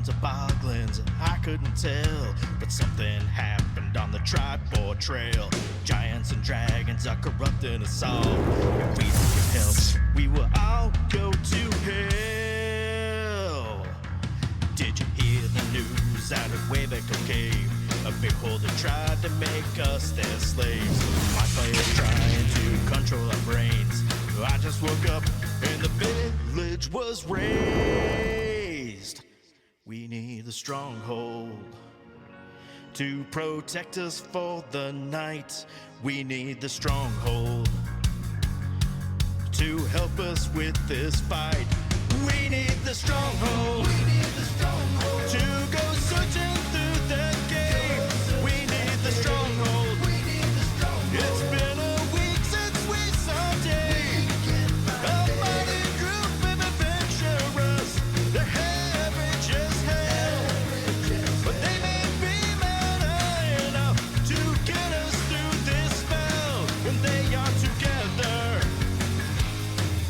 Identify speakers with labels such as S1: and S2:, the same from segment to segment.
S1: to boglins, I couldn't tell. But something happened on the Tripod Trail. Giants and dragons are corrupting us all. If we didn't help, we will all go to hell. Did you hear the news out of Wayback Cave? A beholder tried to make us their slaves. My player's trying to control our brains. I just woke up and the village was razed. We need the Stronghold to protect us for the night. We need the Stronghold to help us with this fight. We need the Stronghold. We need the Stronghold to go searching through the game. We need the Stronghold. We need the Stronghold. It's been a week since we saw Dave. A mighty group of adventurers. They're savage as hell, but they may be mad enough to get us through this spell. When they are together,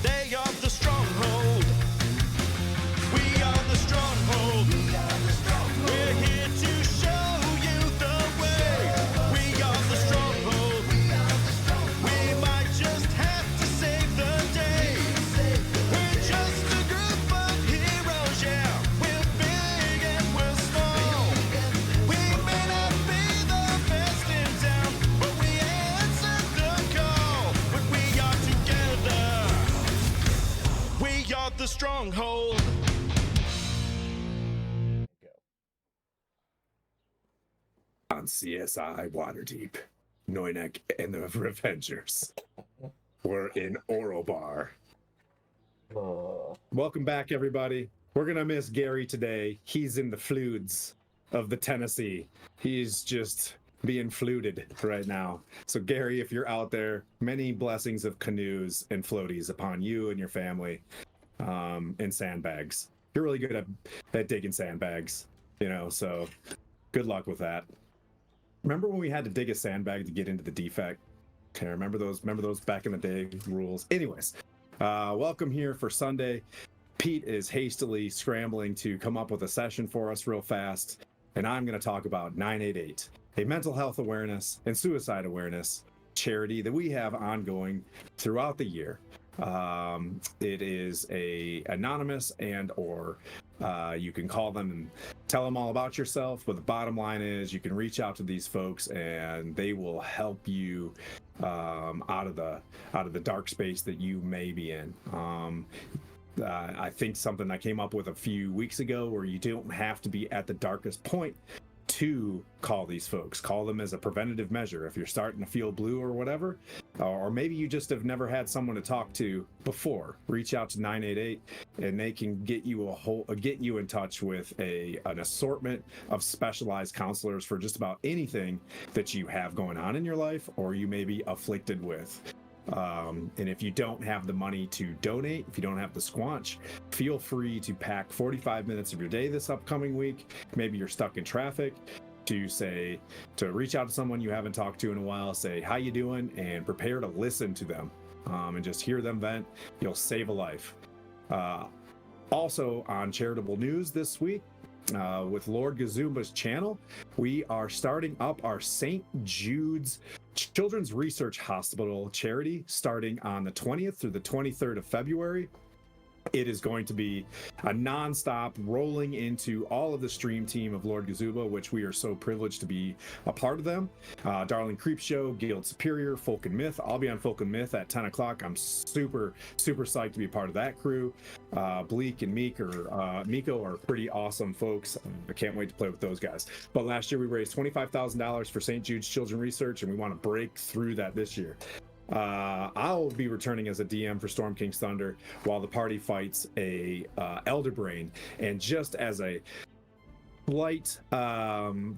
S1: they are the Stronghold. We are the Stronghold. We're here to show you the way. We are the Stronghold. We might just have to save the day. We're just a group of heroes, yeah. We're big and we're small. We may not be the best in town, but we answered the call. When we are together, we are the Stronghold.
S2: On CSI Waterdeep, Noynek and the Revengers were in Orobar. Welcome back, everybody. We're gonna miss Gary today. He's in the fluids of the Tennessee. He's just being fluted right now. So Gary, if you're out there, many blessings of canoes and floaties upon you and your family, and sandbags. You're really good at digging sandbags, so good luck with that. Remember when we had to dig a sandbag to get into the defect? Okay, remember those back in the day rules. Anyways, welcome here for Sunday. Pete is hastily scrambling to come up with a session for us real fast, and I'm going to talk about 988, a mental health awareness and suicide awareness charity that we have ongoing throughout the year. It is a anonymous or you can call them and tell them all about yourself, but the bottom line is you can reach out to these folks and they will help you out of the dark space that you may be in. I think something I came up with a few weeks ago where you don't have to be at the darkest point to call these folks. Call them as a preventative measure if you're starting to feel blue or whatever, or maybe you just have never had someone to talk to before. Reach out to 988 and they can get you in touch with an assortment of specialized counselors for just about anything that you have going on in your life or you may be afflicted with. And if you don't have the money to donate, if you don't have the squanch, feel free to pack 45 minutes of your day this upcoming week. Maybe you're stuck in traffic, to reach out to someone you haven't talked to in a while, say, how you doing? And prepare to listen to them, and just hear them vent. You'll save a life. Also on charitable news this week, with Lord Gazumba's channel, we are starting up our St. Jude's Children's Research Hospital charity starting on the 20th through the 23rd of February. It is going to be a nonstop rolling into all of the stream team of Lord Gazumba, which we are so privileged to be a part of them. Darling Creep Show, Guild Superior, Folk and Myth. I'll be on Folk and Myth at 10 o'clock. I'm super psyched to be a part of that crew. Bleak and Miko are pretty awesome folks. I can't wait to play with those guys. But last year we raised $25,000 for St. Jude's Children's Research, and we want to break through that this year. I'll be returning as a DM for Storm King's Thunder while the party fights a Elder Brain. And just as a slight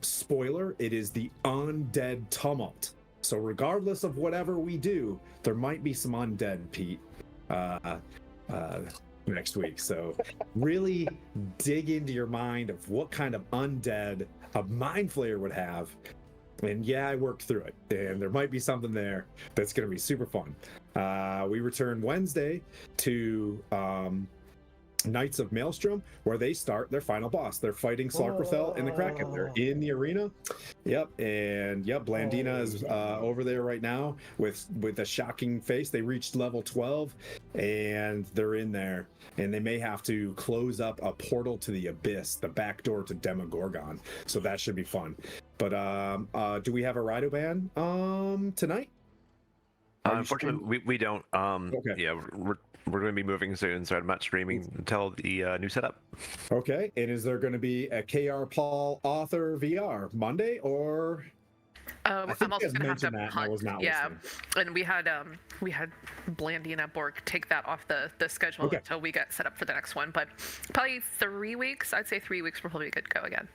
S2: spoiler, it is the Undead Tumult. So regardless of whatever we do, there might be some undead, Pete, next week. So really dig into your mind of what kind of undead a Mind Flayer would have. And yeah, I worked through it, and there might be something there that's going to be super fun. We return Wednesday to Knights of Maelstrom, where they start their final boss. They're fighting Sarkothel in the Kraken. They're in the arena. Yep, and yep, Blandina is over there right now with a shocking face. They reached level 12, and they're in there. And they may have to close up a portal to the abyss, the back door to Demogorgon. So that should be fun. But do we have a Radoban tonight?
S3: Unfortunately, we don't.
S2: Okay.
S3: Yeah, we're going to be moving soon, so I'm not streaming until the new setup.
S2: Okay, and is there going to be a KR Paul author VR Monday or? I think
S4: I'm also
S2: you guys
S4: gonna have
S2: mentioned
S4: to
S2: that, and I was not
S4: yeah,
S2: listening.
S4: and we had Blandina Borg take that off the schedule
S2: Okay.
S4: until we get set up for the next one. But probably 3 weeks. I'd say 3 weeks. We're probably good to go again.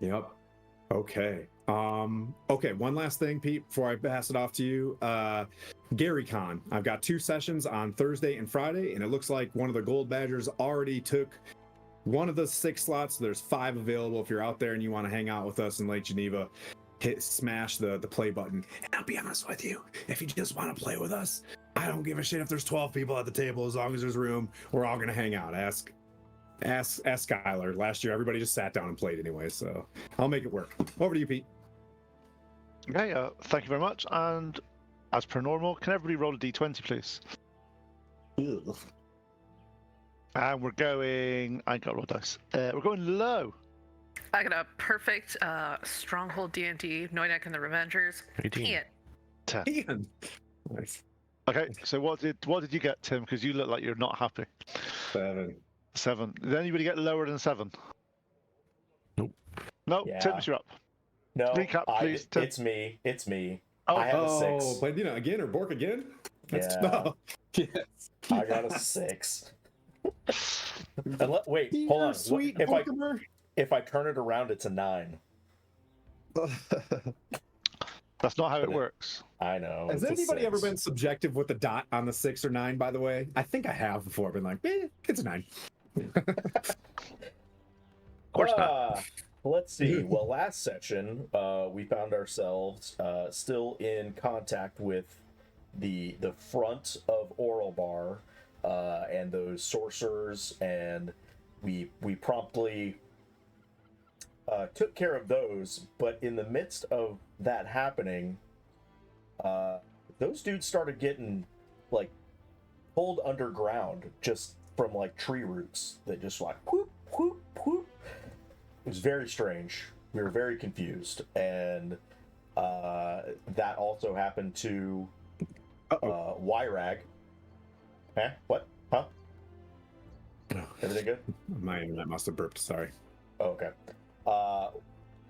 S2: Yep. Okay. Okay, one last thing, Pete, before I pass it off to you. GaryCon. I've got 2 sessions on Thursday and Friday, and it looks like one of the Gold Badgers already took one of the 6 slots. So there's 5 available if you're out there and you want to hang out with us in Lake Geneva. Smash the play button. And I'll be honest with you, if you just want to play with us, I don't give a shit if there's 12 people at the table. As long as there's room, we're all gonna hang out. Ask Skylar. Last year everybody just sat down and played anyway, so I'll make it work. Over to you, Pete.
S5: Okay, thank you very much. And as per normal, can everybody roll a d20, please? And we're going. I ain't got roll dice. We're going low.
S4: I got a perfect Stronghold D&D, Noinek and the Revengers.
S3: 18.
S5: 10.
S2: Ian. Nice.
S5: Okay, so what did you get, Tim? Because you look like you're not happy.
S2: 7.
S5: 7. Did anybody get lower than 7?
S3: Nope.
S5: No,
S6: Yeah.
S5: Tim, you're up.
S6: No,
S5: Recap, please, Tim.
S6: it's me. It's me.
S5: Oh,
S6: I have a 6.
S2: But again or Bork again?
S6: Yeah.
S2: No. Yes.
S6: I got a 6. Wait,
S2: Dear
S6: hold on.
S2: Sweet
S6: If I turn it around, it's a 9.
S5: That's not how it works.
S6: I know.
S2: Has
S6: it's a
S2: anybody ever
S6: 6.
S2: been subjective with the dot on the 6 or 9, by the way? I think I have before. Been like, it's a 9.
S3: Of course not.
S6: Let's see. Well, last session, we found ourselves still in contact with the front of Oral Bar and those sorcerers, and we promptly took care of those. But in the midst of that happening, those dudes started getting like pulled underground just from like tree roots that just like whoop whoop whoop. It was very strange. We were very confused, and that also happened to Wyrag. Huh? What? Huh? Everything good?
S2: My internet must have burped. Sorry.
S6: Oh, okay.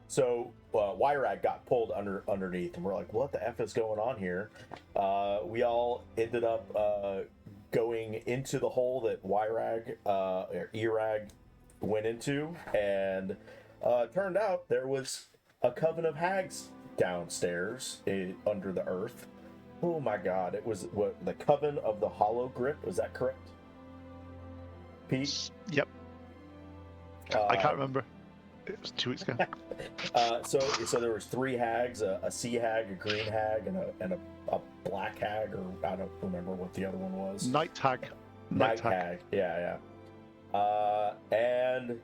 S6: So Wyrag got pulled underneath, and we're like, "What the f is going on here?" We all ended up going into the hole that Wyrag or Erag went into, and turned out there was a coven of hags downstairs under the earth. Oh my god, it was the coven of the Hollow Grip, was that correct, Pete?
S5: Yep. I can't remember. It was 2 weeks ago.
S6: So there was 3 hags, a sea hag, a green hag, and a black hag, or I don't remember what the other one was.
S5: Night hag.
S6: Night hag. Yeah. And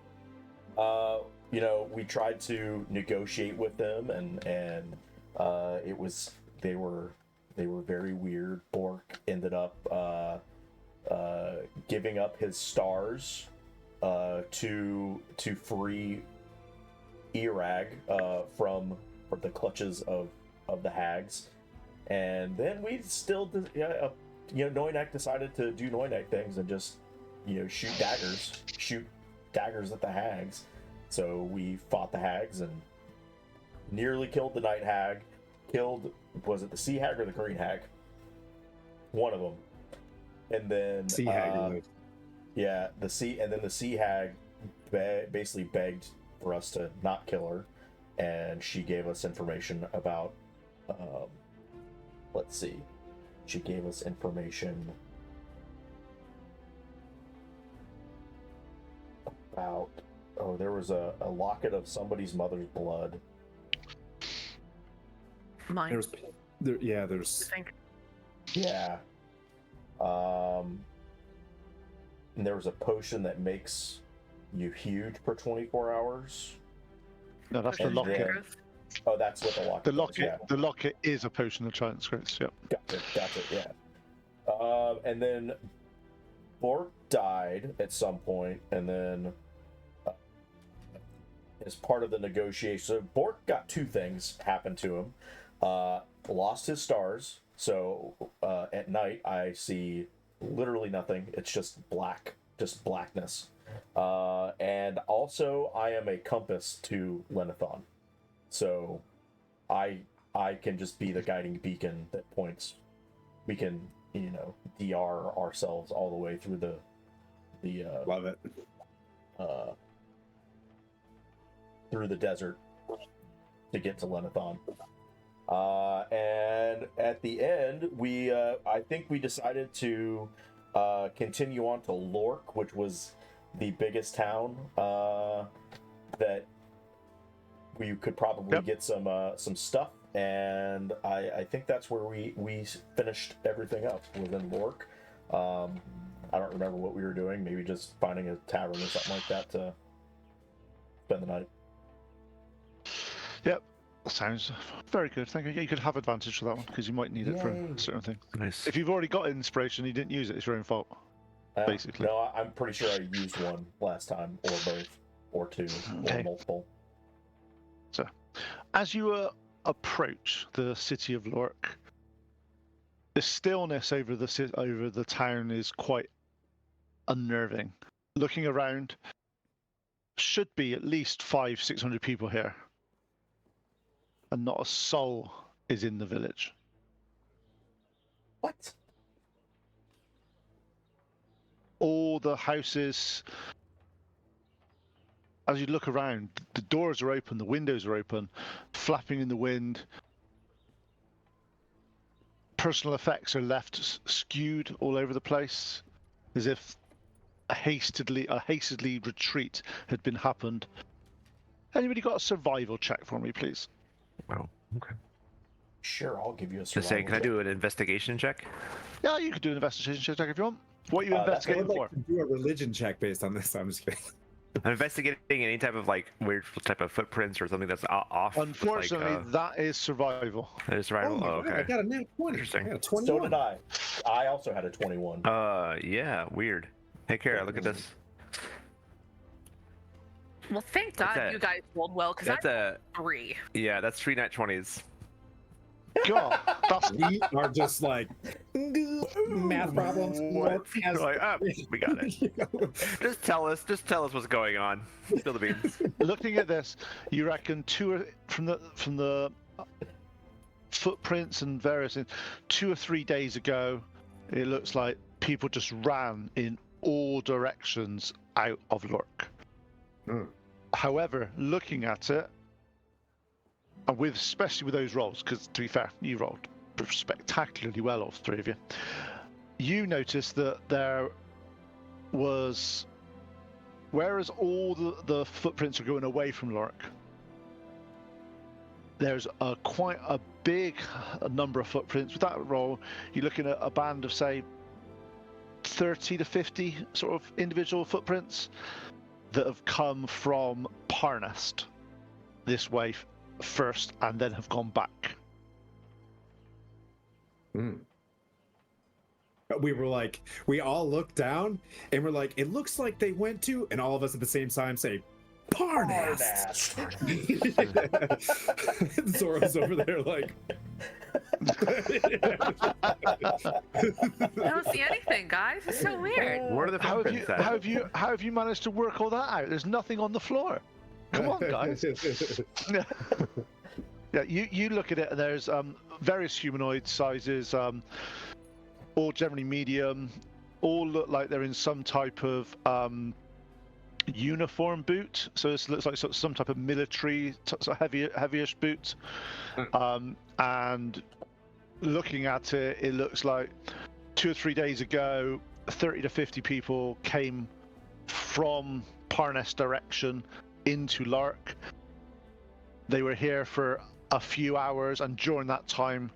S6: you know, we tried to negotiate with them, and it was they were very weird. Bork ended up giving up his stars to free Erag from the clutches of the hags, and then we still Noinek decided to do Noinek things and just shoot daggers at the hags. So we fought the hags and nearly killed the night hag. Was it the sea hag or the green hag? One of them. And then
S2: Sea hag.
S6: the sea hag basically begged for us to not kill her, and she gave us information about let's see. She gave us information about there was a locket of somebody's mother's blood.
S4: Mine.
S2: There's
S4: I think.
S6: Yeah. and there was a potion that makes you huge for 24 hours.
S5: No, that's the
S6: And
S5: locket.
S6: then- Oh, that's what the locket.
S5: The
S6: does,
S5: locket,
S6: yeah.
S5: the locket is a potion of giant scripts. Yep.
S6: Gotcha. Yeah. And then Bork died at some point, and then as part of the negotiation, so Bork got two things happen to him. Lost his stars. So at night I see literally nothing. It's just black, just blackness. And also I am a compass to Lenithon. So I can just be the guiding beacon that points. We can, DR ourselves all the way through the
S2: Love it.
S6: through the desert to get to Lenithon. And at the end, I think we decided to continue on to Lork, which was the biggest town that we could probably get some stuff, and I think that's where we finished everything up, was in Lork. I don't remember what we were doing, maybe just finding a tavern or something like that to spend the night.
S5: Yep. Sounds very good. Thank you. You could have advantage for that one because you might need it for
S6: Yay.
S5: a certain thing.
S3: Nice.
S5: If you've already got inspiration, you didn't use it. It's your own fault. Basically.
S6: No, I'm pretty sure I used one last time, or both, or two,
S5: Okay.
S6: or multiple.
S5: So, as you approach the city of Lork, the stillness over the town is quite unnerving. Looking around, should be at least 500-600 people here, and not a soul is in the village.
S6: What?
S5: All the houses, as you look around, the doors are open, the windows are open, flapping in the wind. Personal effects are left skewed all over the place, as if a hastily retreat had been happened. Anybody got a survival check for me, please?
S3: Wow. Okay.
S6: Sure, I'll give you a
S3: Just
S6: survival
S3: saying, can I
S6: check.
S3: do an investigation check?
S5: Yeah, you could do an investigation check if you want. What are you
S6: That's
S2: I
S5: investigating
S2: would
S5: for?
S2: like to do a religion check based on this. I'm just kidding.
S3: I'm investigating any type of like weird type of footprints or something that's off. with,
S5: Unfortunately,
S3: like,
S5: that is survival.
S3: it's right.
S2: Oh my God, I
S3: Okay.
S2: got a nat 20.
S3: Interesting.
S2: I got a 21.
S6: So did I. I also had a 21.
S3: Yeah, weird. Hey, Kara, look at this.
S4: Well, thank
S3: What's
S4: God
S3: that?
S4: you guys rolled well, because
S3: That's
S4: I
S3: a
S4: 3.
S3: yeah. That's 3 nat 20s.
S5: God, that's
S2: We are just like math problems.
S3: What?
S2: Has-
S3: Like, ah, we got it. Just tell us what's going on. Spill the beans.
S5: looking at this. You reckon from the footprints and various things, 2 or 3 days ago, it looks like people just ran in all directions out of Lork.
S2: Hmm.
S5: However, looking at it, and especially with those rolls, because to be fair, you rolled spectacularly well, all 3 of you. You noticed that there was, whereas all the footprints are going away from Lork, there's quite a big number of footprints. With that roll, you're looking at a band of, say, 30 to 50 sort of individual footprints that have come from Parnast this way first and then have gone back.
S2: We were like, we all looked down and we're like, it looks like they went to, and all of us at the same time say, Parnast. Zoro's over there like.
S4: I don't see anything, guys. It's so weird.
S3: What are the
S5: How
S3: footprints at?
S5: how have you managed to work all that out? There's nothing on the floor. Come on, guys. Yeah, you look at it, and there's various humanoid sizes, all generally medium, all look like they're in some type of uniform boot. So this looks like some type of military, sort of heavyish boot. And looking at it, it looks like 2 or 3 days ago, 30 to 50 people came from Parnast direction into Lark. They were here for a few hours, and during that time,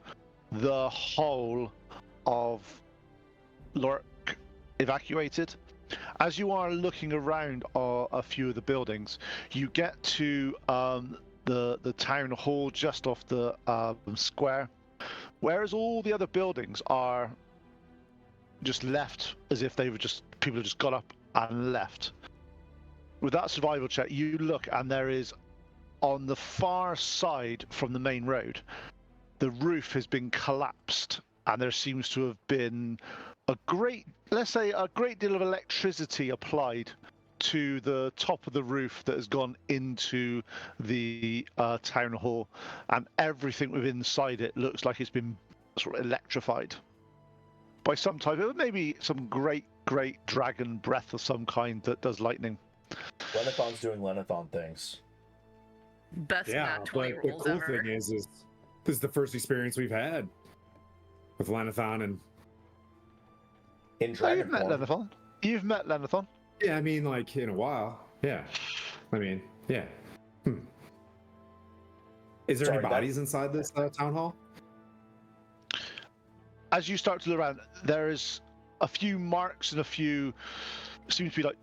S5: the whole of Lark evacuated. As you are looking around a few of the buildings, you get to the town hall just off the square, whereas all the other buildings are just left as if they were just people have just got up and left. With that survival check, you look and there is on the far side from the main road, the roof has been collapsed and there seems to have been a great deal of electricity applied to the top of the roof that has gone into the town hall, and everything within inside it looks like it's been sort of electrified by some type of, maybe some great dragon breath of some kind that does lightning.
S6: Lenathon's doing Lenathon things.
S4: Best
S2: Yeah,
S4: nat 20
S2: but the
S4: rolls
S2: cool
S4: ever.
S2: thing is this is the first experience we've had with Lenathon, and
S6: In
S5: Oh,
S6: dragon
S5: you've met
S6: form.
S5: Lenathon. You've met Lenathon.
S2: yeah, I mean, like in a while. Yeah, I mean, yeah. Is there
S6: Sorry,
S2: any
S6: that-
S2: bodies inside this town hall?
S5: As you start to look around, there is a few marks and a few seems to be like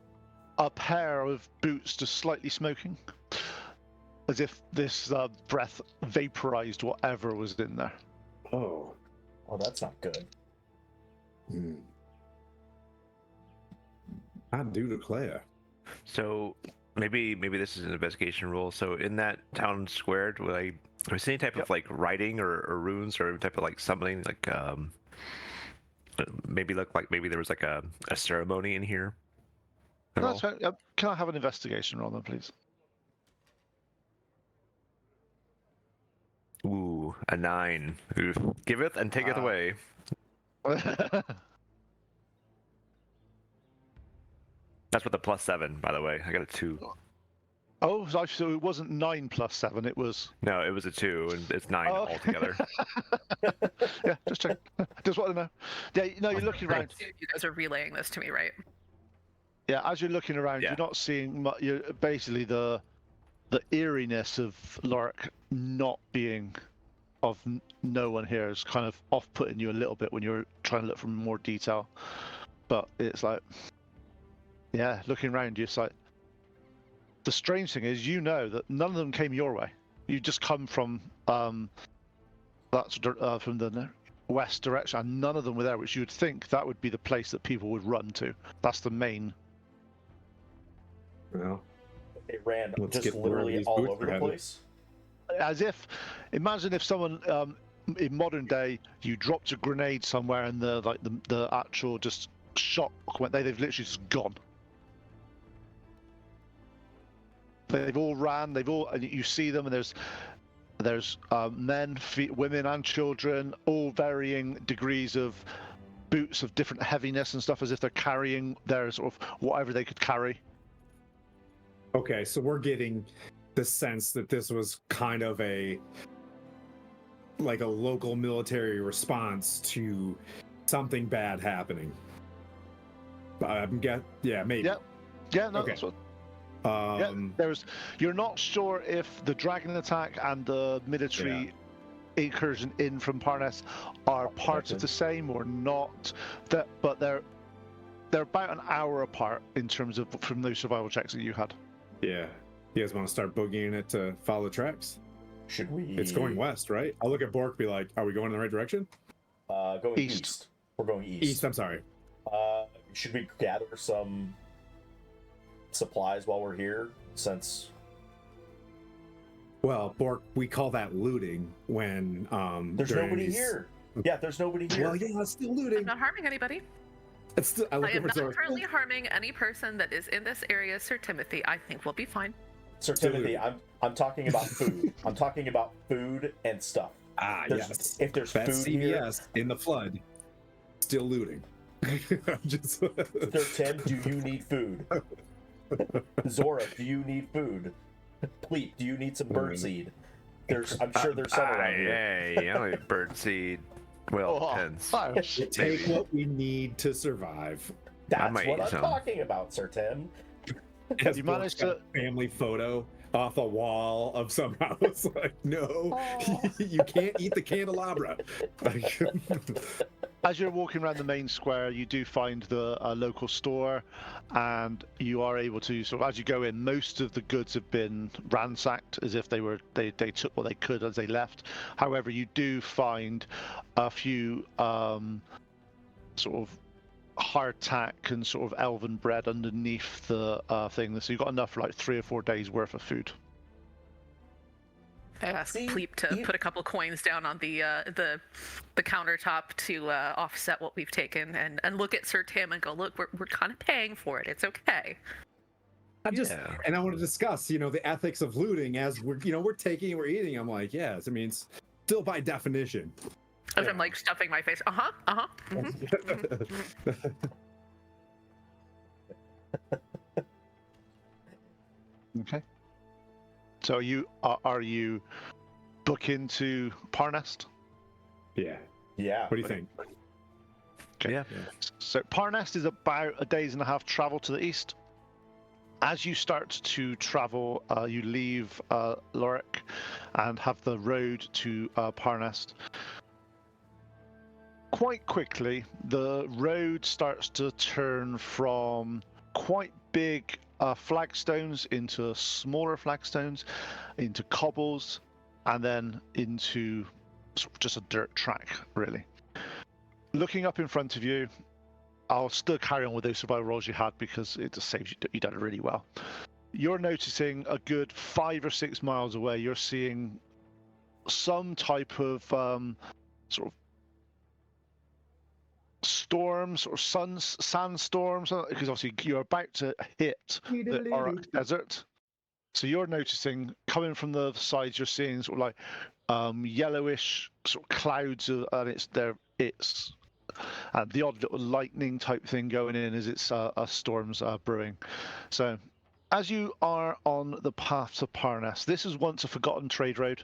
S5: a pair of boots just slightly smoking, as if this breath vaporized whatever was in there.
S2: Oh.
S6: Oh, that's not good.
S2: I do declare.
S3: So maybe this is an investigation roll. So in that town square, do I see any type of like writing or runes or any type of like summoning, like maybe look like maybe there was like a ceremony in here? at all?
S5: That's right. Can I have an investigation roll then, please?
S3: Ooh, a 9. Oof. Giveth and taketh away. That's with a +7, by the way. I got a 2.
S5: Oh, so it wasn't 9 plus 7, it was...
S3: No, it was a 2, and it's 9
S5: Oh, okay.
S3: altogether.
S5: Yeah, just check. Just want to know. Yeah, no, you're looking around.
S4: You guys are relaying this to me, right?
S5: Yeah, as you're looking around,
S3: Yeah.
S5: you're not seeing much. You're basically the eeriness of Lurk not being of no one here is kind of off-putting you a little bit when you're trying to look for more detail. But it's like, yeah, looking around you, it's like the strange thing is, you know that none of them came your way. You just come from from the west direction, and none of them were there, which you would think that would be the place that people would run to. That's the main.
S2: Well,
S6: It ran
S2: Let's
S6: just
S2: get where
S6: literally
S2: these
S6: all
S2: boots
S6: over
S2: are
S6: the
S2: headed.
S6: place.
S5: As if, imagine if someone in modern day, you dropped a grenade somewhere and the actual just shot went there. They've literally just gone. They've all ran. And you see them, and there's men, women, and children, all varying degrees of boots of different heaviness and stuff, as if they're carrying their sort of whatever they could carry.
S2: okay, so we're getting the sense that this was kind of a local military response to something bad happening. Yeah, maybe.
S5: Yep. Yeah, no,
S2: Okay.
S5: that's what. Yeah, you're not sure if the dragon attack and the military incursion in from Parnast are part of the same or not. But they're about an hour apart in terms of from those survival checks that you had.
S2: Yeah. You guys want to start boogieing it to follow the tracks?
S6: Should we?
S2: It's going west, right? I'll look at Bork, be like, are we going in the right direction?
S6: Going
S5: East.
S6: east. We're going east.
S2: East, I'm sorry.
S6: Should we gather some supplies while we're here? Since
S2: Well, Bork, we call that looting when
S6: there's
S2: during
S6: nobody
S2: these-
S6: here. Yeah, there's nobody here.
S2: Well, yeah, it's still
S4: I'm
S2: looting.
S4: not harming anybody.
S2: It's still, I
S4: I
S2: look
S4: am
S2: over
S4: not
S2: to
S4: currently harming any person that is in this area, Sir Timothy. I think we'll be fine.
S6: Sir Timothy, I'm talking about food. I'm talking about food and stuff.
S2: yes.
S6: If there's
S2: That's
S6: food here,
S2: CVS in the flood. Still looting. Just
S6: Sir Tim, do you need food? Zora, do you need food? Pleat, do you need some birdseed? I'm sure there's some around here.
S3: Hey, I don't need birdseed. Well, depends.
S2: take what we need to survive.
S6: That's
S3: might
S6: what
S3: eat
S6: I'm
S3: some.
S6: talking about, Sir Tim.
S2: As
S5: You
S2: Bork's
S5: managed
S2: got a family photo off a wall of some house. Like, no, you can't eat the candelabra. Like,
S5: As you're walking around the main square, you do find the local store, and you are able to sort of, as you go in, most of the goods have been ransacked as if they took what they could as they left. However, you do find a few sort of hardtack and sort of elven bread underneath the thing, so you've got enough for like 3 or 4 days worth of food.
S4: I asked
S6: See,
S4: Pleep to put a couple coins down on the countertop to offset what we've taken, and look at Sir Tim and go, look, we're kind of paying for it. It's okay.
S3: Yeah.
S2: And I want to discuss, the ethics of looting as we're taking and we're eating. I'm like, yes, I mean, still by definition.
S4: As I'm like stuffing my face.
S5: Okay. So are you booking to Parnast?
S2: Yeah.
S6: Yeah.
S2: What do you think?
S5: Okay.
S3: Yeah.
S5: So Parnast is about a days and a half travel to the east. As you start to travel, you leave Lorik and have the road to Parnast. Quite quickly, the road starts to turn from quite big flagstones into smaller flagstones, into cobbles, and then into sort of just a dirt track, really. Looking up in front of you, I'll still carry on with those survival rolls you had because it just saves you done it really well. You're noticing a good 5 or 6 miles away, you're seeing some type of sort of storms or sandstorms, because obviously you're about to hit the Auroch Desert. So you're noticing coming from the sides, you're seeing sort of like yellowish sort of clouds, and it's the odd little lightning type thing going in as it's storms brewing. So as you are on the path to Parnast, this is once a forgotten trade road.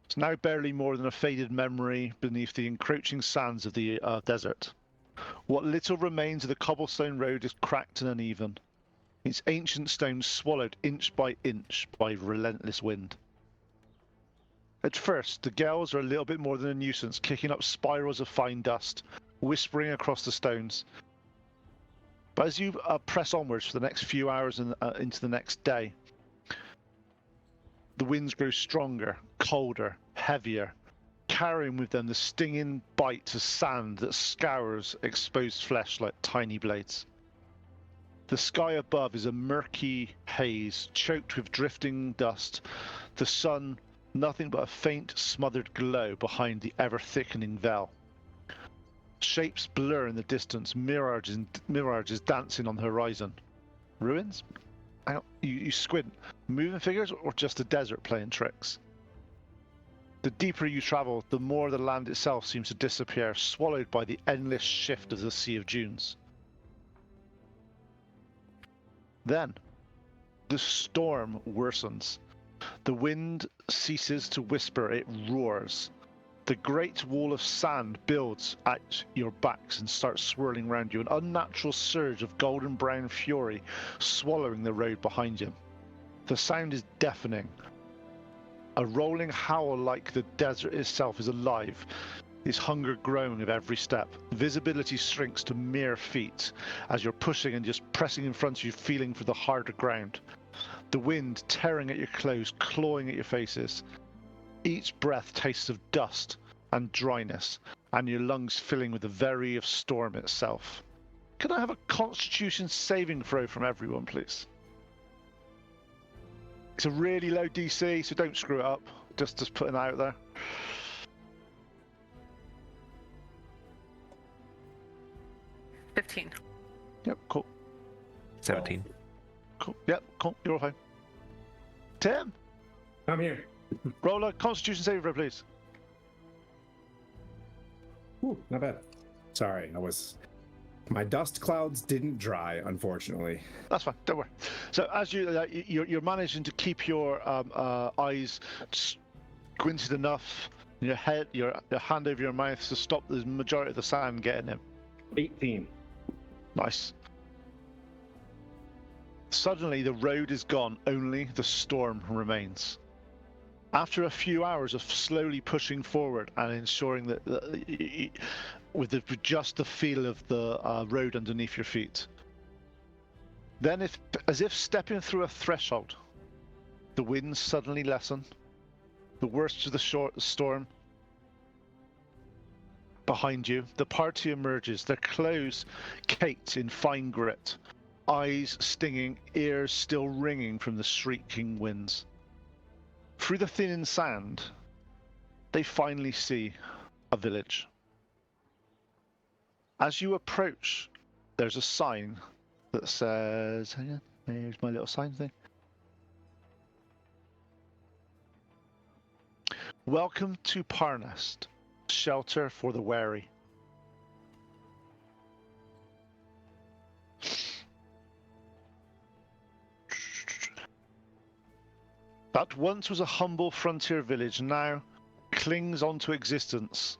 S5: It's now barely more than a faded memory beneath the encroaching sands of the desert. What little remains of the cobblestone road is cracked and uneven, its ancient stones swallowed inch by relentless wind. At first, the gales are a little bit more than a nuisance, kicking up spirals of fine dust, whispering across the stones. But as you press onwards for the next few hours and into the next day, the winds grow stronger, colder, heavier, carrying with them the stinging bite of sand that scours exposed flesh like tiny blades. The sky above is a murky haze, choked with drifting dust. The sun, nothing but a faint, smothered glow behind the ever-thickening veil. Shapes blur in the distance, mirages dancing on the horizon. Ruins? You squint. Moving figures or just a desert playing tricks? The deeper you travel, the more the land itself seems to disappear, swallowed by the endless shift of the Sea of Dunes. Then, the storm worsens. The wind ceases to whisper, it roars. The great wall of sand builds at your backs and starts swirling around you, an unnatural surge of golden brown fury swallowing the road behind you. The sound is deafening. A rolling howl like the desert itself is alive, its hunger growing with every step. Visibility shrinks to mere feet as you're pushing and just pressing in front of you, feeling for the harder ground. The wind tearing at your clothes, clawing at your faces. Each breath tastes of dust and dryness, and your lungs filling with the very of storm itself. Could I have a Constitution saving throw from everyone, please? It's a really low DC, so don't screw it up. Just putting it out there.
S4: $15.
S5: Yep, cool.
S3: 17.
S5: Cool. Yep, cool. You're all fine. Tim,
S2: I'm here.
S5: roll a Constitution saving throw, please.
S2: Ooh, not bad. Sorry, my dust clouds didn't dry, unfortunately.
S5: That's fine. Don't worry. So as you're managing to keep your eyes squinted enough, your hand over your mouth to stop the majority of the sand getting in.
S2: 18.
S5: Nice. Suddenly, the road is gone, only the storm remains. After a few hours of slowly pushing forward and ensuring that with just the feel of the road underneath your feet, then as if stepping through a threshold, the winds suddenly lessen, the worst of the storm behind you, the party emerges, their clothes caked in fine grit, eyes stinging, ears still ringing from the shrieking winds. Through the thinning sand, they finally see a village. As you approach, there's a sign that says, hang on, there's my little sign thing. Welcome to Parnast, shelter for the wary. That once was a humble frontier village now clings onto existence.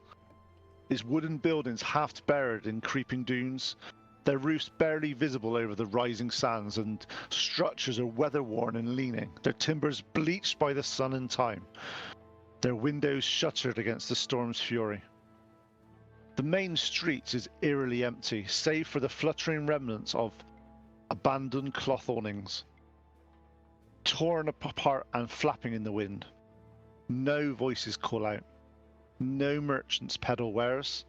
S5: Its wooden buildings half buried in creeping dunes, their roofs barely visible over the rising sands, and structures are weather-worn and leaning, their timbers bleached by the sun and time, their windows shuttered against the storm's fury. The main street is eerily empty, save for the fluttering remnants of abandoned cloth awnings, torn apart and flapping in the wind. No voices call out. No merchants peddle wares.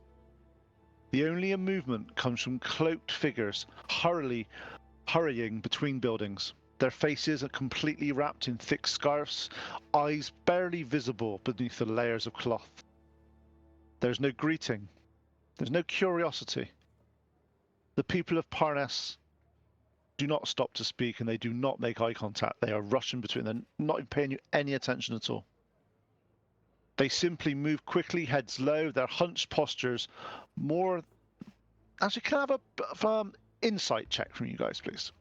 S5: The only movement comes from cloaked figures hurrying between buildings. Their faces are completely wrapped in thick scarves, eyes barely visible beneath the layers of cloth. There's no greeting. There's no curiosity. The people of Parnast do not stop to speak, and they do not make eye contact. They are rushing between them, not paying you any attention at all. They simply move quickly, heads low, their hunched postures more... Actually, can I have a bit of insight check from you guys, please?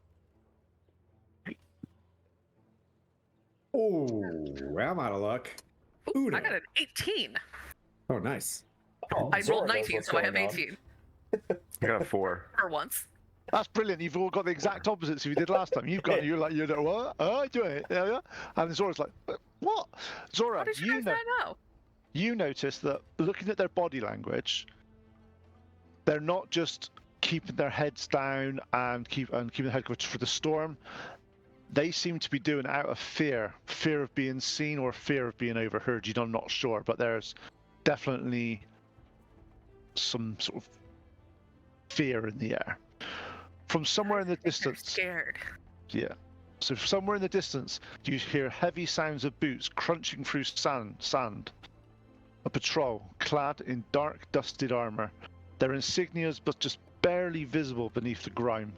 S2: Oh, I'm out of luck.
S4: Ooh,
S2: Uno.
S4: I got an 18.
S2: Oh, nice.
S6: Oh,
S4: I
S6: Zora
S4: rolled
S6: knows
S4: 19,
S6: what's
S4: so I
S6: going
S4: have
S6: on.
S4: 18
S3: I got a 4.
S4: for once.
S5: That's brilliant. You've all got the exact opposites you did last time. You've got, you're like, you know what? Oh, I'm doing it. Yeah. And Zora's like, what? Zora,
S4: How did you guys not know?
S5: you notice that looking at their body language, they're not just keeping their heads down and keeping their head covered for the storm. They seem to be doing it out of fear of being seen or fear of being overheard. I'm not sure, but there's definitely some sort of fear in the air. From somewhere in the
S4: They're
S5: distance,
S4: scared.
S5: yeah. So somewhere in the distance, you hear heavy sounds of boots crunching through sand. A patrol, clad in dark, dusted armor, their insignias but just barely visible beneath the grime.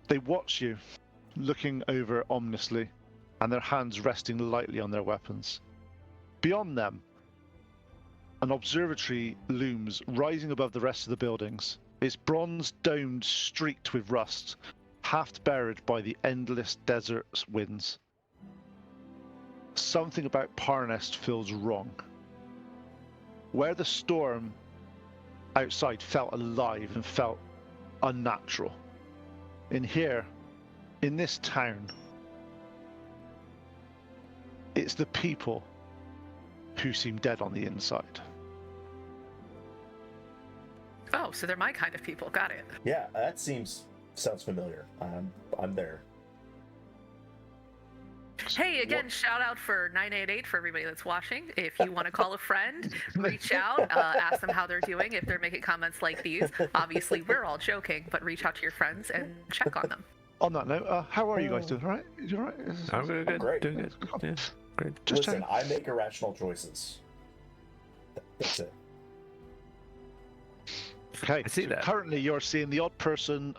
S5: They watch you, looking over ominously, and their hands resting lightly on their weapons. Beyond them, an observatory looms, rising above the rest of the buildings, its bronze domed streaked with rust, half buried by the endless desert's winds. Something about Parnast feels wrong. Where the storm outside felt alive and felt unnatural, in here, in this town, it's the people who seem dead on the inside.
S4: Oh, so they're my kind of people. Got it.
S6: Yeah, that sounds familiar. I'm there.
S4: Hey, again, shout out for 988 for everybody that's watching. If you want to call a friend, reach out, ask them how they're doing. If they're making comments like these, obviously we're all joking, but reach out to your friends and check on them.
S5: On that note, how are you guys doing? All right? You all right?
S3: I'm doing good.
S6: great.
S3: Doing good. Yeah, great.
S5: Just
S6: Listen,
S5: checking.
S6: I make irrational choices. That's it.
S5: Okay.
S3: I see
S5: so
S3: that.
S5: Currently, you're seeing the odd person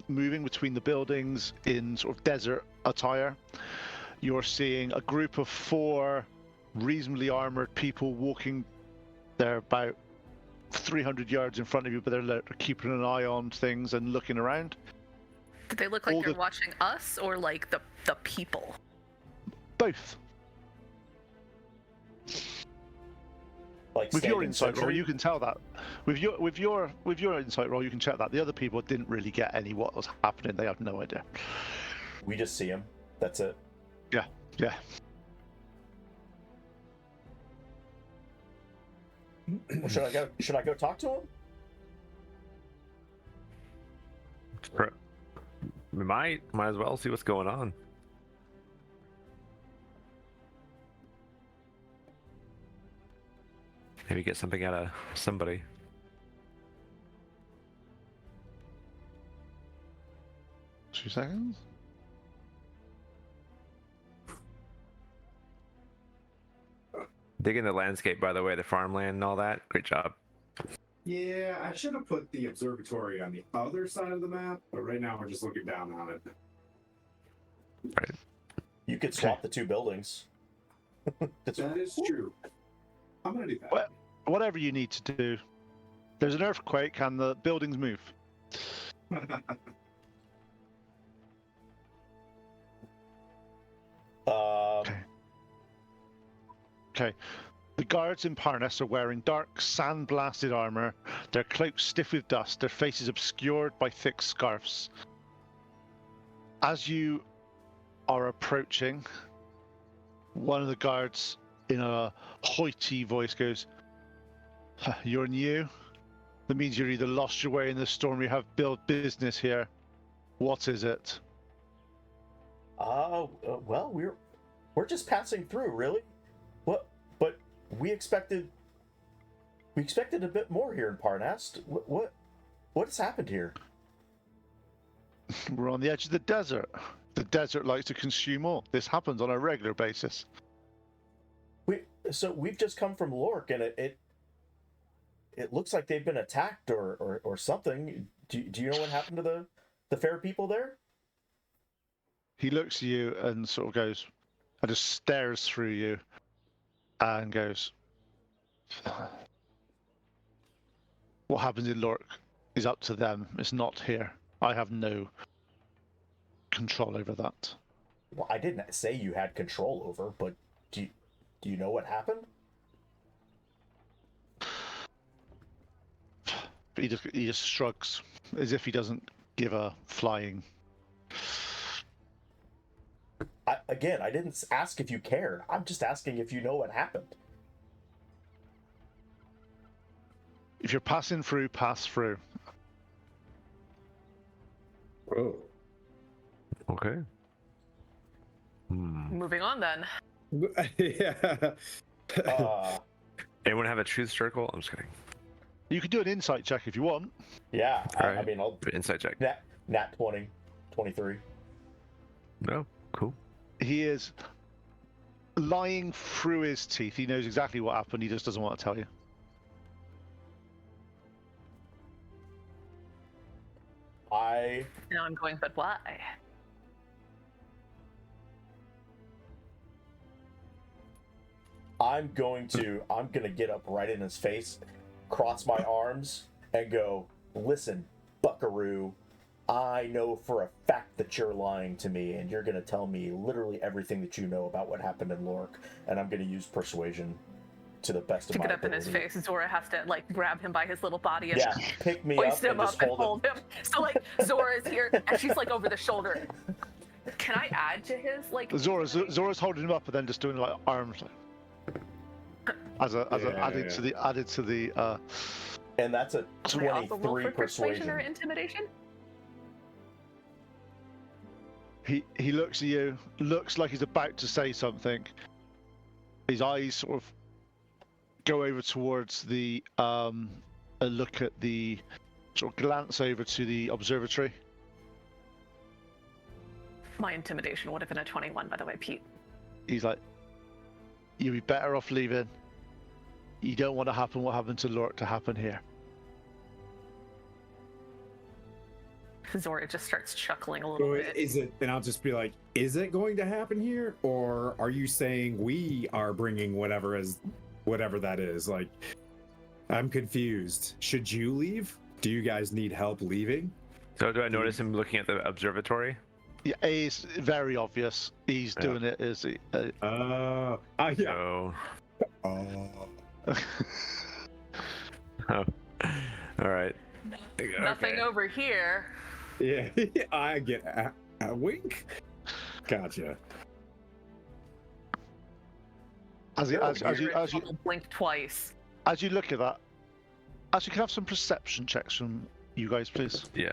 S5: moving between the buildings in sort of desert attire. You're seeing a group of 4 reasonably armored people walking. They're about 300 yards in front of you, but they're keeping an eye on things and looking around.
S4: Do they look like
S5: All
S4: they're
S5: the-
S4: watching us or like the people?
S5: Both.
S6: Like
S5: With your
S6: standing
S5: insight roll,
S6: sentry?
S5: you can tell that. With your insight roll, you can check that. The other people didn't really get any what was happening. They have no idea.
S6: We just see him. That's it.
S5: Yeah.
S6: Well, should I go talk to him?
S3: We might as well see what's going on. Maybe get something out of somebody.
S5: Two seconds.
S3: Digging the landscape, by the way, the farmland and all that. Great job.
S2: Yeah, I should have put the observatory on the other side of the map, but right now we're just looking down on it.
S3: Right.
S6: You could swap the two buildings.
S2: That is true. I'm gonna do that.
S5: Well, whatever you need to do. There's an earthquake and the buildings move. Okay. The guards in Parnast are wearing dark, sand-blasted armor, their cloaks stiff with dust, their faces obscured by thick scarves. As you are approaching, one of the guards, in a hoity voice, goes, "You're new? That means you're either lost your way in the storm or you have built business here. What is it?"
S6: Well, we're just passing through, really. But we expected a bit more here in Parnast. What has happened here?
S5: We're on the edge of the desert. The desert likes to consume all. This happens on a regular basis.
S6: We've just come from Lork, and it looks like they've been attacked or something. Do you know what happened to the fair people there?
S5: He looks at you and sort of goes, and just stares through you, and goes, "What happens in Lork is up to them. It's not here. I have no control over that."
S6: Well, I didn't say you had control over, but do you know what happened?
S5: But he just shrugs, as if he doesn't give a flying.
S6: I didn't ask if you cared. I'm just asking if you know what happened.
S5: If you're passing through, pass through.
S2: Whoa.
S3: Okay.
S4: Moving on then.
S2: Yeah.
S3: Anyone have a truth circle? I'm just kidding.
S5: You can do an insight check if you want.
S6: Yeah, I
S3: Alright.
S6: mean, I'll
S3: Insight check.
S6: nat 20, 23.
S3: No. Cool.
S5: He is lying through his teeth. He knows exactly what happened. He just doesn't want to tell you.
S4: Now I'm going, but why?
S6: I'm gonna get up right in his face, cross my arms, and go, "Listen, buckaroo, I know for a fact that you're lying to me, and you're gonna tell me literally everything that you know about what happened in Lork, and I'm gonna use persuasion to the best of
S4: To
S6: my
S4: get up in his
S6: ability."
S4: face, Zora has to like grab him by his little body and
S6: Yeah, pick me
S4: hoist
S6: up
S4: him
S6: and
S4: up
S6: just
S4: and
S6: hold him.
S4: hold him. So like Zora is here and she's like over the shoulder. Can I add to his like?
S5: Zora's holding him up and then just doing like arms, like, added to the.
S6: And that's a
S4: Can I also roll
S6: 23
S4: for persuasion or
S6: persuasion.
S4: intimidation?
S5: He looks at you, looks like he's about to say something. His eyes sort of go over towards the look at the sort of glance over to the observatory.
S4: My intimidation would have been a 21, by the way, Pete.
S5: He's like, "You'd be better off leaving. You don't want to happen what happened to Lork to happen here."
S4: Zora just starts chuckling a little bit.
S2: Is it? And I'll just be like, "Is it going to happen here, or are you saying we are bringing whatever that is?" Like, I'm confused. Should you leave? Do you guys need help leaving?
S3: So do I notice him looking at the observatory?
S5: Yeah, it's very obvious. He's doing it as
S2: Yeah.
S3: So. Oh. All right.
S4: Nothing
S3: Okay.
S4: over here.
S2: Yeah, I get a wink. Gotcha.
S5: As you
S4: Blink twice.
S5: as you look at that, actually, can I have some perception checks from you guys, please?
S3: Yeah.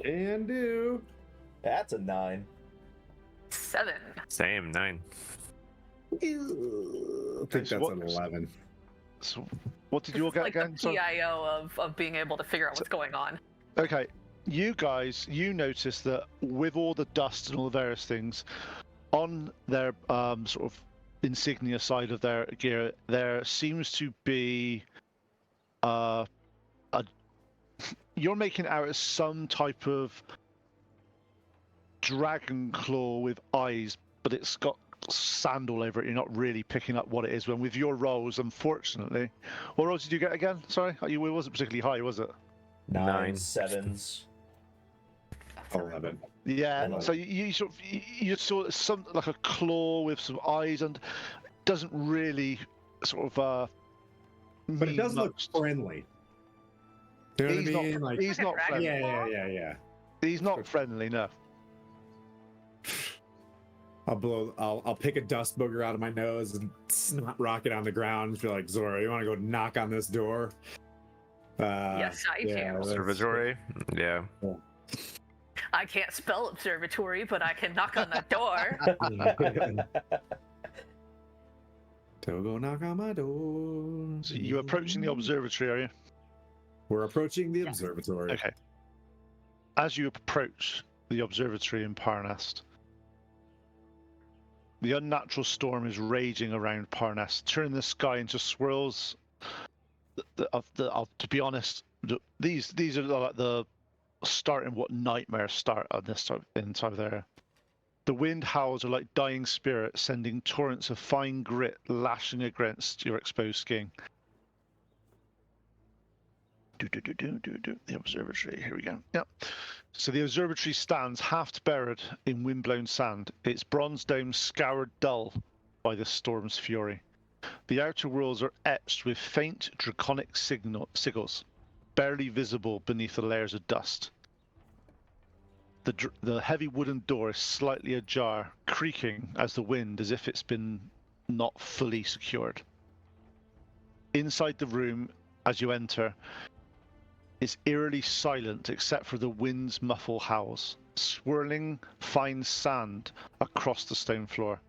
S2: Can do.
S6: That's a 9.
S4: 7.
S3: Same 9.
S2: I think
S5: Okay, so
S2: that's an 11.
S5: So, what did
S4: This
S5: you all
S4: is
S5: get
S4: like
S5: again?
S4: the
S5: Sorry.
S4: PIO of being able to figure out what's going on.
S5: Okay, you guys, you notice that with all the dust and all the various things on their sort of insignia side of their gear, there seems to be you're making it out as some type of dragon claw with eyes, but it's got sand all over it. You're not really picking up what it is. When with your rolls, unfortunately, what rolls did you get again? Sorry, it wasn't particularly high, was it?
S6: 9 7s.
S2: 11.
S5: Yeah.
S6: And
S5: So you sort of you saw some like a claw with some eyes, and doesn't really sort of.
S2: But it
S5: mean
S2: does look
S5: much.
S2: friendly. You know
S5: He's
S2: what I mean?
S5: not.
S2: Like,
S5: He's not
S4: dragon.
S5: friendly.
S2: yeah.
S5: He's not friendly. No.
S2: I'll pick a dust booger out of my nose and snot rocket on the ground and be like, Zora, you want to go knock on this door?
S4: Yes, I do.
S3: Observatory. Yeah.
S4: I can't spell observatory, but I can knock on the door.
S2: Don't go knock on my door.
S5: So you're approaching the observatory, are you?
S2: We're approaching the
S4: Yes.
S2: observatory.
S5: Okay. As you approach the observatory in Parnast, the unnatural storm is raging around Parnast, turning the sky into swirls. To be honest, these are like the starting what nightmares start on this inside there. The wind howls are like dying spirits, sending torrents of fine grit lashing against your exposed skin. The observatory, here we go. Yep. So the observatory stands half buried in windblown sand, its bronze dome scoured dull by the storm's fury. The outer walls are etched with faint draconic sigils, barely visible beneath the layers of dust. The heavy wooden door is slightly ajar, creaking as the wind, as if it's been not fully secured. Inside the room, as you enter, is eerily silent except for the wind's muffled howls, swirling fine sand across the stone floor.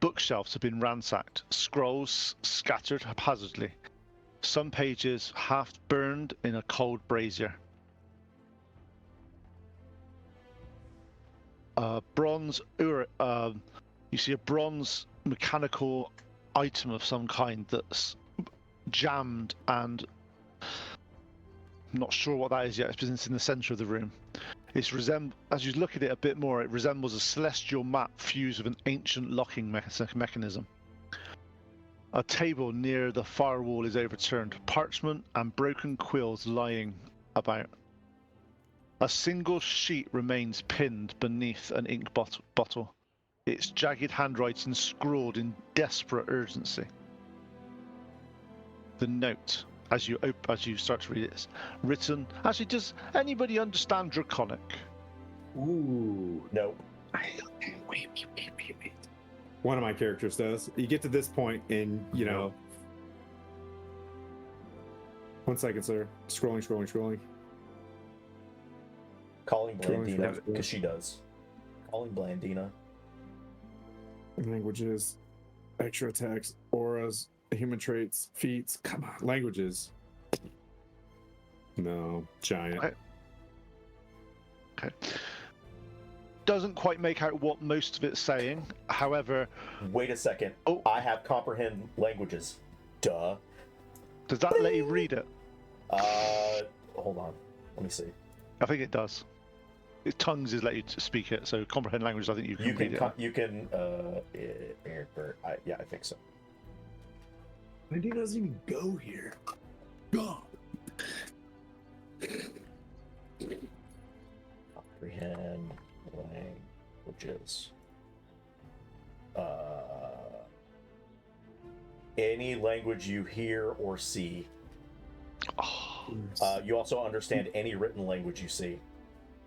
S5: Bookshelves have been ransacked, scrolls scattered haphazardly, some pages half burned in a cold brazier. You see a bronze mechanical item of some kind that's jammed, and I'm not sure what that is yet. It's in the center of the room. As you look at it a bit more, it resembles a celestial map fused with an ancient locking mechanism. A table near the far wall is overturned, parchment and broken quills lying about. A single sheet remains pinned beneath an ink bottle, its jagged handwriting scrawled in desperate urgency. The note, as you start to read it, is written. Actually, does anybody understand Draconic?
S2: Ooh.
S6: Nope.
S2: Wait. One of my characters does. You get to this point in, One second, sir. Scrolling.
S6: Calling
S2: Scrolling.
S6: Blandina, because she does. Calling Blandina.
S2: Languages, extra attacks, auras, human traits, feats. Come on, languages. No, giant.
S5: Okay. Doesn't quite make out what most of it's saying. However,
S6: Wait a second.
S5: Oh.
S6: I have comprehend languages. Duh.
S5: does that let you read it?
S6: Hold on. Let me see.
S5: I think it does. Tongues is let you to speak it, so comprehend language. I think you can
S6: You
S5: read
S6: can.
S5: it.
S6: You can. Yeah, I think so.
S2: He doesn't even go here. Go.
S6: Comprehend languages. Any language you hear or see.
S5: Oh,
S6: You also understand any written language you see,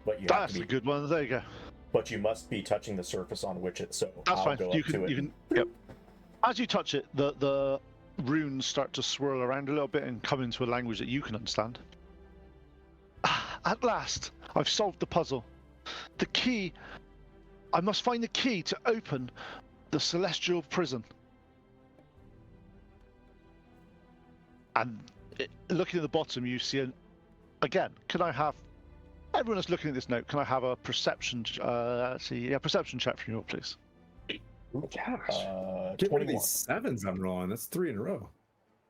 S6: but you have
S5: That's
S6: to
S5: a
S6: be,
S5: good one. There you go.
S6: but you must be touching the surface on which it. So
S5: That's
S6: I'll
S5: fine.
S6: go
S5: You
S6: up to
S5: can.
S6: it.
S5: You can. Yep. As you touch it, the runes start to swirl around a little bit and come into a language that you can understand. At last, I've solved the puzzle. The key. I must find the key to open the celestial prison. And looking at the bottom, you see again. Can I have? Everyone that's looking at this note, can I have a perception? Perception check from you, please.
S2: Gosh. Get rid of
S6: 21.
S2: these sevens I'm rolling. That's 3 in a row.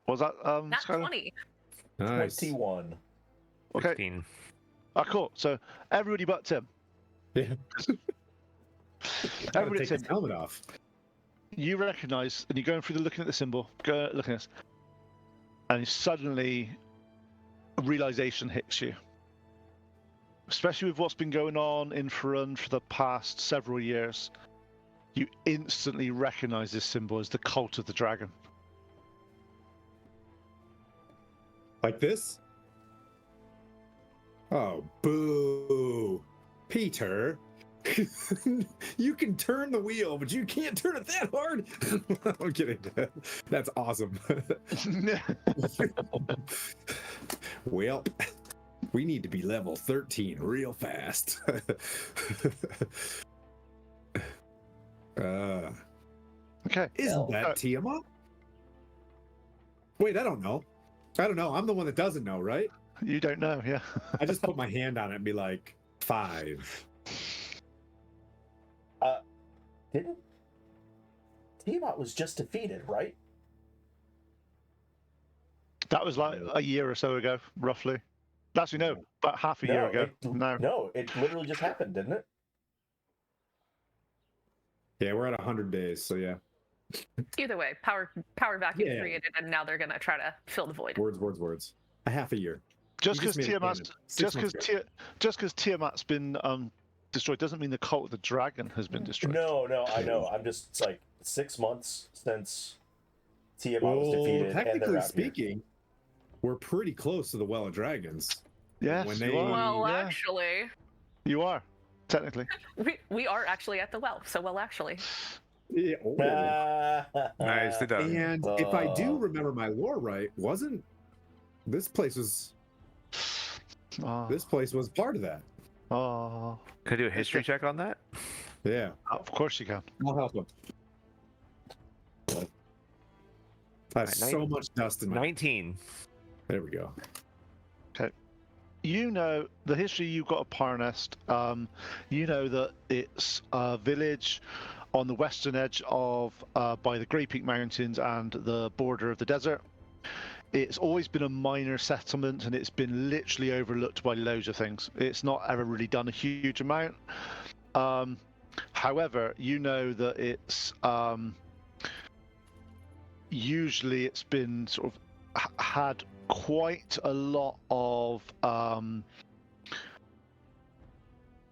S5: Was that
S4: Not
S5: Skylar?
S4: 20.
S2: Nice.
S6: 21.
S5: Okay.
S3: 16.
S5: Cool. So everybody but Tim.
S2: Yeah.
S5: Everybody
S2: Take
S5: Tim.
S2: his helmet off.
S5: You recognise, and you're going through looking at the symbol, looking at this, and suddenly a realization hits you. Especially with what's been going on in Farun for the past several years, you instantly recognise this symbol as the Cult of the Dragon.
S2: Like this? Oh, boo. Peter. You can turn the wheel, but you can't turn it that hard. I'm kidding. That's awesome. Well, we need to be level 13 real fast.
S5: Okay.
S2: Isn't that Tiamat? Wait, I don't know. I'm the one that doesn't know, right?
S5: You don't know, yeah.
S2: I just put my hand on it and be like, 5.
S6: Didn't Tiamat was just defeated, right?
S5: That was like a year or so ago, roughly. Actually, no, about half a year ago.
S6: No, it literally just happened, didn't it?
S2: Yeah, we're at 100 days, so yeah.
S4: Either way, power vacuum
S2: Yeah.
S4: created, and now they're gonna try to fill the void.
S2: Words. A half a year.
S5: Just
S2: You
S5: because
S2: made it
S5: Tiamat's
S2: canon. 6 months ago.
S5: Tiamat's been destroyed doesn't mean the Cult of the Dragon has been destroyed.
S6: No, I know. I'm just it's like 6 months since Tiamat was
S2: Well,
S6: defeated, and
S2: technically
S6: they're out
S2: speaking, we're pretty close to the Well of Dragons.
S5: Yes,
S2: When
S5: you
S2: they-
S5: are.
S4: Well,
S5: Yeah,
S4: actually,
S5: you are technically.
S4: we are actually at the well. So well, actually.
S2: Yeah,
S6: here.
S3: Nicely done.
S2: And if I do remember my lore right, wasn't this place was part of that?
S5: Oh,
S3: Can I do a history check on that?
S2: Yeah,
S5: of course you can.
S2: I'll help him. I have so much dust in my.
S3: 19.
S2: There we go.
S5: You know the history you've got of Parnast. You know that it's a village on the western edge of by the Grey Peak Mountains and the border of the desert. It's always been a minor settlement, and it's been literally overlooked by loads of things. It's not ever really done a huge amount. However, you know that it's usually it's been sort of had quite a lot of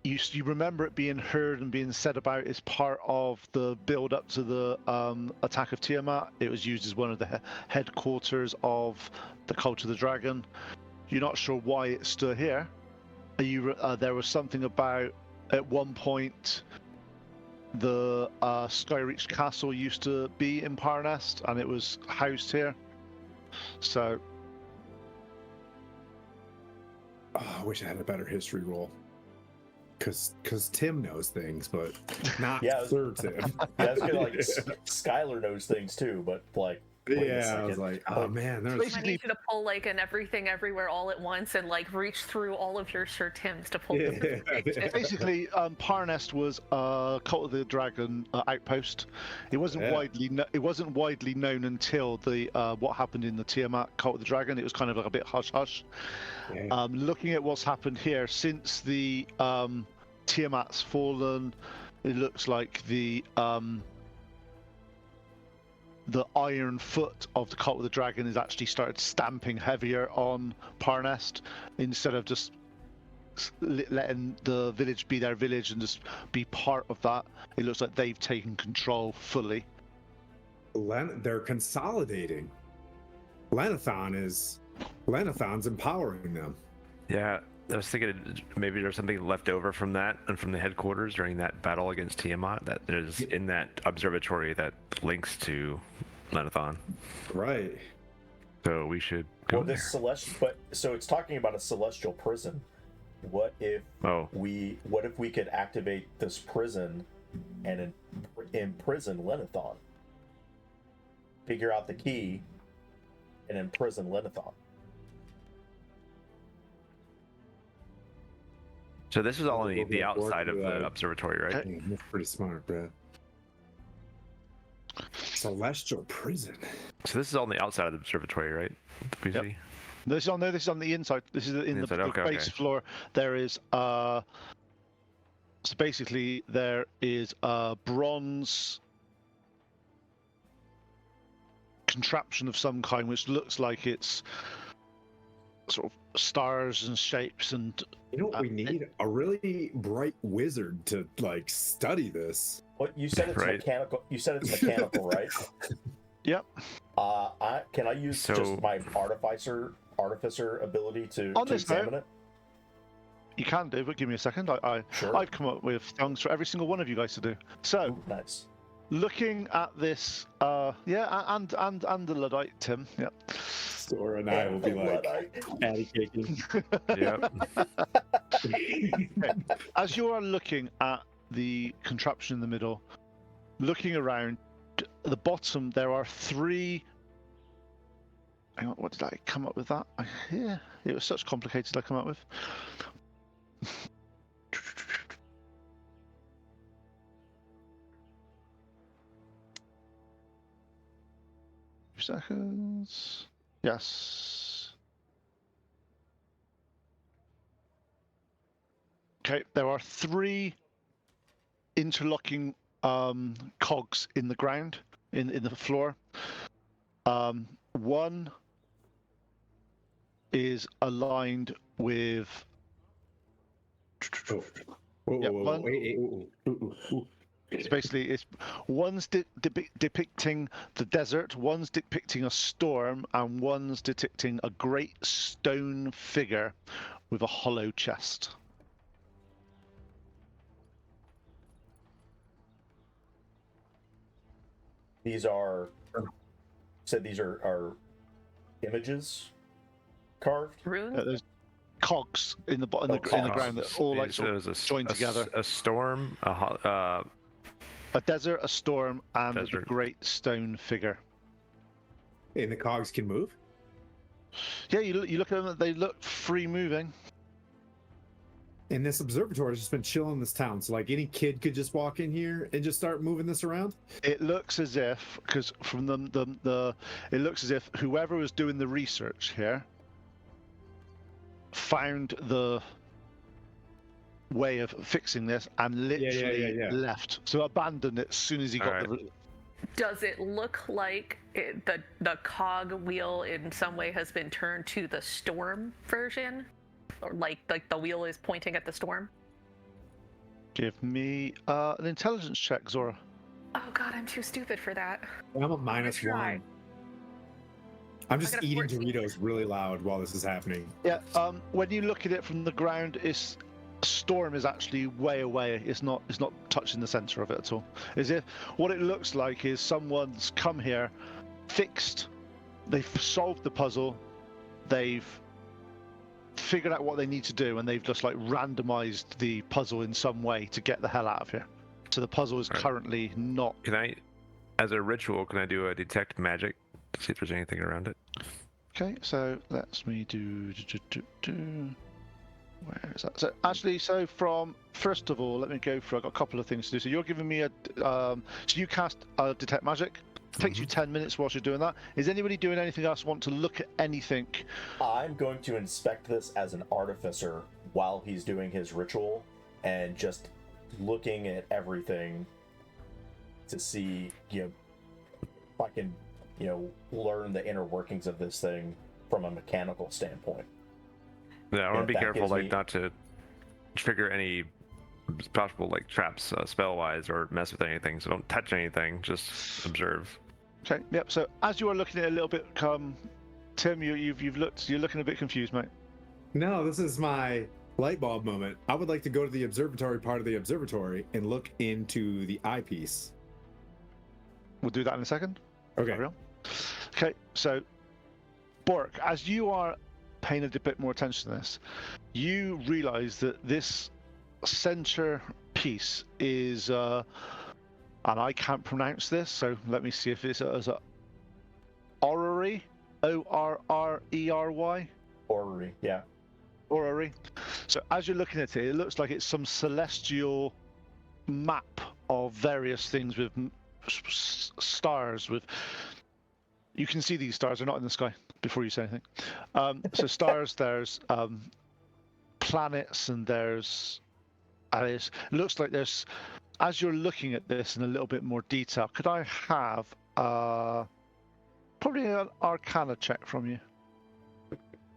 S5: you remember it being heard and being said about as part of the build up to the attack of Tiamat. It was used as one of the headquarters of the Cult of the Dragon. You're not sure why it's still here. There was something about at one point the Skyreach Castle used to be in Parnast, and it was housed here. So
S2: Oh, I wish I had a better history roll. Cause Tim knows things, but not
S6: Yeah,
S2: Sir Tim.
S6: Yeah, it's gonna like Skylar knows things too, but like wait a
S2: Yeah, I was
S6: second.
S2: like, oh man, there's
S4: I need you to pull like an everything everywhere all at once and like reach through all of your Sir Tims to pull this information.
S5: basically, Parnast was a Cult of the Dragon outpost. It wasn't widely known until the what happened in the Tiamat Cult of the Dragon. It was kind of like a bit hush hush.
S2: Yeah.
S5: Looking at what's happened here since the Tiamat's fallen, it looks like the iron foot of the Cult of the Dragon has actually started stamping heavier on Parnast instead of just letting the village be their village and just be part of that. It looks like they've taken control fully.
S2: They're consolidating. Lanathon is Lenathon's empowering them.
S3: Yeah, I was thinking maybe there's something left over from that and from the headquarters during that battle against Tiamat that is in that observatory that links to Lenathon.
S2: Right.
S3: So we should go
S6: Well,
S3: there.
S6: this celestial, but so it's talking about a celestial prison. What if
S3: Oh,
S6: we could activate this prison and imprison Lenathon? Figure out the key and imprison Lenathon.
S3: so this is all on
S2: We'll
S3: the
S2: work
S3: outside of
S2: with
S3: the
S2: that.
S3: observatory, right?
S2: That's pretty smart, bro. Celestial prison.
S3: So this is all on the outside of the observatory, right? The PC?
S5: This is on the inside. This is in the
S3: Inside, okay,
S5: base
S3: okay.
S5: floor. There is so basically there is a bronze contraption of some kind which looks like it's sort of stars and shapes and
S2: You know what we need? A really bright wizard to like study this.
S6: What you said it's
S3: Right.
S6: mechanical. You said it's mechanical, right?
S5: Yep.
S6: Can I use
S3: So-
S6: just my artificer ability to
S5: On this
S6: examine
S5: note-
S6: it?
S5: You can do, but give me a second.
S6: Sure.
S5: I've come up with things for every single one of you guys to do. So,
S6: Ooh, nice.
S5: looking at this, and the Luddite, Tim. Yep.
S2: Sora and I will be like patty caking.
S3: Yep.
S5: As you are looking at the contraption in the middle, looking around, at the bottom there are 3. Hang on, what did I come up with that? Yeah, it was such complicated. I come up with. Seconds. Yes. Okay, there are 3 interlocking cogs in the ground, in the floor. One is aligned with.
S2: Oh. Whoa,
S5: Yeah,
S2: whoa, whoa,
S5: one-
S2: wait, ooh.
S5: It's basically one's depicting the desert, one's depicting a storm, and one's depicting a great stone figure with a hollow chest.
S6: These are. Said these are images carved.
S4: Runes?
S5: There's cogs in the
S6: Oh,
S5: in the
S6: cogs.
S5: ground that all like
S3: So
S5: sort of
S3: there's
S5: joined together.
S3: a storm,
S5: A desert, a storm, and a
S3: Desert.
S5: great stone figure.
S2: And the cogs can move?
S5: Yeah, you look at them; they look free moving.
S2: And this observatory has just been chilling in this town. So like any kid could just walk in here and just start moving this around?
S5: It looks as if, because from it looks as if whoever was doing the research here found the way of fixing this and literally
S2: yeah.
S5: left. So abandoned it as soon as he got
S3: Alright.
S5: the.
S4: Does it look like the cog wheel in some way has been turned to the storm version? Or like the wheel is pointing at the storm?
S5: Give me an intelligence check, Zora.
S4: Oh god, I'm too stupid for that.
S2: I'm a minus
S4: try.
S2: 1. I'm just
S4: got a
S2: eating
S4: 14.
S2: Doritos really loud while this is happening.
S5: Yeah. When you look at it from the ground, storm is actually way away. It's not touching the center of it at all. As if what it looks like is someone's come here, fixed, they've solved the puzzle, they've figured out what they need to do, and they've just like randomized the puzzle in some way to get the hell out of here. So the puzzle is
S3: Right.
S5: currently not.
S3: Can I, as a ritual, can I do a detect magic to see if there's anything around it?
S5: Okay, so let me do. Where is that? So actually, from first of all, let me go through. I've got a couple of things to do. So you're giving me a. So you cast detect magic. Takes you 10 minutes whilst you're doing that. Is anybody doing anything else? Want to look at anything?
S6: I'm going to inspect this as an artificer while he's doing his ritual and just looking at everything to see, if I can, learn the inner workings of this thing from a mechanical standpoint.
S3: Yeah, I want
S6: if
S3: to be
S6: that
S3: careful,
S6: gives
S3: like
S6: me-
S3: not to trigger any possible like traps spell-wise or mess with anything. So don't touch anything. Just observe.
S5: Okay. Yep. So as you are looking at it a little bit Tim, you've looked. You're looking a bit confused, mate.
S2: No, this is my light bulb moment. I would like to go to the observatory part of the observatory and look into the eyepiece.
S5: We'll do that in a second.
S2: Okay.
S5: Carry on. Okay, so Bork, as you are paying a bit more attention to this, you realise that this center piece is, and I can't pronounce this, so let me see if it's a orrery, O-R-R-E-R-Y.
S6: Orrery, yeah.
S5: Orrery. So as you're looking at it, it looks like it's some celestial map of various things with stars. With you can see these stars are not in the sky before you say anything. So stars, there's planets, and there's it looks like there's, as you're looking at this in a little bit more detail, could I have probably an Arcana check from you?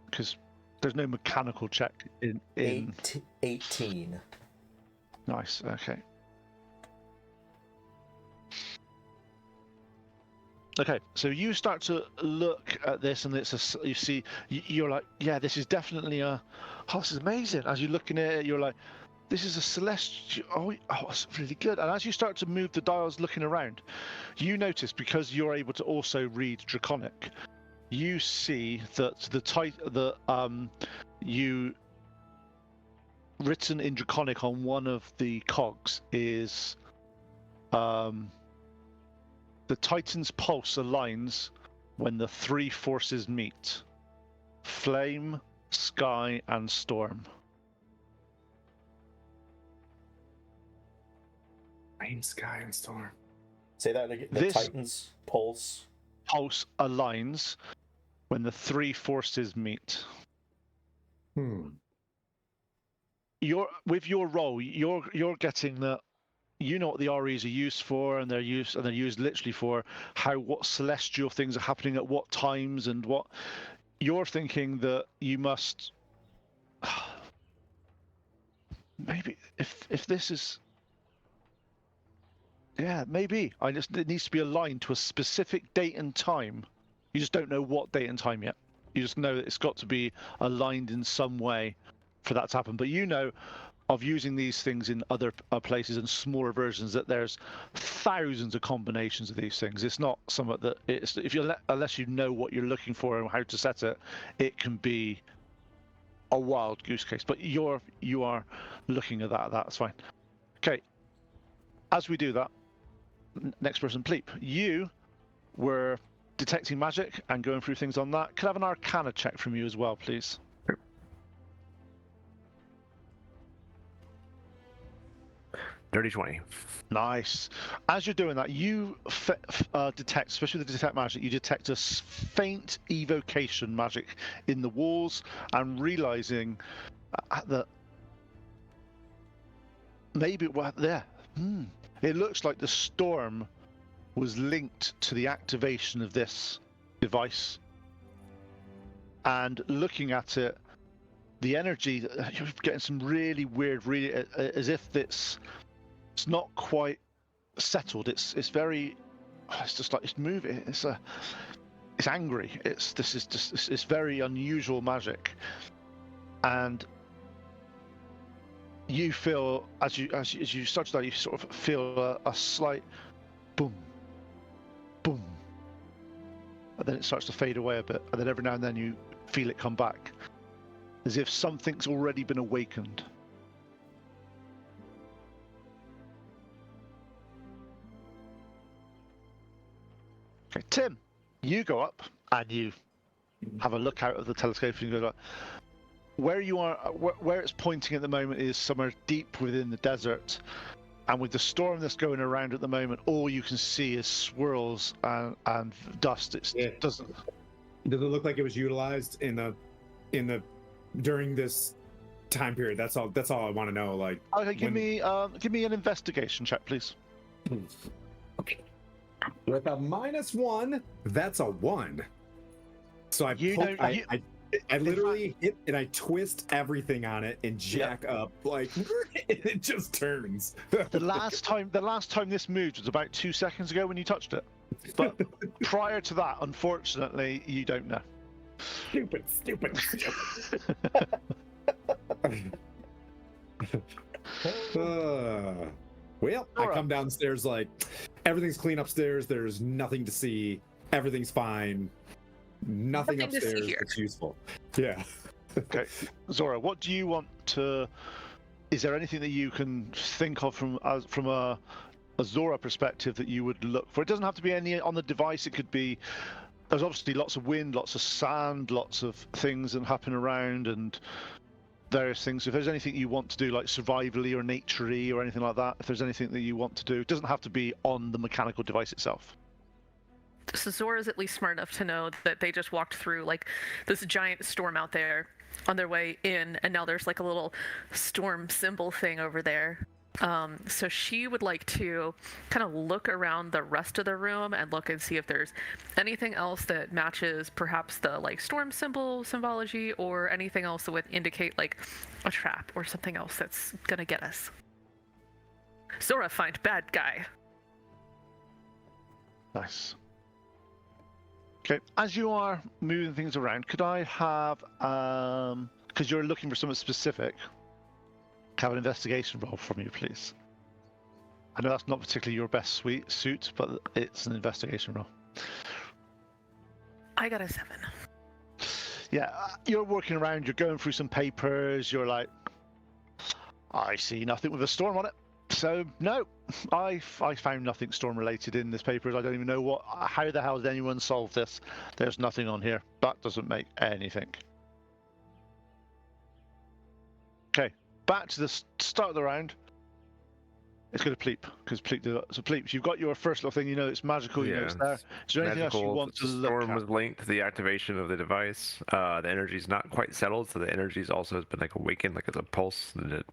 S5: Because there's no mechanical check in
S6: 18.
S5: Nice. Okay. Okay, so you start to look at this, and you see, you're like, yeah, this is definitely this is amazing. As you're looking at it, you're like, this is a celestial. Oh, it's really good. And as you start to move the dials, looking around, you notice, because you're able to also read Draconic, you see that you written in Draconic on one of the cogs is the Titan's pulse aligns when the three forces meet: flame, sky, and storm.
S2: Flame, sky, and storm.
S6: Say that again. The Titan's pulse
S5: aligns when the three forces meet. With your role, you're getting that. You know what the REs are used for, and they're used literally for what celestial things are happening at what times, and what you're thinking that you must maybe if this is maybe it needs to be aligned to a specific date and time. You just don't know what date and time yet. You just know that it's got to be aligned in some way for that to happen. But you know of using these things in other places and smaller versions, that there's thousands of combinations of these things. It's not something that it's, unless you know what you're looking for and how to set it, it can be a wild goose case. But you are looking at that. That's fine. Okay. As we do that, next person, Pleep. You were detecting magic and going through things on that. Could I have an Arcana check from you as well, please?
S3: Dirty 20.
S5: Nice. As you're doing that, you detect, especially with the detect magic, you detect a faint evocation magic in the walls, and realizing that maybe it looks like the storm was linked to the activation of this device. And looking at it, the energy, you're getting some really weird, as if it's not quite settled. It's very, it's just like it's moving. It's angry. It's very unusual magic, and you feel as you start to that, you sort of feel a slight boom, boom, and then it starts to fade away a bit, and then every now and then you feel it come back, as if something's already been awakened. Okay, Tim, you go up and you have a look out of the telescope, and you go like, where you are, where it's pointing at the moment is somewhere deep within the desert, and with the storm that's going around at the moment, all you can see is swirls and dust. It doesn't.
S2: Does it look like it was utilized in the during this time period? That's all I want to know. Like,
S5: okay, give me an investigation check, please.
S2: Okay. With a -1, that's a 1. So I literally hit and I twist everything on it and jack up, like, and it just turns.
S5: The last time this moved was about 2 seconds ago when you touched it. But prior to that, unfortunately, you don't know.
S2: Stupid. Well, I
S5: Alright.
S2: come downstairs like everything's clean upstairs. There's nothing to see. Everything's fine. Nothing
S4: Nothing to see
S2: upstairs
S4: here.
S2: that's useful. Yeah.
S5: Okay, Zora, what do you want to? Is there anything that you can think of from a Zora perspective that you would look for? It doesn't have to be any on the device. It could be. There's obviously lots of wind, lots of sand, lots of things that happen around, and various things. If there's anything you want to do, like survivally or naturey or anything like that, if there's anything that you want to do, it doesn't have to be on the mechanical device itself.
S4: So Zora's at least smart enough to know that they just walked through like this giant storm out there on their way in, and now there's like a little storm symbol thing over there. So she would like to kind of look around the rest of the room and look and see if there's anything else that matches perhaps the like storm symbology, or anything else that would indicate like a trap or something else that's gonna get us. Zora, find bad guy.
S5: Nice. Okay, as you are moving things around, could I have, because you're looking for something specific, have an investigation roll from you, please? I know that's not particularly your best suit, but it's an investigation roll.
S4: I got a 7.
S5: Yeah, you're working around, you're going through some papers, you're like, I see nothing with a storm on it. So, no, I found nothing storm-related in this paper. I don't even know how the hell did anyone solve this? There's nothing on here. That doesn't make anything. Okay, back to the start of the round. It's going to Pleep, because Pleep did it. So Pleep, you've got your first little thing, you know it's magical, you know it's there. Is there anything else you want to
S3: the
S5: look
S3: storm
S5: at?
S3: was linked to the activation of the device. The energy's not quite settled, so the energy's also has been like awakened, like it's a pulse, and it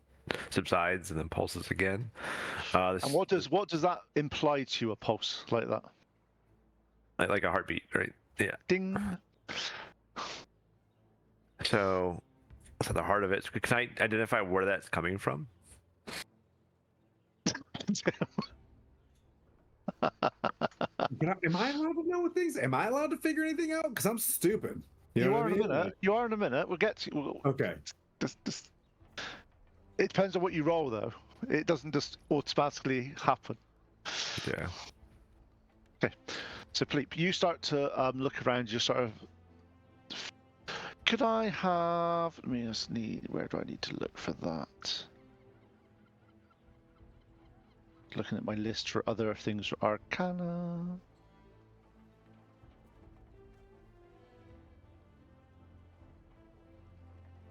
S3: subsides and then pulses again.
S5: And what does that imply to you, a pulse like that?
S3: Like a heartbeat, right? Yeah.
S5: Ding.
S3: So the heart of it. Can I identify where that's coming from?
S2: Am I allowed to know things? Am I allowed to figure anything out? Because I'm stupid.
S5: You
S2: know
S5: are
S2: what I
S5: in a
S2: mean?
S5: minute. You are in a minute. We'll get to.
S2: Okay.
S5: Just, it depends on what you roll, though. It doesn't just automatically happen.
S3: Yeah.
S5: Okay. So, Pleep, you start to look around. You sort of. Could I have? Let me just need. Where do I need to look for that? Looking at my list for other things. Arcana.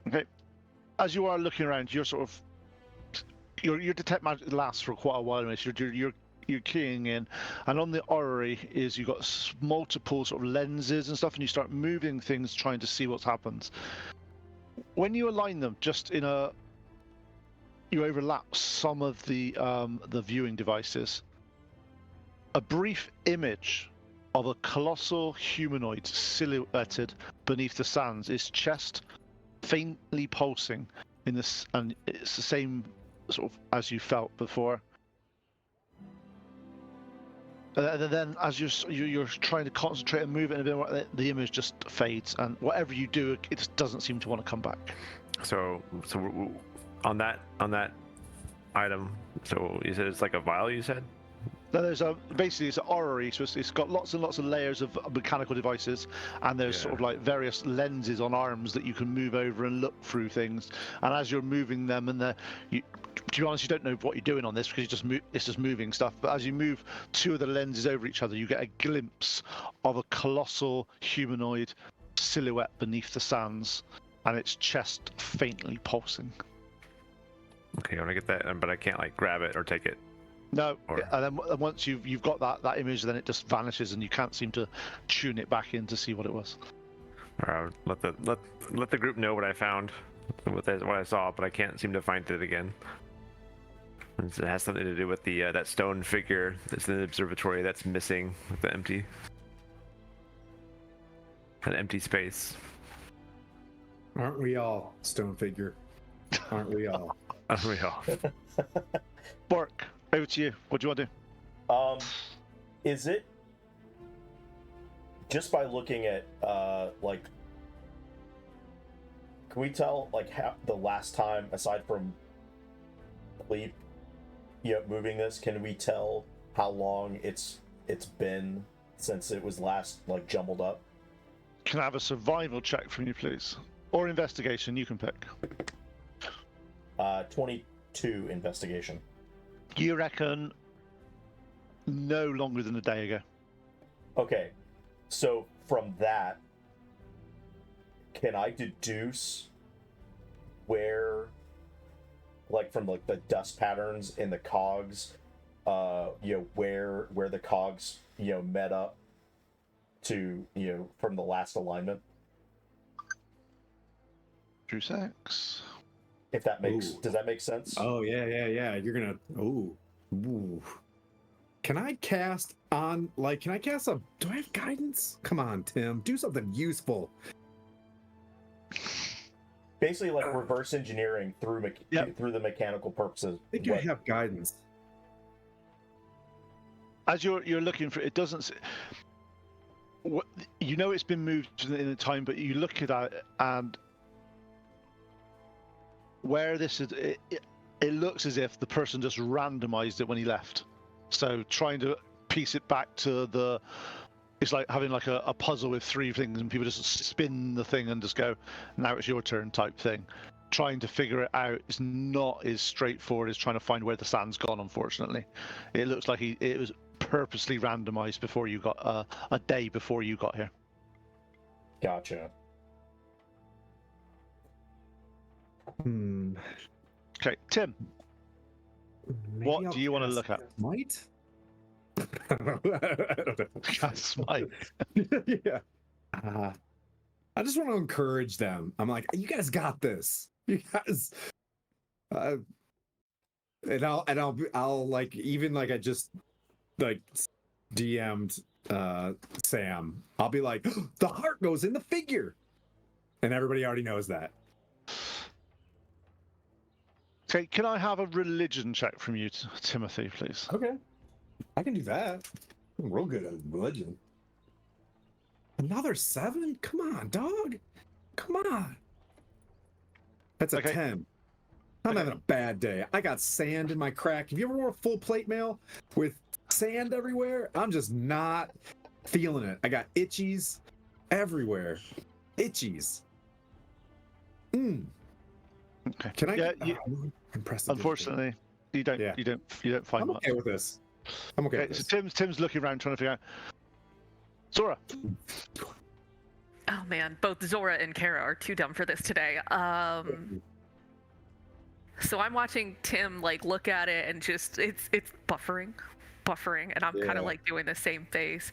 S5: Okay. As you are looking around, you're sort of your detect magic lasts for quite a while. Anyway, so you're keying in, and on the orrery is you've got multiple sort of lenses and stuff, and you start moving things, trying to see what happens. When you align them, just in a, you overlap some of the viewing devices. A brief image of a colossal humanoid silhouetted beneath the sands, its chest faintly pulsing in this, and it's the same sort of as you felt before. And then as you're trying to concentrate and move it in a bit more, the image just fades, and whatever you do, it just doesn't seem to want to come back.
S3: So on that item, so you said it's like a vial, you said?
S5: Now there's basically it's an orrery, so it's got lots and lots of layers of mechanical devices, and there's sort of like various lenses on arms that you can move over and look through things. And as you're moving them, and to be honest, you don't know what you're doing on this because it's just moving stuff. But as you move two of the lenses over each other, you get a glimpse of a colossal humanoid silhouette beneath the sands, and its chest faintly pulsing.
S3: Okay, I want to get that, but I can't like grab it or take it.
S5: No, and then once you've got that image, then it just vanishes, and you can't seem to tune it back in to see what it was.
S3: Let the group know what I found, what I saw, but I can't seem to find it again. It has something to do with the that stone figure that's in the observatory that's missing, with the an empty space.
S2: Aren't we all, stone figure? Aren't we all?
S3: Aren't we all?
S5: Bork, over to you. What do you want to do?
S6: Is it just by looking at like can we tell like the last time, aside from Leap, moving this? Can we tell how long it's been since it was last like jumbled up?
S5: Can I have a survival check from you, please, or investigation? You can pick.
S6: 22 investigation.
S5: You reckon no longer than a day ago?
S6: Okay, so from that, can I deduce where, like from like the dust patterns in the cogs, where the cogs met up to from the last alignment?
S5: True sex.
S6: If that makes
S2: Ooh.
S6: does that make sense?
S2: Oh yeah. You're gonna. Ooh. Can I cast on? Like, can I cast a? Do I have guidance? Come on, Tim. Do something useful.
S6: Basically, like reverse engineering through through the mechanical purposes.
S2: I think I have guidance.
S5: As you're looking for it, doesn't. It's been moved in the time, but you look at it and where this is, it looks as if the person just randomized it when he left. So trying to piece it back to it's like having like a puzzle with 3 things and people just spin the thing and just go, now it's your turn type thing. Trying to figure it out is not as straightforward as trying to find where the sand's gone, unfortunately. It looks like it was purposely randomized before you got a day before you got here.
S6: Gotcha.
S5: Okay, Tim.
S2: Maybe
S5: What
S2: I'll
S5: do you want to
S2: cast
S5: look at?
S2: Might? I don't know.
S5: That's my.
S2: Yeah. I just want to encourage them. I'm like, you guys got this. You guys. And I'll like, even like I just like DM'd Sam. I'll be like, the heart goes in the figure, and everybody already knows that.
S5: Okay, can I have a religion check from you, Timothy, please?
S2: Okay, I can do that. I'm real good at religion. Another 7? Come on, dog. Come on. That's a
S5: Okay.
S2: 10. I'm having a bad day. I got sand in my crack. Have you ever wore a full plate mail with sand everywhere? I'm just not feeling it. I got itchies everywhere. Itchies.
S5: Okay.
S2: Can I?
S5: Yeah,
S2: impressive.
S5: unfortunately, you don't.
S2: Yeah.
S5: You don't find
S2: I'm
S5: much.
S2: okay with this. I'm okay.
S5: Okay,
S2: With
S5: so
S2: this.
S5: Tim's looking around trying to figure out. Zora.
S4: Oh man, both Zora and Kara are too dumb for this today. So I'm watching Tim like look at it and just it's buffering, and I'm kind
S2: Yeah.
S4: of like doing the same face.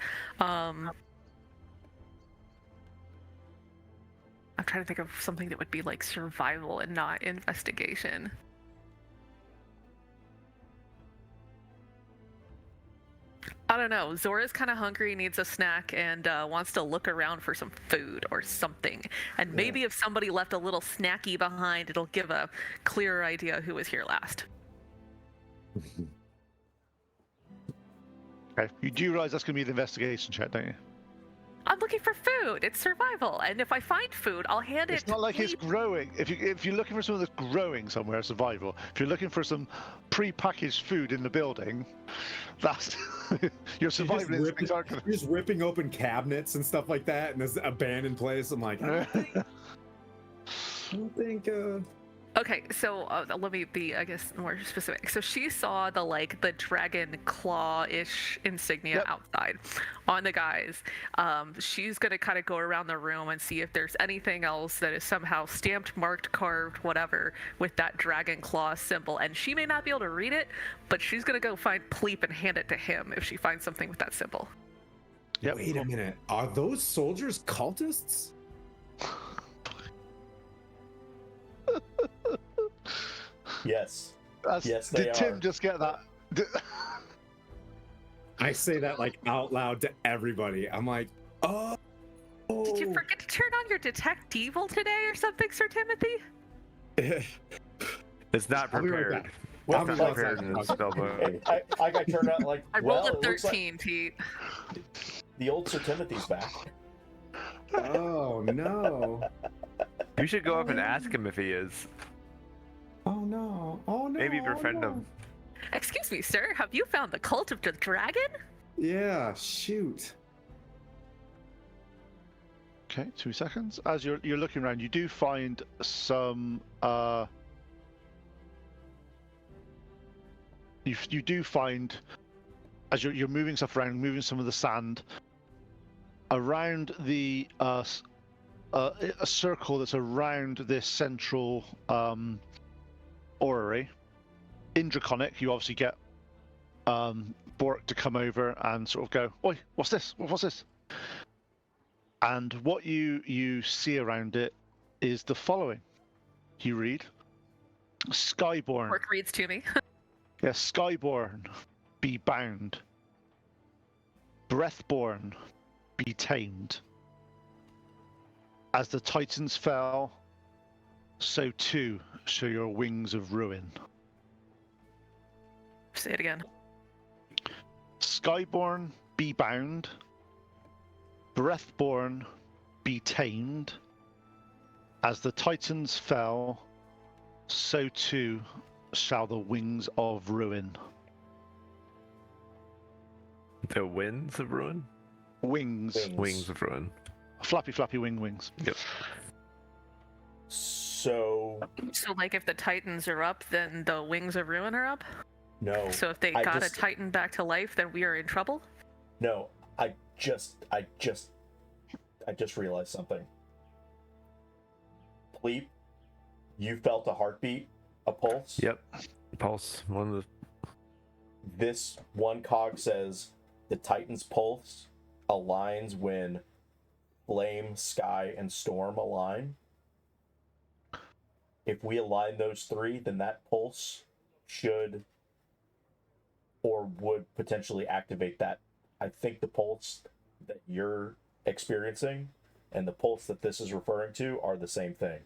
S4: I'm trying to think of something that would be like survival and not investigation. I don't know. Zora's kind of hungry, needs a snack, and wants to look around for some food or something. And maybe if somebody left a little snacky behind, it'll give a clearer idea who was here last.
S5: Okay. You do realize that's going to be the investigation check, don't you?
S4: I'm looking for food. It's survival, and if I find food, I'll hand it.
S5: It's not like it's growing. If you're looking for something that's growing somewhere, survival. If you're looking for some pre-packaged food in the building, that's your survival instincts aren't going to.
S2: You're just ripping open cabinets and stuff like that, and there's an abandoned place. I'm like, I don't think.
S4: Okay, so let me be, I guess, more specific. So she saw the dragon claw-ish insignia outside on the guys. She's gonna kind of go around the room and see if there's anything else that is somehow stamped, marked, carved, whatever, with that dragon claw symbol. And she may not be able to read it, but she's gonna go find Pleep and hand it to him if she finds something with that symbol.
S5: Yep.
S2: Wait a minute. Are those soldiers cultists?
S6: Yes.
S5: Yes,
S6: they
S5: did Tim
S6: are.
S5: just get that?
S2: I say that like out loud to everybody. I'm like, oh.
S4: Did you forget to turn on your detect evil today or something, Sir Timothy?
S3: It's not
S2: I'll be right
S3: prepared.
S2: back.
S6: Well,
S2: I'll be
S3: Not
S2: right
S3: prepared
S2: back.
S3: in the spell book.
S6: I got turned out like.
S4: I rolled
S6: well,
S4: a
S6: it looks like
S4: 13, Pete.
S6: the old Sir Timothy's back.
S2: Oh no.
S3: You should go up and ask him if he is.
S2: Oh no! Oh no!
S3: Maybe befriend
S2: no.
S3: him.
S4: Excuse me, sir. Have you found the cult of the dragon?
S2: Yeah, shoot.
S5: Okay, 2 seconds. As you're looking around, you do find some. You do find, as you're moving stuff around, moving some of the sand around the a circle that's around this central orrery. In Draconic, you obviously get Bork to come over and sort of go, "Oi, what's this? What's this?" And what you see around it is the following. You read, Skyborn.
S4: Work reads to me.
S5: Yeah, Skyborn, be bound. Breathborn, be tamed. As the Titans fell, so too shall your wings of ruin.
S4: Say it again.
S5: Skyborn, be bound. Breathborn, be tamed. As the Titans fell, so too shall the wings of ruin.
S3: The winds of ruin?
S5: Wings.
S3: Wings of ruin.
S5: Flappy, flappy wings.
S3: Yep.
S6: So
S4: So, like, if the Titans are up, then the wings of ruin are up?
S6: no.
S4: So if they
S6: I
S4: got
S6: just-
S4: a Titan back to life, then we are in trouble?
S6: No, I just realized something. Pleep, you felt a heartbeat, a pulse.
S3: Yep. Pulse. One of the.
S6: This one cog says the Titan's pulse aligns when flame, sky, and storm align. If we align those three, then that pulse should or would potentially activate that. I think the pulse that you're experiencing and the pulse that this is referring to are the same thing.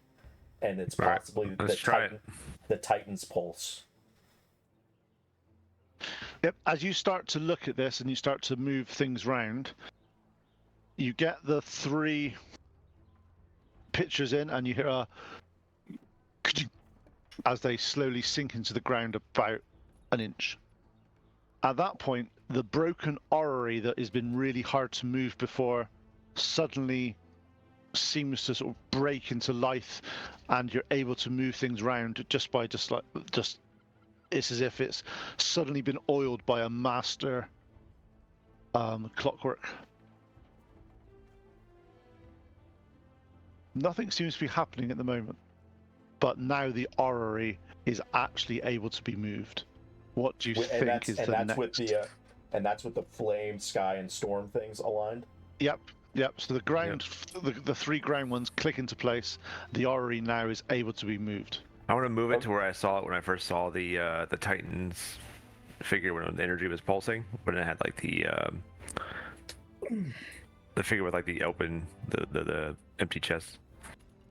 S6: And it's
S3: All right,
S6: possibly
S3: let's try it.
S6: the Titan's pulse.
S5: Yep. As you start to look at this and you start to move things round, you get the 3 pictures in, and you hear a as they slowly sink into the ground about an inch. At that point, the broken orrery that has been really hard to move before suddenly seems to sort of break into life, and you're able to move things around just it's as if it's suddenly been oiled by a master clockwork. Nothing seems to be happening at the moment, but now the orrery is actually able to be moved. What do you think is the next?
S6: And that's with the flame, sky, and storm things aligned.
S5: Yep. So the ground, the 3 ground ones click into place. The orrery now is able to be moved.
S3: I want to move it to where I saw it when I first saw the Titans figure when the energy was pulsing, when it had like the figure with like the open the empty chest.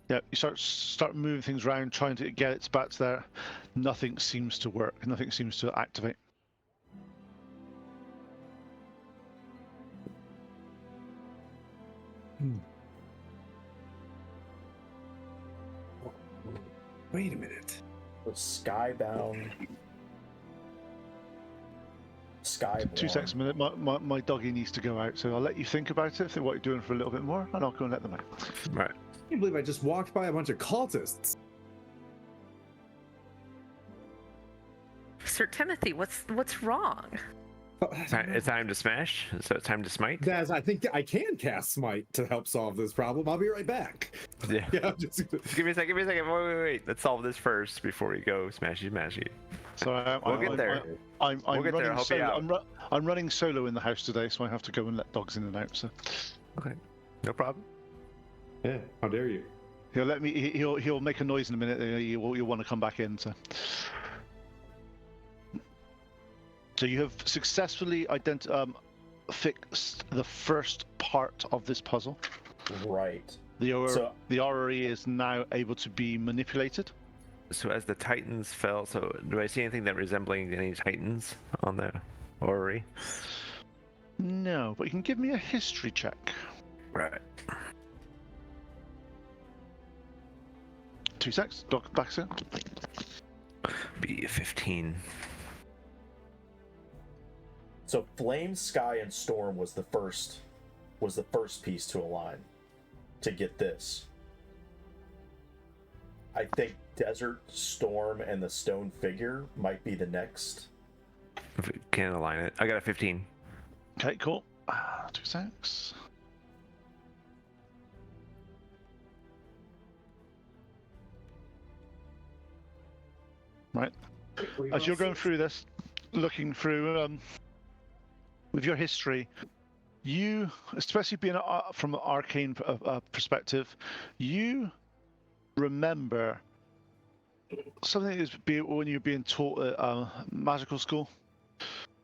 S5: Yeah, you start moving things around, trying to get it back to there. Nothing seems to work. Nothing seems to activate.
S2: Wait a minute.
S6: So skybound.
S5: 2 seconds a minute. My doggy needs to go out, so I'll let you think about it, think what you're doing for a little bit more, and I'll go and let them out.
S3: Right.
S2: I can't believe I just walked by a bunch of cultists.
S4: Sir Timothy, what's wrong?
S3: It's time to smash. So it's time to smite.
S2: Daz, I think I can cast Smite to help solve this problem. I'll be right back.
S3: Yeah.
S2: Yeah, just...
S3: Just give me a second. Wait. Let's solve this first before we go smashy.
S5: So
S3: We'll get there.
S5: I'm
S3: We'll get there,
S5: running
S3: help you
S5: solo.
S3: out.
S5: I'm running solo in the house today, so I have to go and let dogs in and out. So
S3: Okay. No problem.
S2: Yeah, how dare you?
S5: he'll let me. He'll make a noise in a minute. You'll want to come back in. So you have successfully fixed the first part of this puzzle.
S6: Right.
S5: The
S6: So-
S5: orrery is now able to be manipulated.
S3: So as the Titans fell, so do I see anything that resembling any Titans on the orrery?
S5: No, but you can give me a history check.
S3: Right.
S5: 2 seconds. Back soon.
S3: Be a 15.
S6: So flame, sky, and storm was the first piece to align to get this. I think desert, storm, and the stone figure might be the next.
S3: If we can align it. I got a 15.
S5: Okay, cool. 2 seconds. Right. As you're going through this, looking through with your history, you, especially being from an arcane perspective, you remember something that was when you were being taught at magical school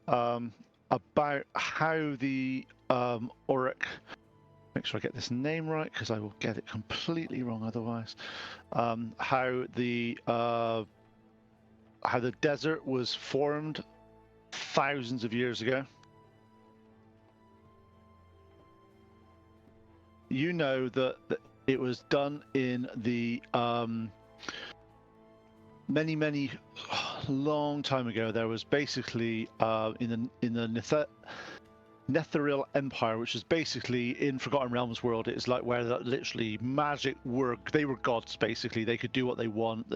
S5: about how the Auric, make sure I get this name right because I will get it completely wrong otherwise, how the desert was formed thousands of years ago. You know that it was done in the many long time ago. There was basically in the Netheril Empire, which is basically in Forgotten Realms world. It's like where literally magic they were gods. Basically, they could do what they want.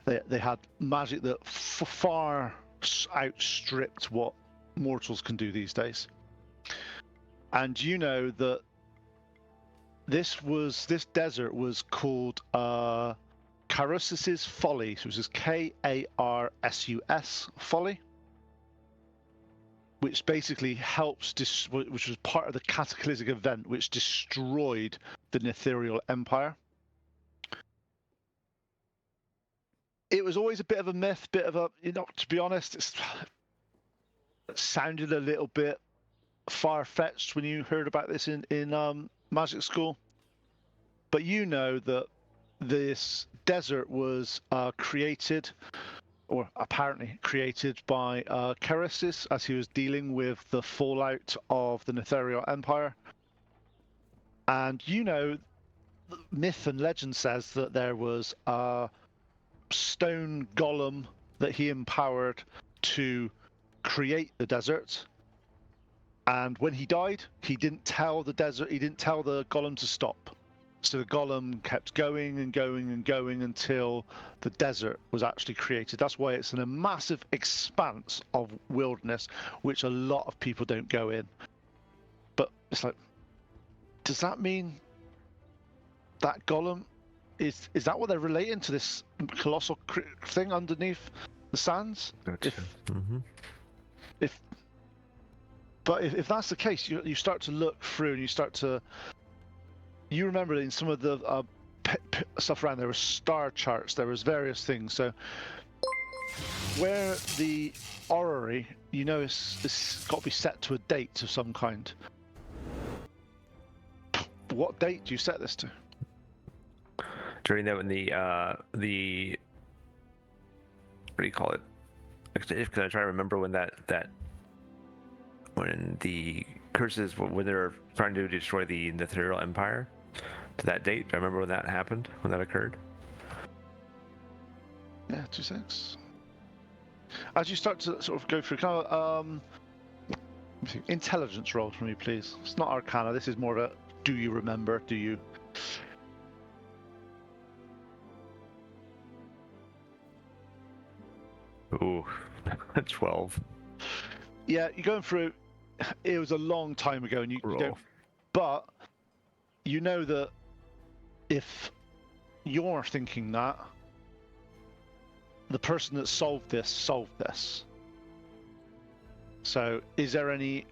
S5: They had magic that far outstripped what mortals can do these days. And you know that this desert was called Carus's Folly, which is Karsus Folly, which basically which was part of the cataclysmic event which destroyed the Netheril Empire. It was always a bit of a myth, to be honest, it sounded a little bit far-fetched when you heard about this in magic school. But you know that this desert was created, or apparently created, by Carus as he was dealing with the fallout of the Netheril Empire. And you know, myth and legend says that there was a stone golem that he empowered to create the desert. And when he died, he didn't tell the golem to stop. So the golem kept going and going and going until the desert was actually created. That's why it's in a massive expanse of wilderness, which a lot of people don't go in. But it's like, does that mean that golem is that what they're relating to this colossal thing underneath the sands?
S3: Gotcha.
S5: If that's the case, you start to look through and you remember in some of the stuff around there was star charts, there was various things. So where the orrery, it's got to be set to a date of some kind. What date do you set this to?
S3: During that, when the what do you call it? Because I try to remember when when the curses, when they were trying to destroy the Netheril Empire, to that date. I remember when that happened, when that occurred.
S5: Yeah, 2 seconds. As you start to sort of go through, kind of intelligence roll for me, please. It's not Arcana. This is more of a do you remember? Do you?
S3: Ooh, 12.
S5: Yeah, you're going through. It was a long time ago, and you don't. But you know that if you're thinking that, the person that solved this. So, is there any?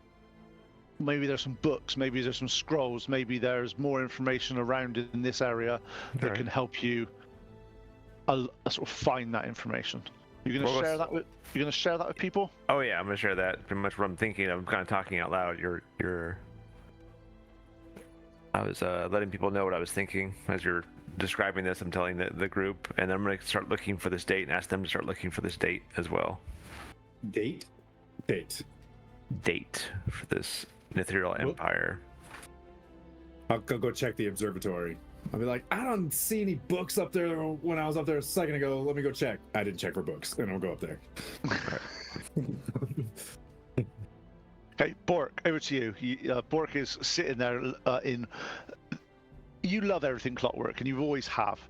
S5: Maybe there's some books, maybe there's some scrolls, maybe there's more information around in this area that can help you sort of find that information. You're going to share that with people?
S3: Oh yeah, I'm gonna share that. Pretty much what I'm thinking. I'm kind of talking out loud. I was letting people know what I was thinking as you're describing this. I'm telling the group, and then I'm gonna start looking for this date and ask them to start looking for this date as well.
S2: Date
S3: for this Netheril Empire.
S2: I'll go check the observatory. I'll be like, I don't see any books up there when I was up there a second ago. Let me go check. I didn't check for books, and I'll go up there.
S5: Okay, Bork, over to you. Bork is sitting there in. You love everything clockwork, and you always have.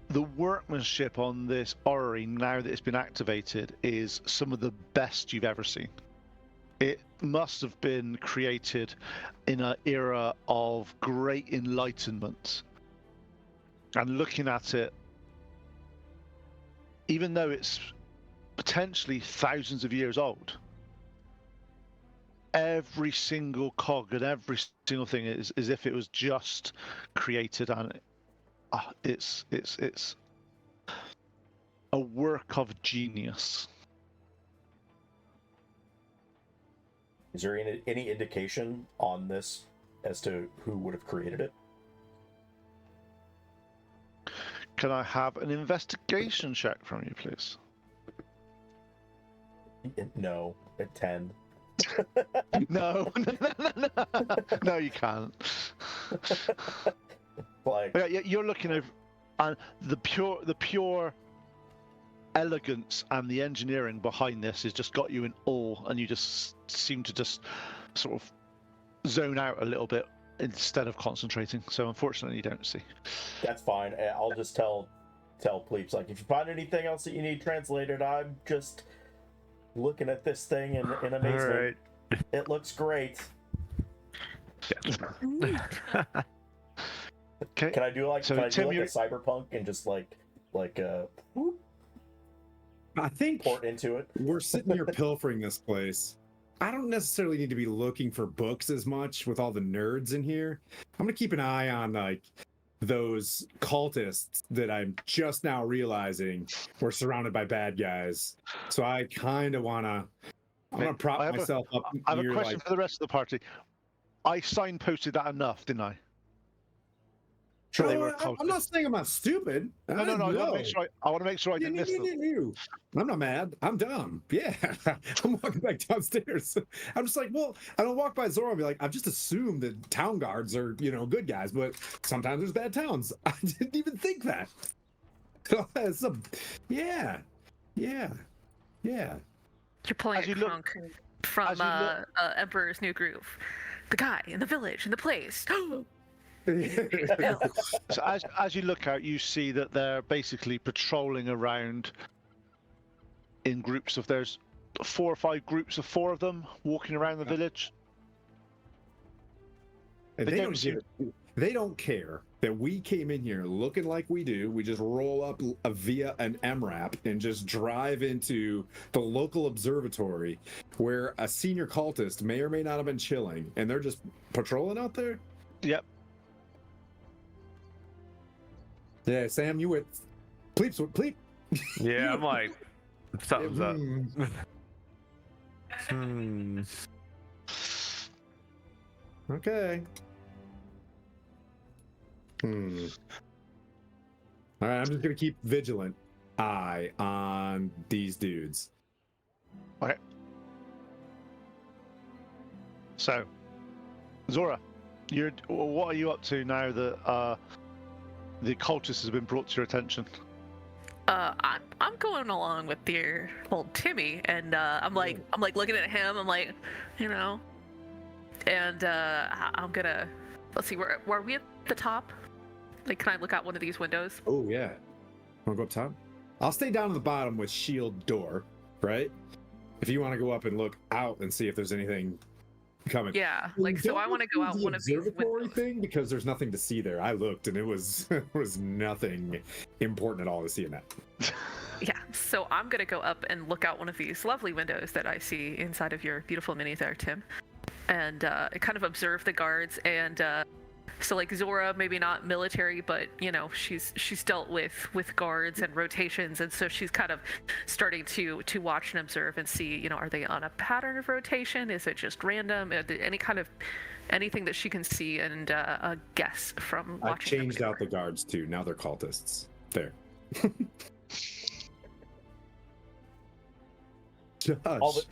S5: The workmanship on this orrery, now that it's been activated, is some of the best you've ever seen. It must have been created in an era of great enlightenment. And looking at it, even though it's potentially thousands of years old, every single cog and every single thing is as if it was just created, and it's a work of genius.
S6: Is there any indication on this as to who would have created it?
S5: Can I have an investigation check from you, please?
S6: No, at 10.
S5: No, no, you can't.
S6: Like,
S5: Yeah, you're looking over, and the pure elegance and the engineering behind this has just got you in awe, and you just seem to just sort of zone out a little bit instead of concentrating. So unfortunately, you don't see.
S6: that's fine. I'll just tell Pleeps, like, if you find anything else that you need translated, I'm just looking at this thing in amazement.
S3: All right.
S6: It looks great.
S5: Okay.
S6: Can I do like
S5: So,
S6: a
S5: Tim,
S6: cyberpunk and just like whoop,
S2: I think
S6: port into it?
S2: we're sitting here pilfering this place. I don't necessarily need to be looking for books as much with all the nerds in here. I'm gonna keep an eye on like those cultists that I'm just now realizing were surrounded by bad guys. So I kind of wanna. I'm gonna prop myself up.
S5: I have a
S2: near,
S5: question
S2: like,
S5: for the rest of the party. I signposted that enough, didn't I? Sure, they were
S2: I'm not saying I'm not stupid.
S5: No. I want to make sure. I want to make sure I didn't miss them.
S2: I'm not mad. I'm dumb. Yeah. I'm walking back downstairs. I'm just like, well, I don't walk by Zora and be like, I've just assumed that town guards are, good guys, but sometimes there's bad towns. I didn't even think that. Yeah.
S4: You're pulling
S5: As
S4: a
S5: you look-
S4: crunk from Emperor's New Groove. The guy in the village, in the place.
S5: So as you look out, you see that they're basically patrolling around in groups of. There's 4 or 5 groups of 4 of them walking around the village.
S2: And
S5: They don't
S2: they don't care that we came in here looking like we do. We just roll up via an MRAP and just drive into the local observatory where a senior cultist may or may not have been chilling, and they're just patrolling out there.
S5: Yep.
S2: Yeah, Sam, you went Pleep.
S3: Yeah, I'm like, something's up.
S2: Okay. All right, I'm just gonna keep vigilant eye on these dudes.
S5: Okay. So, Zora, what are you up to now that the cultist has been brought to your attention?
S4: I'm going along with dear old Timmy, and I'm like looking at him. I'm like, and I'm gonna. Let's see, were we at the top? Like, can I look out one of these windows?
S2: Oh yeah. Wanna go up top? I'll stay down at the bottom with shield door, right? If you want to go up and look out and see if there's anything coming.
S4: Yeah, like, so I want to go out one of these
S2: observatory
S4: windows.
S2: thing because there's nothing to see there. I looked and it was nothing important at all to see in that.
S4: Yeah, so I'm gonna go up and look out one of these lovely windows that I see inside of your beautiful mini there, Tim, and kind of observe the guards. And so, like, Zora, maybe not military, but she's dealt with guards and rotations, and so she's kind of starting to watch and observe and see, are they on a pattern of rotation? Is it just random? Anything that she can see and guess from
S2: I
S4: watching.
S2: changed out the guards too. Now they're cultists. There.
S6: All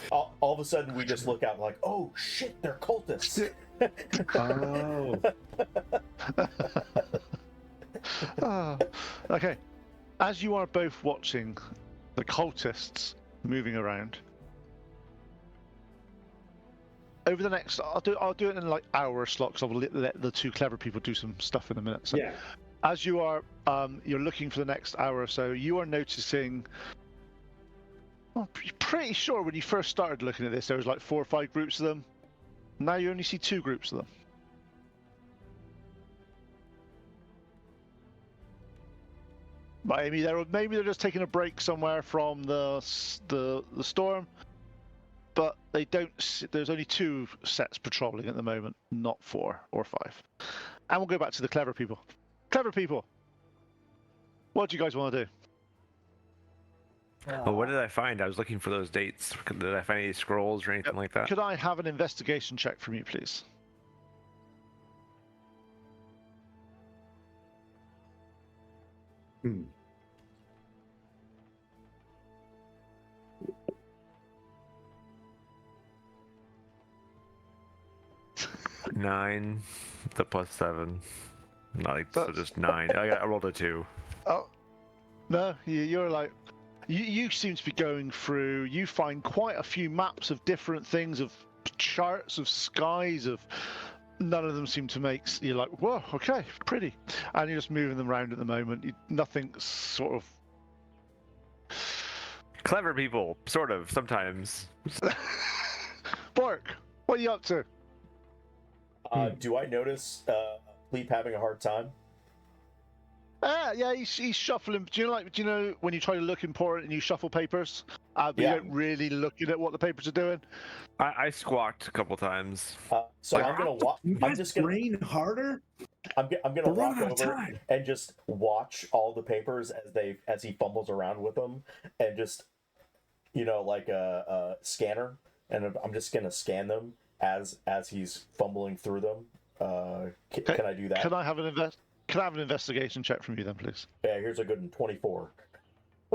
S6: of a sudden, we just look out like, oh shit, they're cultists.
S2: Oh.
S5: Okay. As you are both watching the cultists moving around, over the next, I'll do it in like hour slots. I'll let the two clever people do some stuff in a minute. So,
S2: Yeah.
S5: as you are, you're looking for the next hour or so, you are noticing. I'm pretty sure when you first started looking at this, there was like 4 or 5 groups of them. Now you only see 2 groups of them. Maybe they're just taking a break somewhere from the storm, but they don't. There's only 2 sets patrolling at the moment, not 4 or 5. And we'll go back to the clever people. Clever people, what do you guys want to do?
S3: Well, what did I find? I was looking for those dates. Did I find any scrolls or anything like that?
S5: Could I have an investigation check from you, please?
S2: Hmm.
S3: Nine, the +7. Not like, so just 9. I rolled a 2.
S5: Oh, no, you're like, you seem to be going through, you find quite a few maps of different things, of charts, of skies, of, none of them seem to make, you're like, whoa, okay, pretty. And you're just moving them around at the moment. Nothing sort of...
S3: Clever people, sort of, sometimes.
S5: Bork, what are you up to?
S6: Do I notice Leap having a hard time?
S5: Yeah, he's shuffling. Do you know when you try to look important and you shuffle papers, but
S6: Yeah.
S5: you don't really look at what the papers are doing?
S3: I squawked a couple times.
S6: So I'm gonna walk.
S2: You
S6: I'm
S2: guys
S6: just gonna.
S2: brain harder?
S6: I'm gonna
S2: We're
S6: walk
S2: running out of
S6: over
S2: time.
S6: and just watch all the papers as he fumbles around with them, and just like a scanner, and I'm just gonna scan them as he's fumbling through them. Can I do that?
S5: Can I have an investigation check from you then, please?
S6: Yeah, here's a good 24.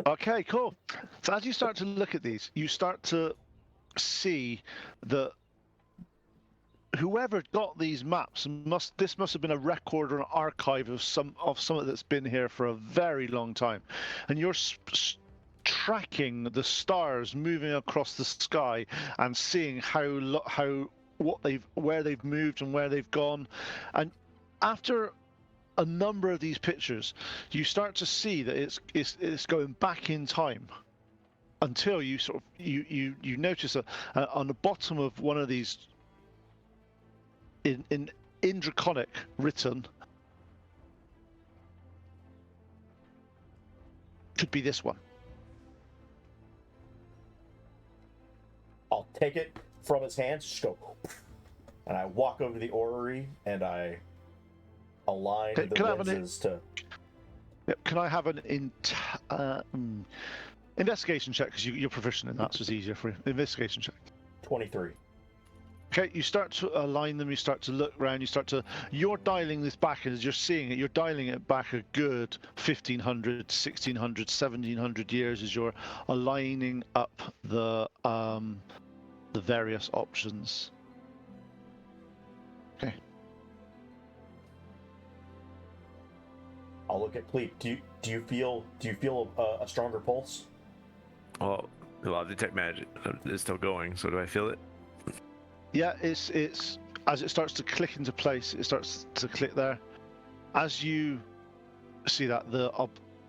S5: Okay, cool. So as you start to look at these, you start to see that whoever got these maps must have been a record or an archive of something that's been here for a very long time, and you're tracking the stars moving across the sky and seeing where they've moved and where they've gone. And after a number of these pictures, you start to see that it's going back in time until you sort of you notice on the bottom of one of these in Draconic written, could be this one.
S6: I'll take it from his hands, just go, and I walk over to the orrery and I align the lenses to.
S5: Yep. Can I have an investigation check, because you're proficient in that, so it's easier for you. Investigation check.
S6: 23.
S5: Okay, you start to align them, you start to look around, you're dialing this back, and as you're seeing it, you're dialing it back a good 1500, 1600, 1700 years as you're aligning up the various options. Okay.
S6: I'll look at Pleep. Do you feel a stronger pulse?
S3: Well, detect magic is still going, so do I feel it?
S5: Yeah, it's as it starts to click into place, it starts to click there. As you see that, the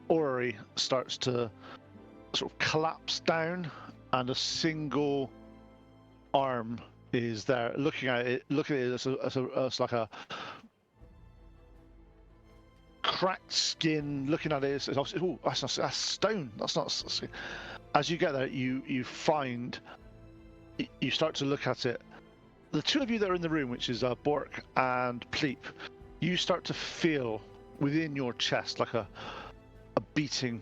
S5: orrery starts to sort of collapse down, and a single arm is there. Looking at it as like a cracked skin. Looking at it, it's obviously, oh, that's stone. That's not skin. As you get there, you find, you start to look at it. The two of you that are in the room, which is Bork and Pleep, you start to feel within your chest like a beating.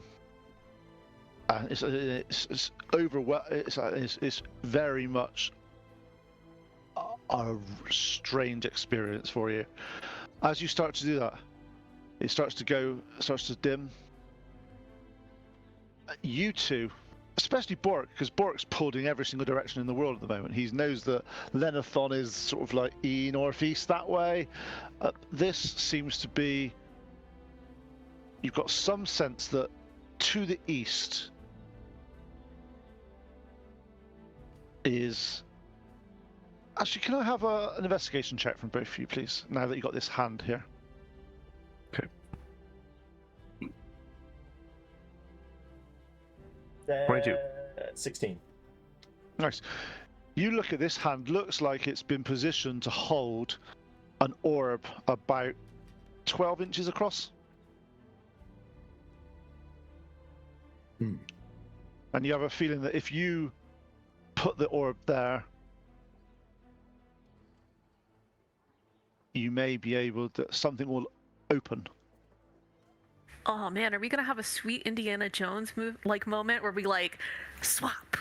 S5: It's very much a strange experience for you. As you start to do that, it starts to dim. You two especially Bork, because Bork's pulled in every single direction in the world at the moment. He knows that Lenathon is sort of like northeast that way. This seems to be. You've got some sense that to the east is. Actually, can I have an investigation check from both of you, please? Now that you've got this hand here.
S3: Okay. 22.
S6: 16.
S5: Nice. You look at this hand, looks like it's been positioned to hold an orb about 12 inches across. And you have a feeling that if you put the orb there, you may be able to, something will open.
S4: Oh man, are we gonna have a sweet Indiana Jones moment where we like swap?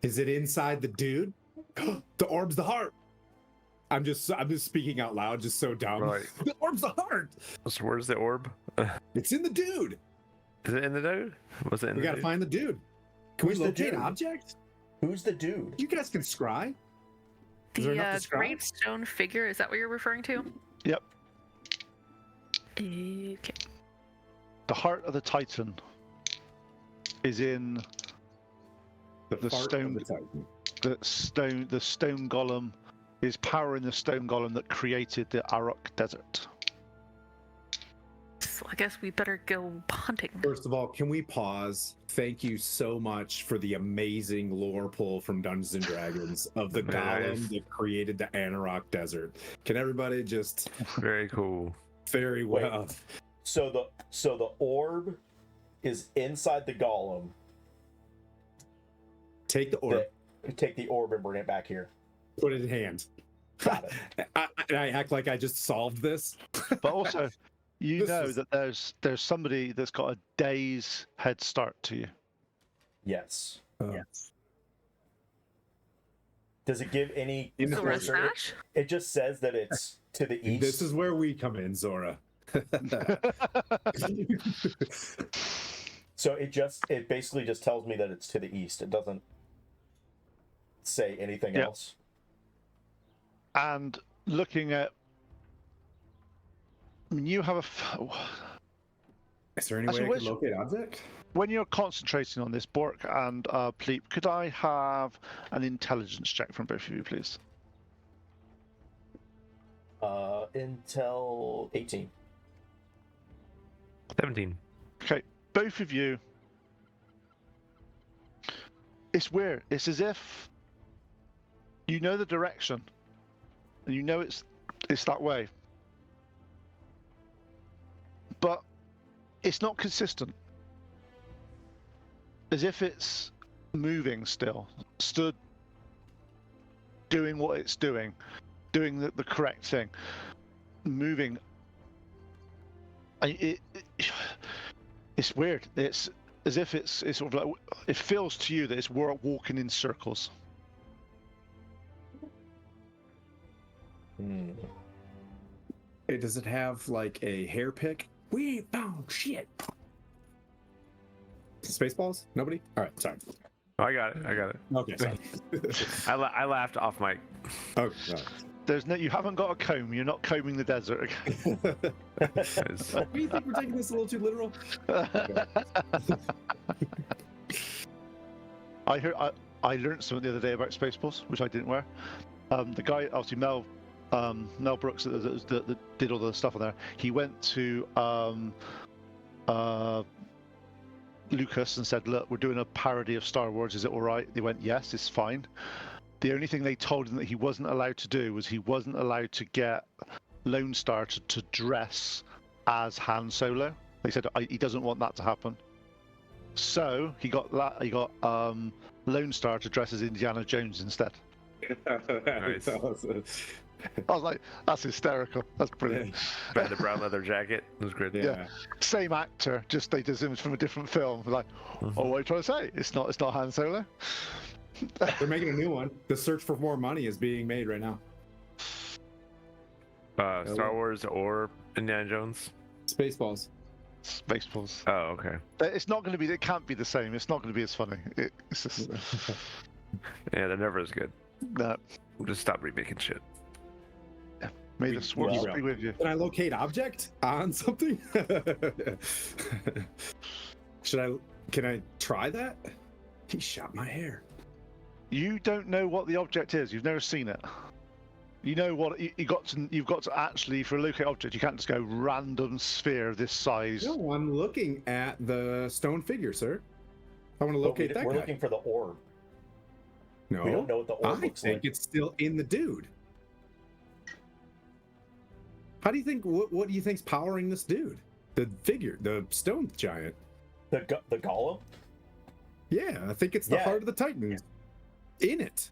S2: Is it inside the dude? The orb's the heart. I'm just speaking out loud, just so dumb.
S3: Right.
S2: The orb's the heart.
S3: So where's the orb?
S2: It's in the dude.
S3: Is it in the dude? Was it in
S2: We
S3: the
S2: gotta
S3: dude?
S2: find the dude. Can
S6: Who's
S2: we
S6: the
S2: locate
S6: dude?
S2: object?
S6: Who's the dude?
S2: You guys can scry. Is there enough to
S4: The
S2: scry?
S4: great stone figure, is that what you're referring to?
S5: Yep.
S4: Okay.
S5: The heart of the Titan is in the
S2: fart of
S5: stone.
S2: the Titan.
S5: The stone golem is powering the stone golem that created the Arok Desert.
S4: So I guess we better go hunting.
S2: First of all, can we pause? Thank you so much for the amazing lore pull from Dungeons and Dragons of the
S3: Very
S2: golem
S3: nice.
S2: that created the Anarok Desert. Can everybody just
S3: Very cool.
S2: very well?
S6: So the orb is inside the golem.
S2: Take the orb,
S6: Take the orb and bring it back here.
S2: put it in hand.
S6: Got it.
S2: I act like I just solved this.
S5: But also, you
S2: This
S5: know
S2: is-
S5: that there's somebody that's got a day's head start to you.
S6: Yes.
S2: Yes.
S6: Does it give any
S2: In the
S4: So we're a
S6: closer?
S4: smash?
S6: It just says that it's to the east.
S2: This is where we come in, Zora.
S6: So it basically just tells me that it's to the east. It doesn't say anything
S5: Yeah.
S6: else.
S5: And looking at, I mean, you have
S2: Is there any
S5: Actually,
S2: way I
S5: which-
S2: can locate object?
S5: when you're concentrating on this, Bork and Pleep, could I have an intelligence check from both of you, please?
S6: Intel 18.
S3: 17.
S5: Okay, both of you. It's weird. It's as if you know the direction, and you know it's that way, but it's not consistent. As if it's moving still, stood, doing what it's doing the correct thing, moving. It's weird. It's as if it's sort of like, it feels to you that it's walking in circles.
S2: Does it have like a hair pick? We ain't found shit. Spaceballs? Nobody? All right, sorry.
S3: Oh, I got it. I got it.
S2: Okay, sorry.
S3: I laughed off mic.
S2: Okay, sorry.
S5: You haven't got a comb. You're not combing the desert.
S3: It's-
S2: Do you think we're taking this a little too literal?
S5: I learned something the other day about Spaceballs, which I didn't wear. The guy, obviously Mel Brooks, that did all the stuff on there. He went to Lucas and said, "Look, we're doing a parody of Star Wars. Is it all right?" They went, "Yes, it's fine." The only thing they told him that he wasn't allowed to do was he wasn't allowed to get Lone Star to dress as Han Solo. They said he doesn't want that to happen. So he got Lone Star to dress as Indiana Jones instead.
S3: Nice.
S5: I was like, that's hysterical. That's brilliant.
S3: Had the brown leather jacket. It was great.
S5: Yeah. Same actor, just they did him from a different film. Like, oh, what are you trying to say? It's not Han Solo.
S2: They're making a new one. The Search for More Money is being made right now.
S3: Star Wars or Indiana Jones.
S2: Spaceballs.
S5: baseballs.
S3: Oh, okay.
S5: It's not going to be. It can't be the same. It's not going to be as funny. It's just
S3: Yeah, they're never as good.
S5: no.
S3: We'll just stop remaking shit.
S5: May the sword
S2: Well,
S5: be with you.
S2: Can I locate object on something? Can I try that? He shot my hair.
S5: You don't know what the object is. You've never seen it. You know what you've got to actually, for a locate object, you can't just go random sphere of this size.
S2: No, I'm looking at the stone figure, sir. I want to
S6: But
S2: locate that
S6: we're
S2: guy.
S6: looking for the orb.
S2: No,
S6: We don't know what the orb
S2: I
S6: looks
S2: think
S6: like.
S2: it's still in the dude. How do you think? What do you think's powering this dude? The figure, the stone giant.
S6: The golem.
S2: Yeah, I think it's the
S6: Yeah.
S2: heart of the Titans in it.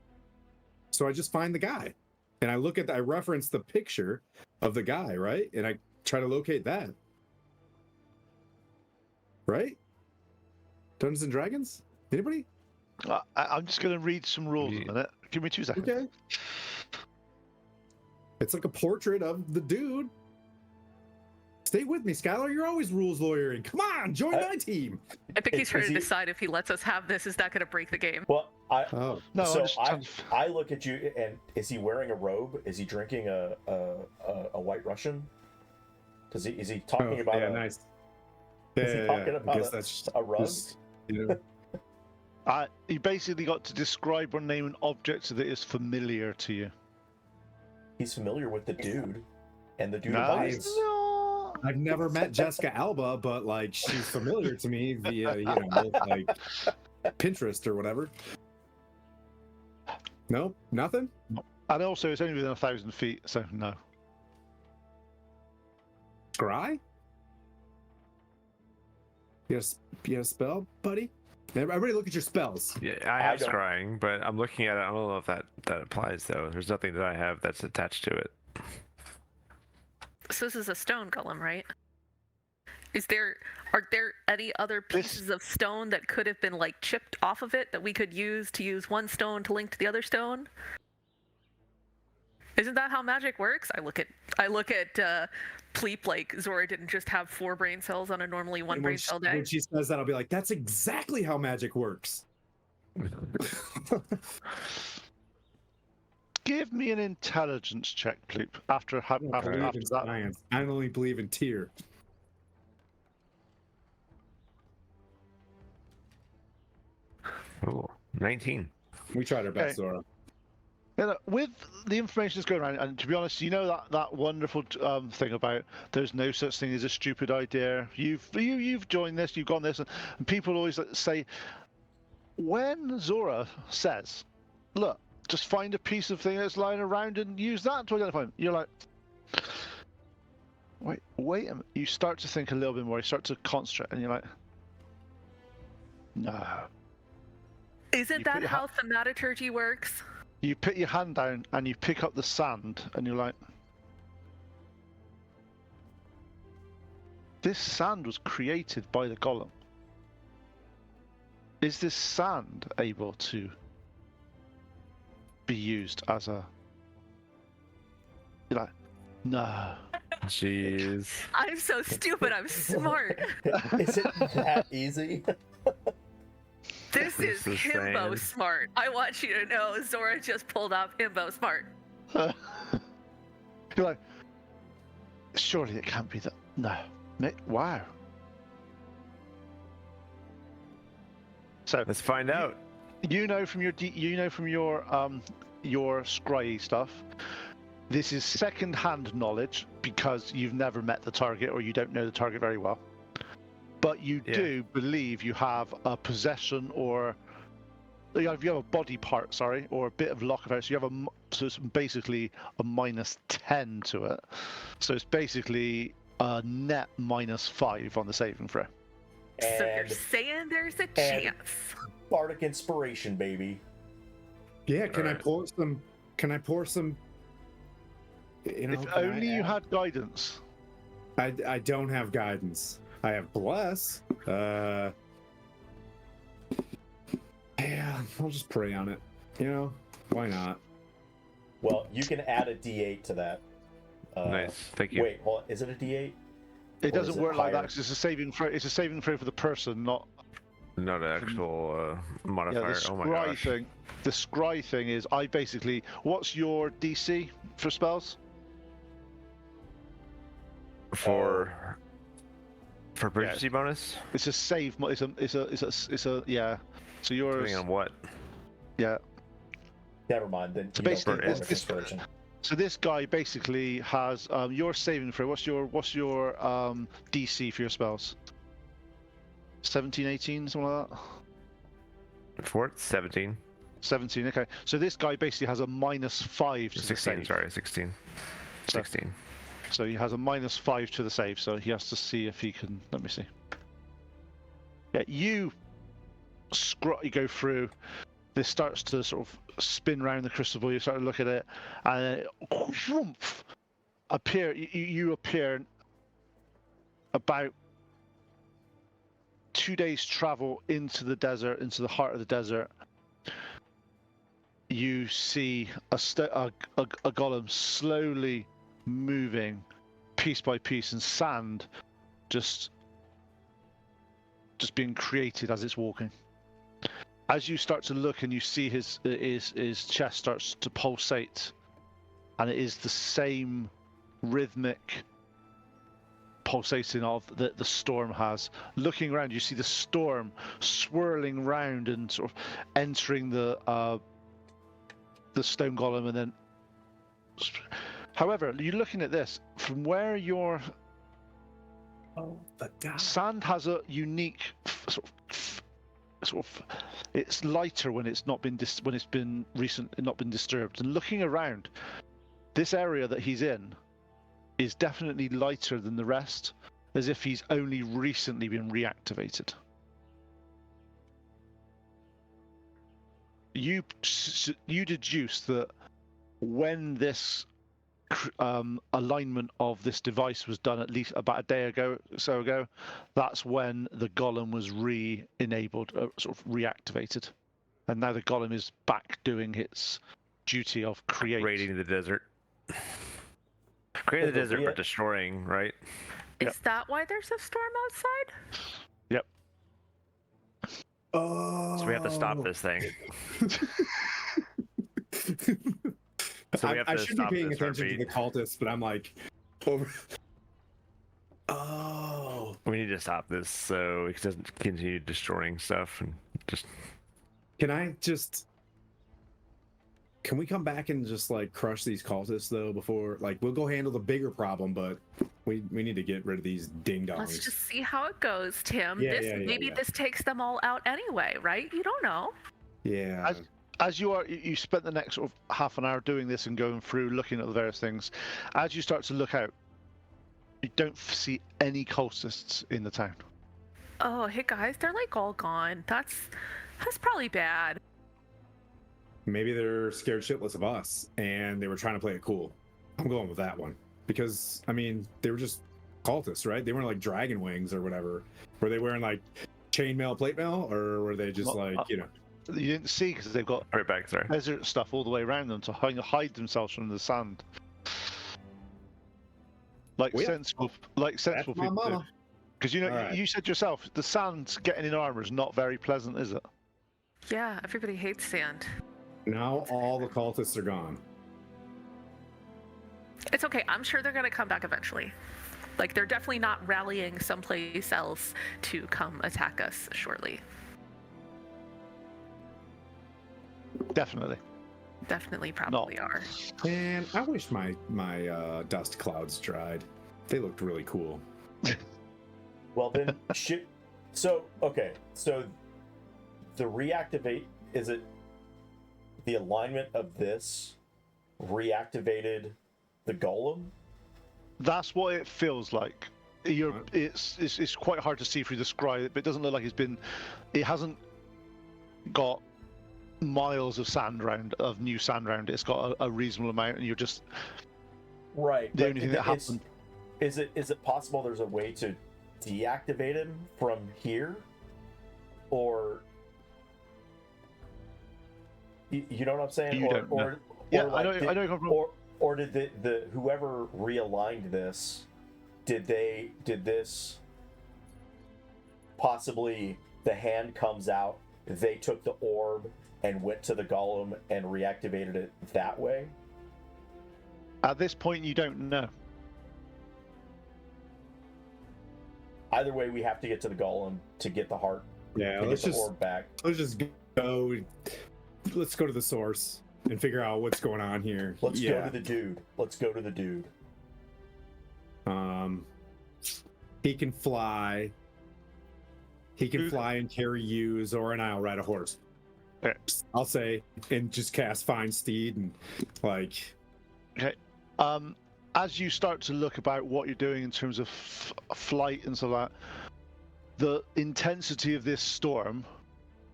S2: So I just find the guy, and I reference the picture of the guy, right? And I try to locate that. Right? Dungeons and Dragons? Anybody?
S5: I'm just going to read some rules
S3: Yeah.
S5: a minute. Give me 2 seconds.
S2: Okay. It's like a portrait of the dude. Stay with me, Skylar. You're always rules lawyering. Come on, join my team.
S4: I think he's trying
S6: Is
S4: to
S6: he-
S4: decide if he lets us have this, is that going to break the game?
S6: Well,
S2: Oh,
S5: No,
S6: so
S5: I'm just trying to...
S6: I look at you, and is he wearing a robe? Is he drinking a White Russian? Is he talking about
S2: yeah,
S6: a,
S2: nice.
S6: Is he talking
S2: I
S6: about
S2: guess that's
S6: a rug?
S2: just, you know,
S5: You basically got to describe or name an object that is familiar to you.
S6: He's familiar with the dude, and the dude
S5: No,
S6: abides.
S5: no.
S2: I've never met Jessica Alba, but like she's familiar to me via like Pinterest or whatever. Nope, nothing.
S5: And also, it's only within 1,000 feet, so no.
S2: Scry? You got a spell, buddy? Everybody look at your spells.
S3: Yeah, I have
S6: don't-
S3: scrying, but I'm looking at it. I don't know if that applies though. There's nothing that I have that's attached to it.
S4: So this is a stone golem, right? Are there any other pieces of stone that could have been like chipped off of it that we could use one stone to link to the other stone? Isn't that how magic works? I look at Pleep, like Zora didn't just have 4 brain cells on a normally 1
S2: And
S4: brain cell day.
S2: when she says that, I'll be like, that's exactly how magic works.
S5: Give me an intelligence check, please. After
S2: I don't believe
S5: after
S2: in
S5: that.
S2: science. I only believe in tier.
S3: Oh, 19.
S2: We tried our best,
S5: Okay.
S2: Zora.
S5: Yeah, look, with the information that's going around, and to be honest, you know that wonderful thing about there's no such thing as a stupid idea. You've joined this, you've gone this, and people always say, when Zora says, "Look, just find a piece of thing that's lying around and use that to identify him," you're like, wait a minute. You start to think a little bit more. You start to concentrate, and you're like, no.
S4: Isn't
S5: You put
S4: that
S5: your
S4: how thaumaturgy works?
S5: You put your hand down and you pick up the sand, and you're like, this sand was created by the golem. Is this sand able to be used as a... You're like, no.
S3: Jeez.
S4: I'm so stupid, I'm smart.
S6: Is it that easy?
S4: This is
S3: This is
S4: himbo
S3: insane.
S4: smart. I want you to know Zora just pulled off himbo smart.
S5: You're like, surely it can't be that. No. Wow. So
S3: Let's find out.
S5: you know from your your scry stuff, this is second-hand knowledge because you've never met the target or you don't know the target very well. But you
S3: Yeah.
S5: do believe you have a possession or you have a body part, sorry, or a bit of luck about it. So you have so it's basically a -10 to it. So it's basically a net -5 on the saving throw.
S4: So you're
S6: And
S4: saying there's a chance.
S6: bardic inspiration, baby.
S2: Yeah, can
S3: Alright.
S2: I pour some? Can I pour some? You know,
S5: If
S2: can I
S5: only you
S2: add-
S5: had guidance.
S2: I don't have guidance. I have bless. Yeah, I'll just pray on it. You know, why not?
S6: Well, you can add a D8 to that.
S3: Nice. Thank you.
S6: Wait, hold on. Is it a D8?
S5: It
S6: Or
S5: doesn't
S6: is it
S5: work like that
S6: higher?
S5: because it's a saving throw. It's a saving throw for the person, not
S3: Not an actual
S5: yeah.
S3: modifier.
S5: The
S3: Oh my
S5: scry
S3: gosh.
S5: thing. The scry thing is I basically. What's your DC for spells?
S3: For proficiency bonus?
S5: It's a save. It's a yeah. So yours.
S3: Depending on what?
S5: Yeah.
S6: Never mind. Then
S5: So
S6: you don't
S5: basically,
S6: get
S3: it's-
S6: bonus inspiration.
S5: So this guy basically has your saving throw. What's your DC for your spells? 17, 18, something like that.
S3: For it, 17.
S5: 17. Okay. So this guy basically has a -5 to the
S3: 16,
S5: save.
S3: sorry, 16.
S5: So-
S3: 16.
S5: So he has a -5 to the save. So he has to see if he can. Let me see. Yeah, you go through. This starts to sort of spin around the crystal ball. You start to look at it, and whoomph, you appear about 2 days travel into the desert, into the heart of the desert. You see a golem slowly moving piece by piece, and sand just being created as it's walking. As you start to look and you see his chest starts to pulsate, and it is the same rhythmic pulsating of that the storm has. Looking around, you see the storm swirling round and sort of entering the stone golem, and then. However, you're looking at this from where your sand has a unique sort of it's lighter when it's not been not been disturbed. And looking around, this area that he's in is definitely lighter than the rest, as if he's only recently been reactivated. You deduce that when this alignment of this device was done at least about a day ago, that's when the golem was re-enabled, sort of reactivated, and now the golem is back doing its duty of
S3: Raiding the desert. Creating the desert, but destroying, right?
S5: Yep.
S4: Is that why there's a storm outside?
S5: Yep.
S2: Oh.
S3: So we have to stop this thing. So we have
S2: I
S3: to
S2: should be
S3: stop
S2: paying
S3: this
S2: attention to
S3: heartbeat.
S2: the cultists, but I'm like, over. Oh.
S3: We need to stop this so it doesn't continue destroying stuff and just.
S2: Can we come back and just like crush these cultists though before like we'll go handle the bigger problem, but we need to get rid of these ding dongs.
S4: Let's just see how it goes, Tim.
S2: Yeah, yeah.
S4: This takes them all out anyway, right? You don't know.
S2: Yeah.
S5: As you spent the next sort of half an hour doing this and going through looking at the various things, as you start to look out, you don't see any cultists in the town.
S4: Oh, hey guys, they're like all gone. That's probably bad.
S2: Maybe they're scared shitless of us and they were trying to play it cool. I'm going with that one. Because I mean, they were just cultists, right? They weren't like dragon wings or whatever. Were they wearing like chainmail, plate mail, or were they just
S5: Well,
S2: like, you know?
S5: You didn't see because they've got
S3: Right back, sorry.
S5: desert stuff all the way around them to hide themselves from the sand. Like
S2: Well, yeah.
S5: sensible
S2: That's
S5: people
S2: my
S5: do.
S2: mama.
S5: Because you know,
S2: All right.
S5: you said yourself, the sand getting in armor is not very pleasant, is it?
S4: Yeah, everybody hates sand.
S2: Now all the cultists are gone.
S4: It's okay. I'm sure they're gonna come back eventually. Like they're definitely not rallying someplace else to come attack us shortly.
S5: Definitely.
S4: Definitely, probably are.
S2: Man, I wish my dust clouds dried. They looked really cool.
S6: Well then, shit. So okay, so the reactivate, is it the alignment of this reactivated the golem?
S5: That's what it feels like. It's quite hard to see through the scry, but it doesn't look like it hasn't got miles of new sand around it. It's got a reasonable amount, and you're just
S6: Right.
S5: the
S6: but
S5: only thing that
S6: it's-
S5: happened.
S6: Is it possible there's a way to deactivate him from here, or you know what I'm saying?
S5: You
S6: or,
S5: don't know.
S6: or
S5: Yeah,
S6: like
S5: I know. I know.
S6: or did the whoever realigned this did this possibly the hand comes out, they took the orb and went to the golem and reactivated it that way?
S5: At this point, you don't know.
S6: Either way, we have to get to the golem to get the heart.
S2: Yeah,
S6: to
S2: let's
S6: get the
S2: just
S6: orb back.
S2: let's just go. Let's go to the source and figure out what's going on here.
S6: Let's go to the dude. Let's go to the dude.
S2: He can fly. He can fly and carry you. Zora and I'll ride a horse.
S5: Okay.
S2: I'll say, and just cast Find Steed and like.
S5: Okay. As you start to look about what you're doing in terms of flight and so that, the intensity of this storm,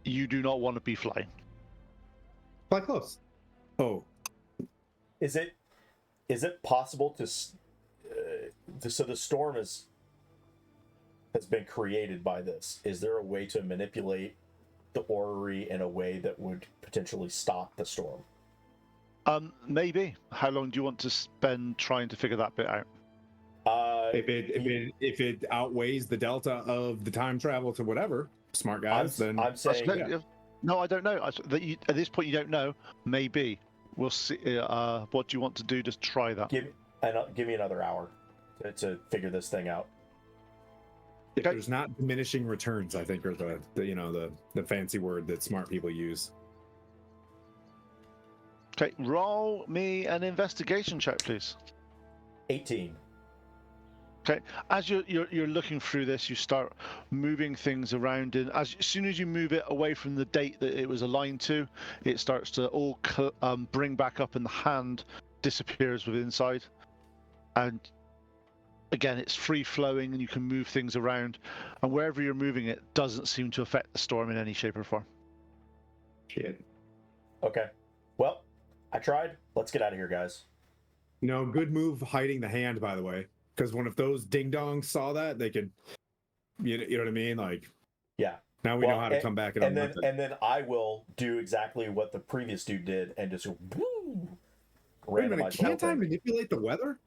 S5: you do not want to be flying.
S2: Fly close. Oh,
S6: Is it possible to so the storm has been created by this? Is there a way to manipulate the orrery in a way that would potentially stop the storm?
S5: Maybe. How long do you want to spend trying to figure that bit out?
S2: if it outweighs the delta of the time travel to whatever, smart guys, then
S6: I'm saying
S5: No, I don't know. At this point, you don't know. Maybe. We'll see. What do you want to do? Just try that.
S6: give me another hour to figure this thing out.
S2: if there's not diminishing returns, I think, are the fancy word that smart people use.
S5: Okay, roll me an investigation check, please.
S6: 18.
S5: Okay, as you're looking through this, you start moving things around, and as soon as you move it away from the date that it was aligned to, it starts to all bring back up, and the hand disappears within inside. And again, it's free flowing, and you can move things around, and wherever you're moving it doesn't seem to affect the storm in any shape or form.
S2: Shit.
S6: Okay. Well, I tried. Let's get out of here, guys.
S2: Good move hiding the hand, by the way. Because if those ding dongs saw that, they could, you know what I mean? Like,
S6: yeah.
S2: Now we know how to come back and
S6: then I will do exactly what the previous dude did and just woo.
S2: Wait a minute, can't I manipulate the weather?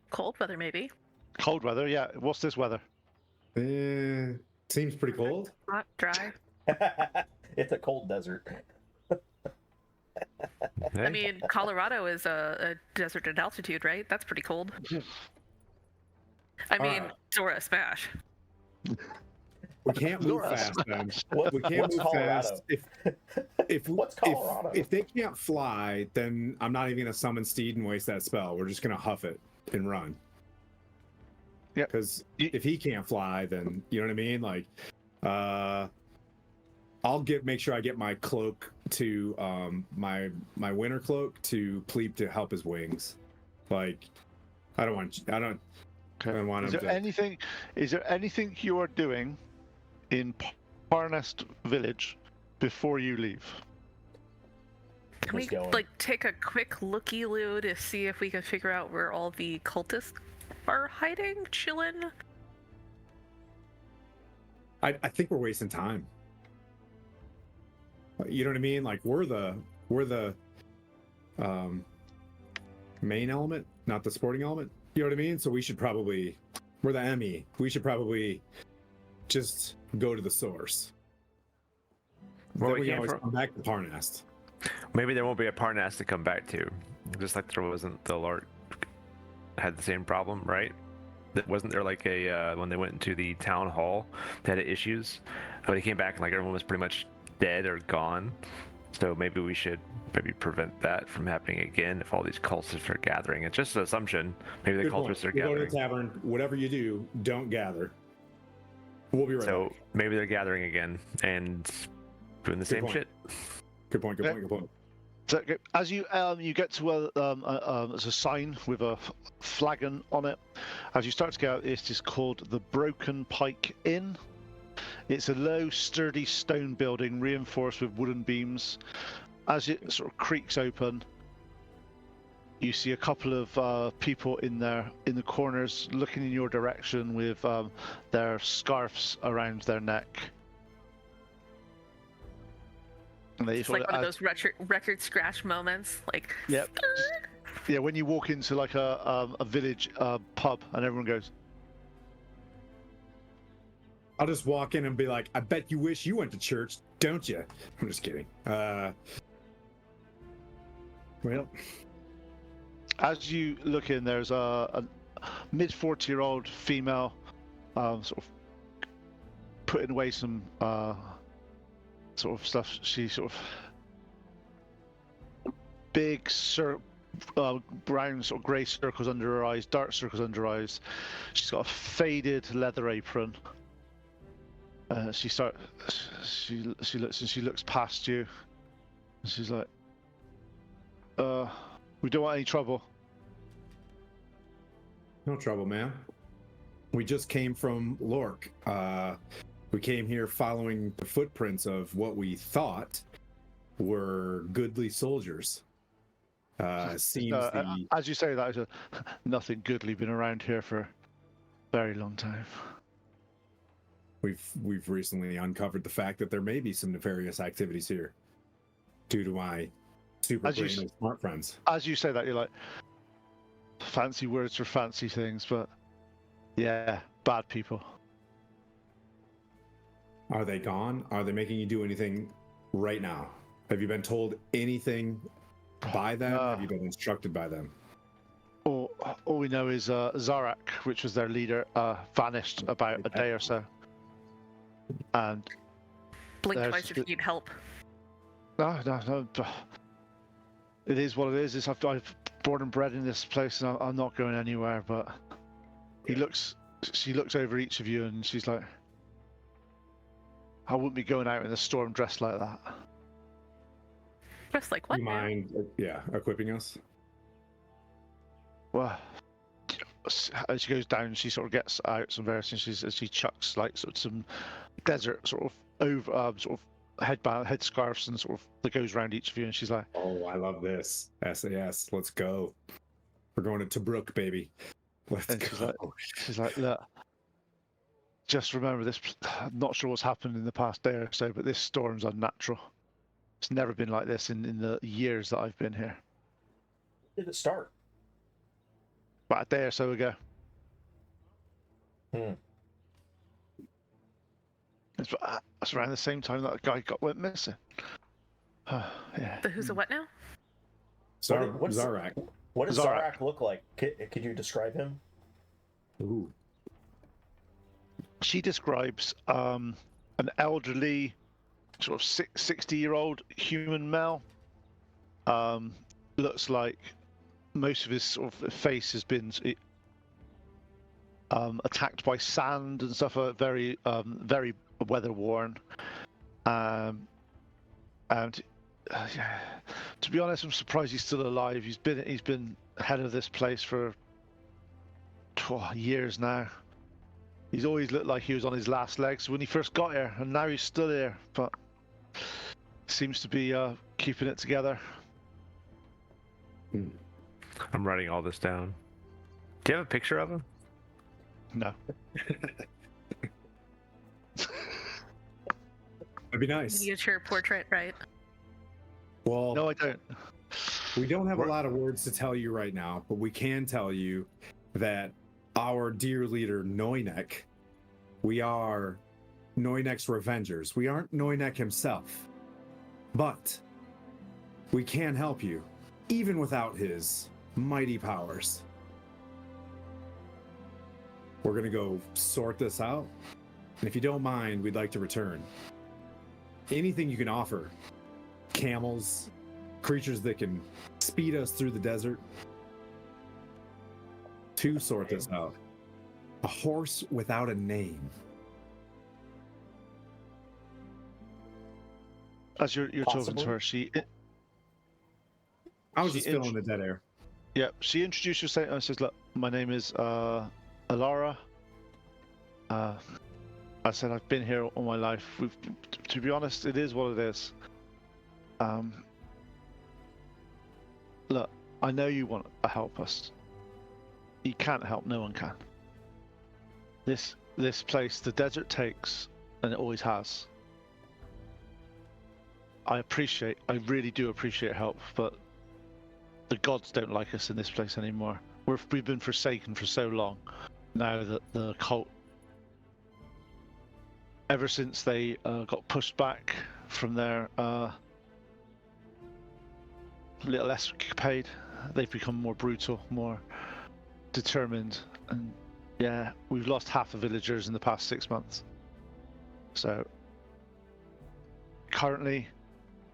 S4: Cold weather, maybe.
S5: Cold weather, yeah. What's this weather?
S2: Seems pretty cold.
S4: Hot, dry.
S6: It's a cold desert.
S4: I mean, Colorado is a desert at altitude, right? That's pretty cold. I mean, Zora, smash.
S2: We can't move fast, then. We can't
S6: What's
S2: move
S6: Colorado?
S2: fast.
S6: What's Colorado?
S2: If they can't fly, then I'm not even gonna summon Steed and waste that spell. We're just gonna huff it and run.
S5: Yeah.
S2: Because if he can't fly, then you know what I mean. Like, I'll make sure I get my cloak to my winter cloak to Pleep to help his wings. Like, I don't want him to.
S5: Is there anything you are doing in Parnast village before you leave?
S4: Can we take a quick looky-loo to see if we can figure out where all the cultists are hiding, chilling?
S2: I think we're wasting time. You know what I mean? Like, we're the main element, not the sporting element. You know what I mean? So we're the ME. We should probably just go to the source.
S3: Well,
S2: then we can always come back to Parnast.
S3: Maybe there won't be a Parnast to come back to, just like there wasn't the Lark had the same problem, right? Wasn't there like a when they went into the town hall, they had issues, but he came back and like everyone was pretty much dead or gone. So maybe we should prevent that from happening again if all these cultists are gathering. It's just an assumption. Maybe the cultists are gathering.
S2: Go to the tavern. Whatever you do, don't gather. We'll be right back.
S3: So maybe they're gathering again and doing the same shit.
S2: Good point.
S5: So as you get to there's a sign with a flagon on it. As you start to get out, it is called the Broken Pike Inn. It's a low, sturdy stone building reinforced with wooden beams. As it sort of creaks open, you see a couple of people in there in the corners looking in your direction with their scarves around their neck.
S4: It's like one of those record scratch moments, like.
S5: Yep. Yeah, when you walk into like a village pub and everyone goes,
S2: I'll just walk in and be like, I bet you wish you went to church, don't you? I'm just kidding. Well,
S5: as you look in, there's a mid-40-year-old female, sort of putting away some sort of stuff. She sort of big brown sort of grey circles under her eyes, dark circles under her eyes. She's got a faded leather apron. She looks past you, and she's like, we don't want any trouble.
S2: no trouble, man. We just came from Lork. We came here following the footprints of what we thought were goodly soldiers. Seems the
S5: As you say that, nothing goodly been around here for a very long time.
S2: we've recently uncovered the fact that there may be some nefarious activities here, due to my super
S5: As you
S2: brain and smart friends.
S5: As you say that, you're like, fancy words for fancy things, but yeah, bad people.
S2: Are they gone? Are they making you do anything right now? Have you been told anything by them? Have you been instructed by them?
S5: All we know is Zarak, which was their leader, vanished about a day or so. And
S4: Blink
S5: There's
S4: twice if
S5: the-
S4: you need help.
S5: no. It is what it is. I've born and bred in this place, and I'm not going anywhere. But she looks over each of you, and she's like, I wouldn't be going out in the storm dressed like that.
S4: Just like what?
S2: You
S4: now?
S2: mind, equipping us?
S5: Well, as she goes down, she sort of gets out some various things. She chucks like sort of some desert sort of over sort of headscarves and sort of that goes around each of you, and she's like,
S2: Oh, I love this. SAS, let's go. We're going to Tobruk, baby. Let's
S5: And
S2: go.
S5: she's like, look, just remember this. I'm not sure what's happened in the past day or so, but this storm's unnatural. It's never been like this in the years that I've been here.
S6: Did it start?
S5: About a day or so ago. It's around the same time that guy went missing. Yeah.
S4: The who's a what now?
S6: What's-
S2: Zarak.
S6: What does
S5: Zarak.
S6: Zarak look like? Could you describe him?
S2: Ooh.
S5: She describes an elderly, sort of 60-year-old human male. Looks like most of his sort of face has been attacked by sand and stuff. Very weather worn. And yeah, to be honest, I'm surprised he's still alive. He's been head of this place for years now. He's always looked like he was on his last legs when he first got here, and now he's still here, but seems to be keeping it together.
S3: I'm writing all this down. Do you have a picture of him?
S5: No.
S2: That'd be nice.
S4: Miniature portrait, right?
S2: Well,
S5: No, I don't.
S2: we don't have a lot of words to tell you right now, but we can tell you that our dear leader, Noinek, we are Noinek's Revengers. We aren't Noinek himself, but we can help you, even without his mighty powers. We're going to go sort this out, and if you don't mind, we'd like to return. Anything you can offer. Camels, creatures that can speed us through the desert, to sort this out. A horse without a name.
S5: As you're talking
S6: Possibly.
S5: to her, she
S2: I was
S5: She
S2: just filling the dead air.
S5: she introduced herself and says, "Look, my name is Alara. I said I've been here all my life. To be honest, it is what it is. Look, I know you want to help us. You can't help, no one can. This place, the desert takes, and it always has. I really do appreciate help, but the gods don't like us in this place anymore. We've been forsaken for so long. Now that the cult, ever since they got pushed back from their little escapade, they've become more brutal, more determined, and yeah, we've lost half the villagers in the past 6 months. So currently,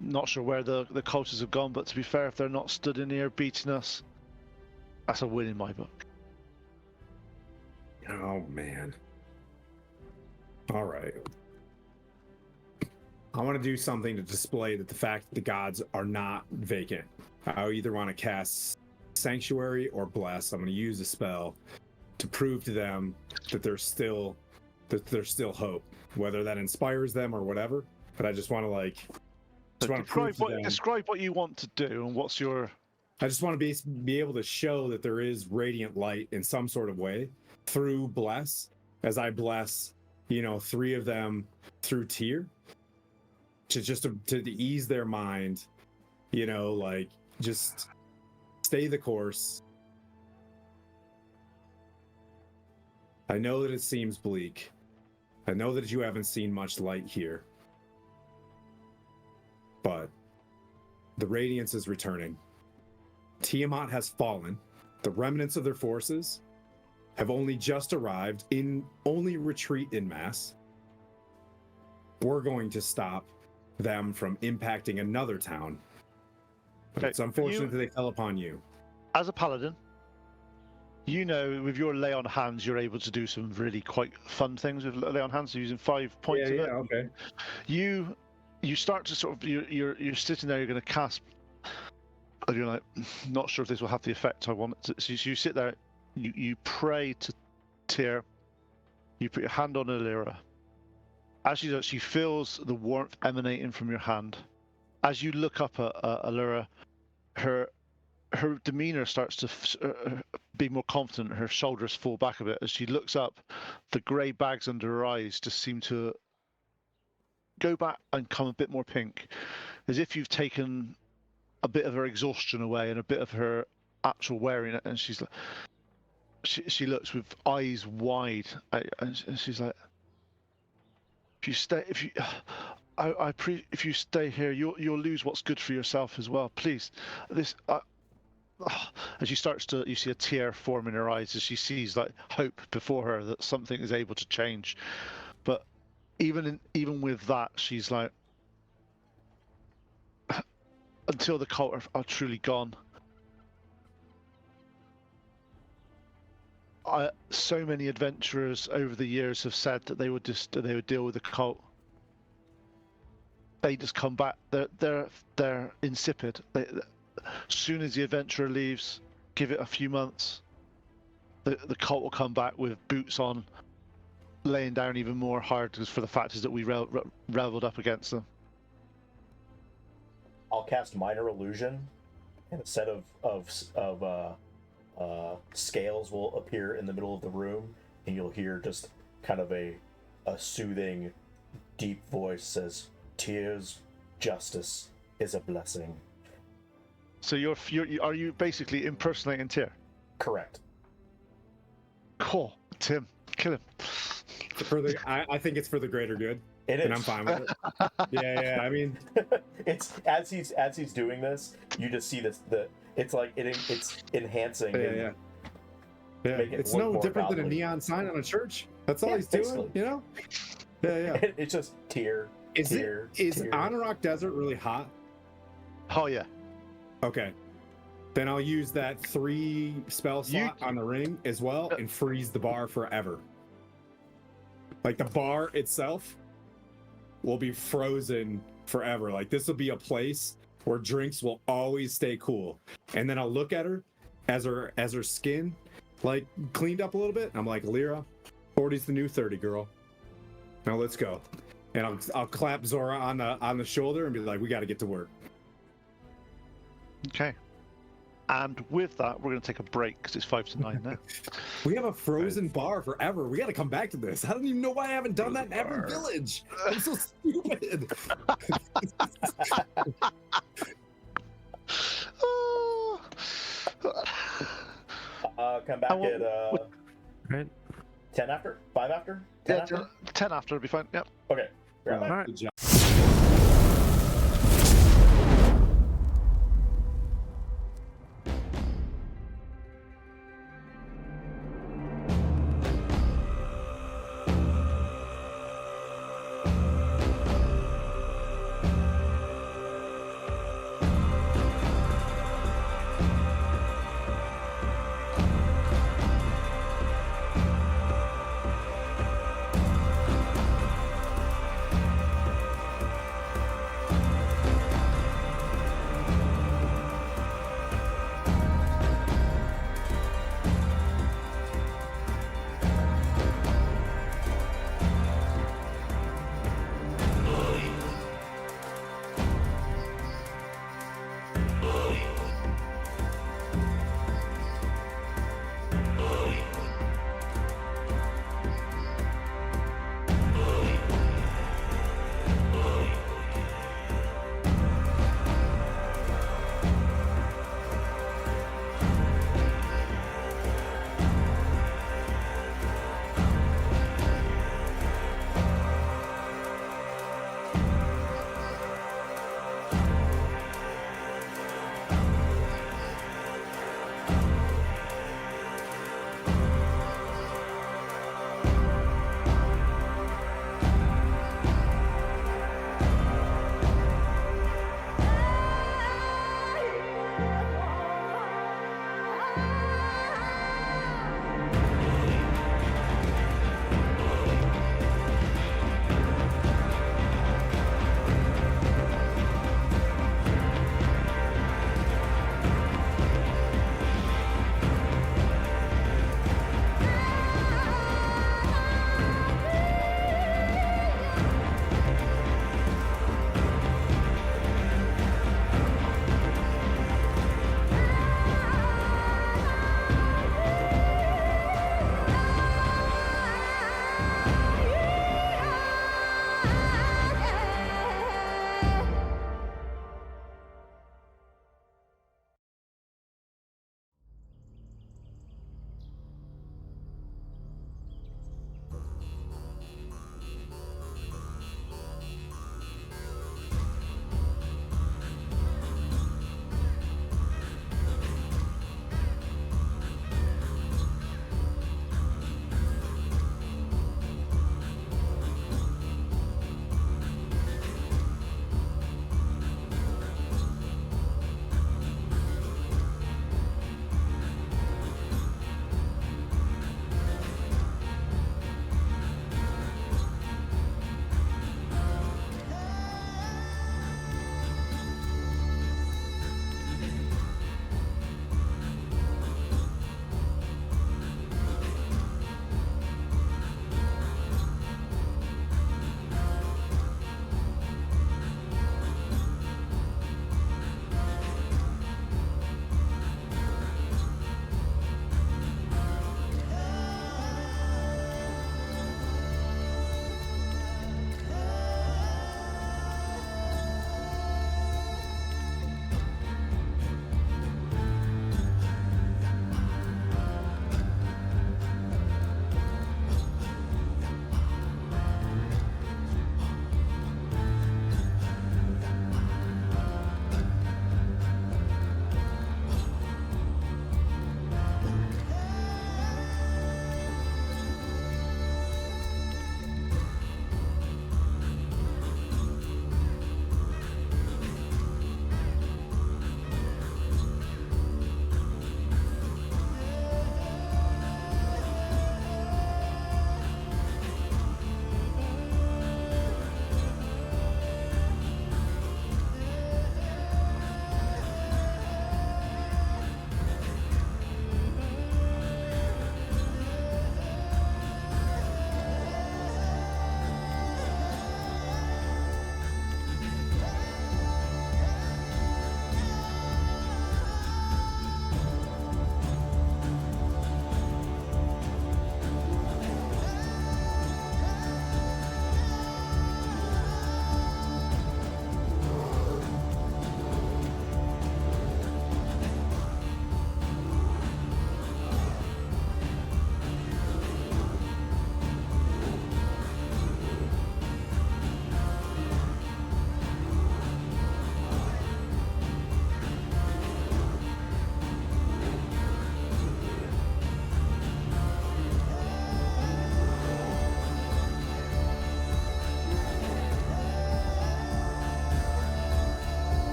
S5: not sure where the cultists have gone, but to be fair, if they're not stood in here beating us, that's a win in my book.
S2: Oh man. All right. I want to do something to display that the fact that the gods are not vacant. I either want to cast Sanctuary or Bless. I'm going to use a spell to prove to them that there's still hope, whether that inspires them or whatever. But I just want to
S5: Describe what you want to do and what's your.
S2: I just want to be able to show that there is radiant light in some sort of way through Bless, as I bless, 3 of them through Tear, to ease their mind, just stay the course. I know that it seems bleak. I know that you haven't seen much light here, but the radiance is returning. Tiamat has fallen. The remnants of their forces have only just arrived, only retreat in mass. We're going to stop them from impacting another town. But it's unfortunate that they fell upon you.
S5: As a paladin, with your lay on hands, you're able to do some really quite fun things with lay on hands, using 5 points of it.
S2: Yeah, okay.
S5: You start to sort of you're sitting there, you're going to cast, and you're like, not sure if this will have the effect I want it to. So you sit there, you pray to Tyr, you put your hand on Alira. As she does, she feels the warmth emanating from your hand. As you look up at Alira, her demeanor starts to be more confident. Her shoulders fall back a bit. As she looks up, the grey bags under her eyes just seem to go back and come a bit more pink, as if you've taken a bit of her exhaustion away and a bit of her actual wearing it. And she looks with eyes wide, and she's like, if you stay here, you'll lose what's good for yourself as well. Please, as she starts to, you see a tear form in her eyes as she sees like hope before her that something is able to change. But even with that, she's like, until the cult are truly gone. So many adventurers over the years have said that they would deal with the cult. They just come back. They're insipid. As soon as the adventurer leaves, give it a few months, the cult will come back with boots on, laying down even more hard for the fact is that we reveled up against them.
S6: I'll cast Minor Illusion, and a set of scales will appear in the middle of the room, and you'll hear just kind of a soothing, deep voice says, "Tears, justice is a blessing."
S5: So are you basically impersonating Tyr?
S6: Correct.
S5: Cool, Tim, kill him.
S2: I think it's for the greater good.
S6: It is,
S2: and I'm fine with it. Yeah. I mean,
S6: it's as he's doing this, you just see this. It's like it's enhancing.
S2: Yeah. It's no different than a neon sign on a church. That's all he's doing, Yeah.
S6: It's just Tear.
S2: Is Anarok Desert really hot?
S5: Oh yeah.
S2: Okay. Then I'll use that 3 spell slot on the ring as well and freeze the bar forever. Like the bar itself will be frozen forever. Like this will be a place where drinks will always stay cool. And then I'll look at her as her skin like cleaned up a little bit. I'm like, Lyra, 40's the new 30, girl. Now let's go. And I'll clap Zora on the shoulder and be like, we got to get to work.
S5: Okay. And with that, we're going to take a break because it's 5 to 9 now.
S2: We have a frozen bar forever. We got to come back to this. I don't even know why I haven't done that in every village. I'm so stupid.
S6: Come back
S5: And
S6: at
S3: Right.
S6: 10 after? 5 after? 10
S5: Yeah,
S6: after?
S5: 10 after would be fine. Yep.
S6: Okay. Right back.
S3: Alright.
S2: Good job.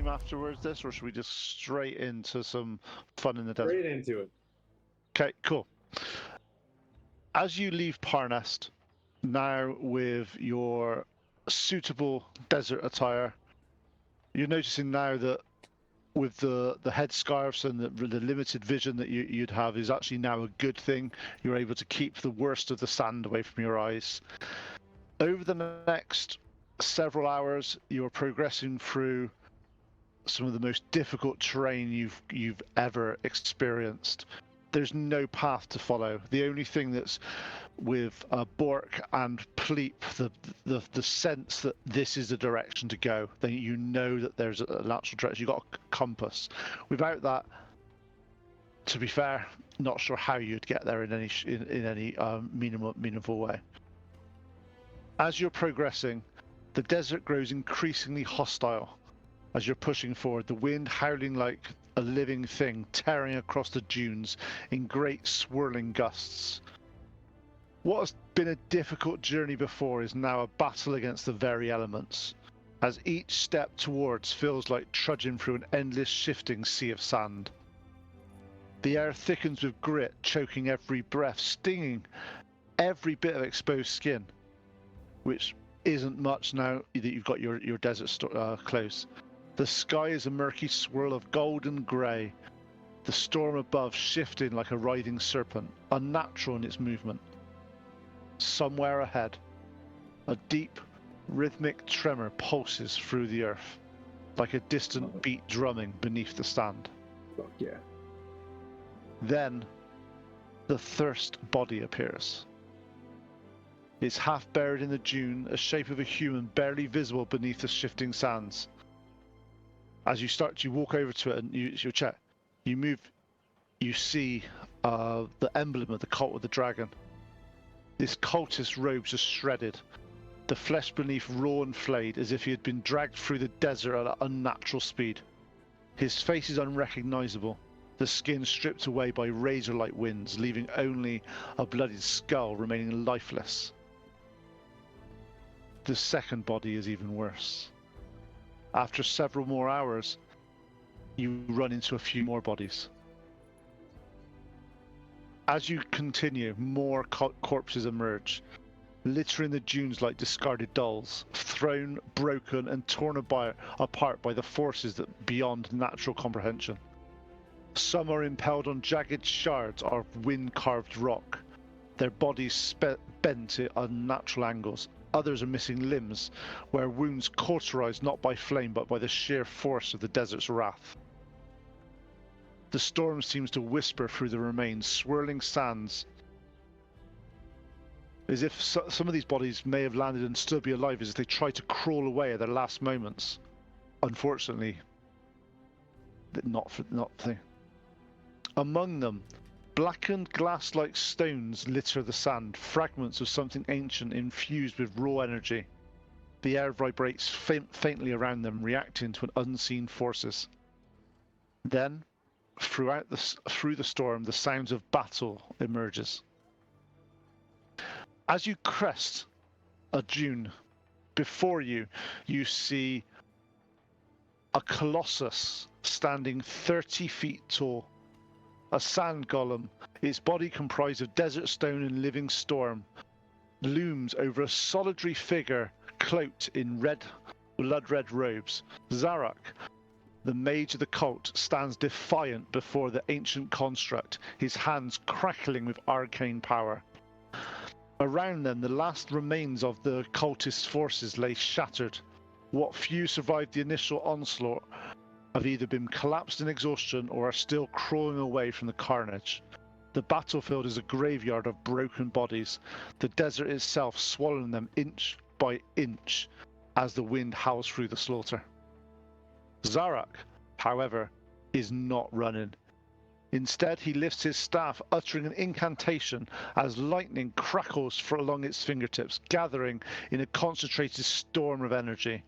S5: afterwards, this, or should we just straight into some fun in the desert?
S2: Straight into it.
S5: Okay, cool. As you leave Parnast, now with your suitable desert attire, you're noticing now that with the headscarves and the limited vision that you'd have is actually now a good thing. You're able to keep the worst of the sand away from your eyes. Over the next several hours, you're progressing through some of the most difficult terrain you've ever experienced. There's no path to follow. The only thing that's with Bork and Pleep, the sense that this is the direction to go, then you know that there's a natural direction. You've got a compass. Without that, to be fair, not sure how you'd get there in any meaningful way. As you're progressing, the desert grows increasingly hostile. As you're pushing forward, the wind howling like a living thing, tearing across the dunes in great swirling gusts. What has been a difficult journey before is now a battle against the very elements, as each step towards feels like trudging through an endless shifting sea of sand. The air thickens with grit, choking every breath, stinging every bit of exposed skin, which isn't much now that you've got your desert clothes. The sky is a murky swirl of gold and grey, the storm above shifting like a writhing serpent, unnatural in its movement. Somewhere ahead, a deep, rhythmic tremor pulses through the earth, like a distant beat drumming beneath the sand.
S2: Fuck yeah.
S5: Then, the thirst body appears. It's half buried in the dune, a shape of a human barely visible beneath the shifting sands. As you walk over to it and you check, you move, you see the emblem of the cult of the dragon. This cultist's robes are shredded, the flesh beneath raw and flayed, as if he had been dragged through the desert at an unnatural speed. His face is unrecognizable, the skin stripped away by razor-like winds, leaving only a bloodied skull remaining lifeless. The second body is even worse. After several more hours, you run into a few more bodies. As you continue, more corpses emerge, littering the dunes like discarded dolls, thrown, broken, and torn apart by the forces that beyond natural comprehension. Some are impaled on jagged shards of wind-carved rock, their bodies bent at unnatural angles. Others are missing limbs, where wounds cauterized not by flame but by the sheer force of the desert's wrath. The storm seems to whisper through the remains, swirling sands, as if some of these bodies may have landed and still be alive as they try to crawl away at their last moments. Unfortunately, not thing. Among them, blackened glass-like stones litter the sand, fragments of something ancient infused with raw energy. The air vibrates faintly around them, reacting to unseen forces. Then, through the storm, the sounds of battle emerges. As you crest a dune, before you see a colossus standing 30 feet tall. A sand golem, its body comprised of desert stone and living storm, looms over a solitary figure cloaked in blood-red robes. Zarak, the mage of the cult, stands defiant before the ancient construct, his hands crackling with arcane power. Around them, the last remains of the cultist forces lay shattered. What few survived the initial onslaught have either been collapsed in exhaustion or are still crawling away from the carnage. The battlefield is a graveyard of broken bodies, the desert itself swallowing them inch by inch as the wind howls through the slaughter. Zarak, however, is not running. Instead, he lifts his staff, uttering an incantation as lightning crackles along its fingertips, gathering in a concentrated storm of energy.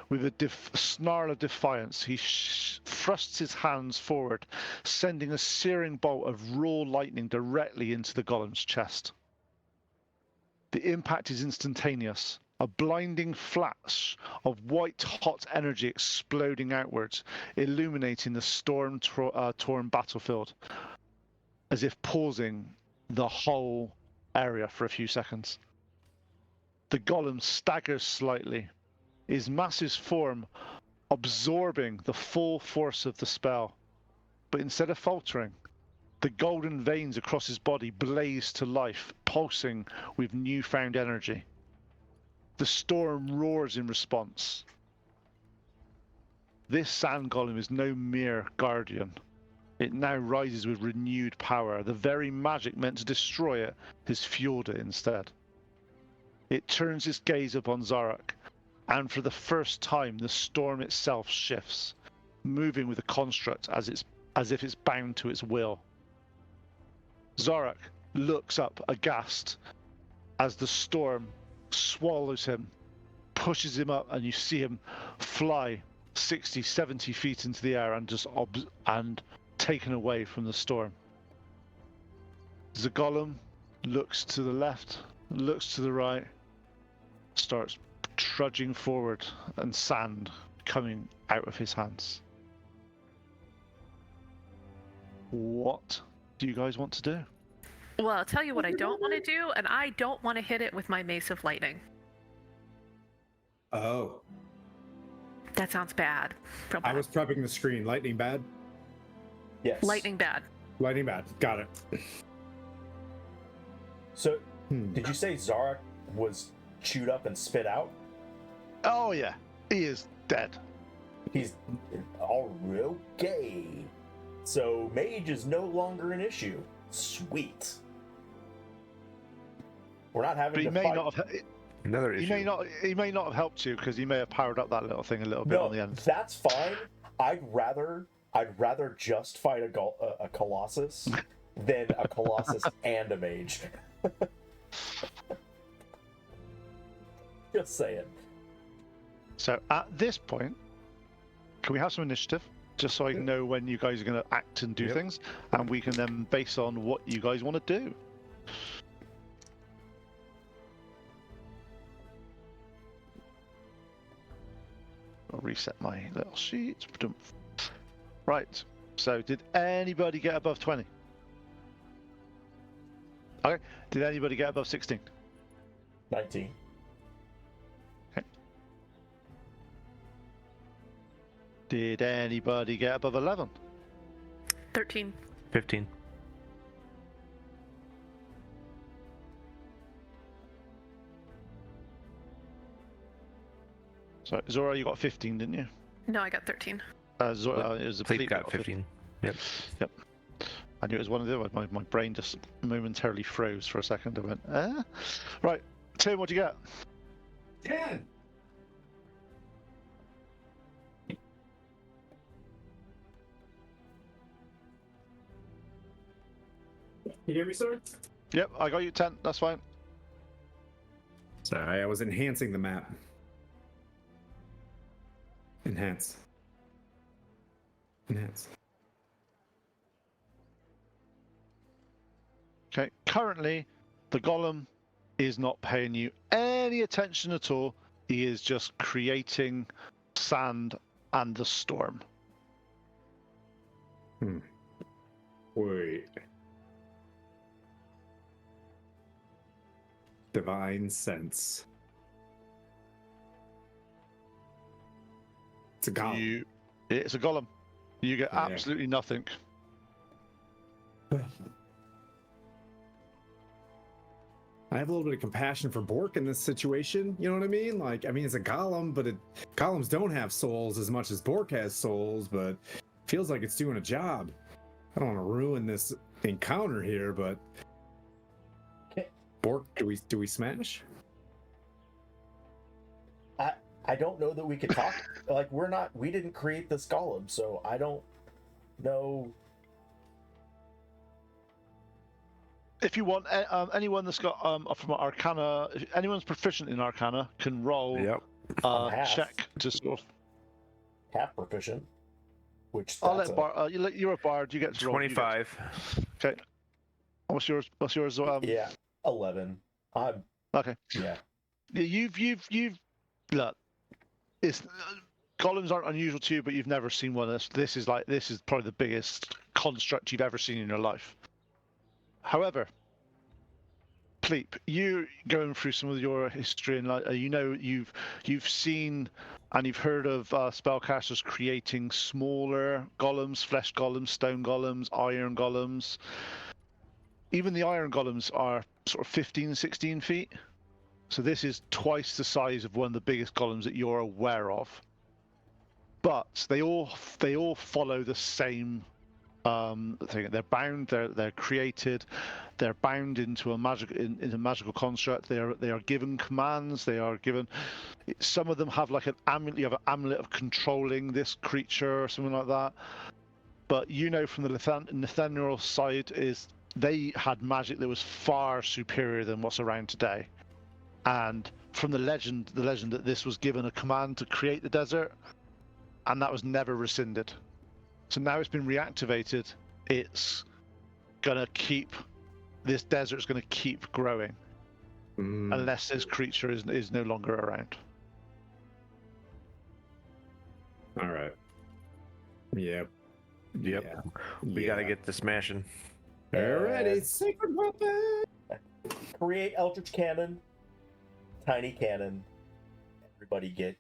S5: With a snarl of defiance, he thrusts his hands forward, sending a searing bolt of raw lightning directly into the golem's chest. The impact is instantaneous. A blinding flash of white-hot energy exploding outwards, illuminating the storm-torn battlefield, as if pausing the whole area for a few seconds. The golem staggers slightly, his massive form absorbing the full force of the spell. But instead of faltering, the golden veins across his body blaze to life, pulsing with newfound energy. The storm roars in response. This sand golem is no mere guardian. It now rises with renewed power. The very magic meant to destroy it has fueled it instead. It turns its gaze upon Zarak, and for the first time the storm itself shifts, moving with the construct as if it's bound to its will. Zarak looks up aghast as the storm swallows him, pushes him up, and you see him fly 60, 70 feet into the air and just taken away from the storm. The golem looks to the left, looks to the right, starts trudging forward, and sand coming out of his hands. What do you guys want to do?
S4: Well, I'll tell you what I don't want to do, and I don't want to hit it with my Mace of Lightning.
S2: Oh,
S4: That sounds bad. Real
S2: I
S4: bad.
S2: was prepping the screen. Lightning bad?
S6: Yes.
S4: Lightning bad.
S2: Lightning bad. Got it.
S6: So, did you say Zarak was chewed up and spit out?
S5: Oh yeah, he is dead.
S6: He's okay. So mage is no longer an issue. Sweet. We're not having
S5: But he
S6: to
S5: may
S6: fight.
S5: not have.
S3: Another issue.
S5: He may not have helped you because he may have powered up that little thing a little bit
S6: No,
S5: on the end.
S6: that's fine. I'd rather just fight a colossus than a colossus and a mage. Just saying.
S5: So at this point, can we have some initiative? Just so I know when you guys are going to act and do
S3: Yep.
S5: things, and we can then base on what you guys want to do. I'll reset my little sheet. Right. So did anybody get above 20? Okay. Did anybody get above 16?
S6: 19.
S5: Did anybody get above 11?
S4: 13.
S3: 15.
S5: So Zora, you got 15, didn't you?
S4: No, I got 13.
S5: Zora, it was a
S3: Fleet
S5: Fleet
S3: got 15. Yep.
S5: I knew it was one of the other. My brain just momentarily froze for a second. I went, eh? Right. Tim, what'd you get?
S2: 10. You hear me, sir?
S5: Yep, I got you 10. That's fine.
S2: Sorry, I was enhancing the map. Enhance. Enhance.
S5: Okay. Currently, the golem is not paying you any attention at all. He is just creating sand and the storm.
S2: Wait. Divine sense. It's a golem.
S5: It's a golem. You get
S2: Yeah.
S5: absolutely nothing.
S2: I have a little bit of compassion for Bork in this situation. You know what I mean? Like, I mean, it's a golem, but golems don't have souls as much as Bork has souls, but feels like it's doing a job. I don't want to ruin this encounter here, but Bork, do we smash?
S6: I don't know that we could talk. Like, we didn't create this golem, so I don't know.
S5: If you want, anyone that's got from Arcana, if anyone's proficient in Arcana can roll
S3: Yep.
S6: Half.
S5: check to sort of.
S6: Half proficient. Which
S5: I'll
S6: that's
S5: let Bard. You're a Bard. You get to roll.
S3: 25.
S5: Okay. What's yours? What's yours?
S6: yeah, 11. I'm
S5: Okay.
S6: yeah.
S5: You've look. It's golems aren't unusual to you, but you've never seen one of this. This is probably the biggest construct you've ever seen in your life. However, Pleep, you going through some of your history and you've seen and you've heard of spellcasters creating smaller golems, flesh golems, stone golems, iron golems. Even the iron golems are sort of 15, 16 feet. So this is twice the size of one of the biggest golems that you're aware of. But they all follow the same thing. They're bound. They're created. They're bound into a magical construct. They are given commands. They are given. Some of them have like an amulet. You have an amulet of controlling this creature or something like that. But you know from the Nathaniel side is they had magic that was far superior than what's around today. And from the legend that this was given a command to create the desert, and that was never rescinded. So now it's been reactivated. It's gonna keep this desert's gonna keep growing unless this creature is no longer around.
S2: All right. Yep.
S3: Yep.
S2: Yeah.
S3: We gotta get to smashing.
S2: Alrighty, sacred weapon.
S6: Create Eldritch Cannon, Tiny Cannon. Everybody get.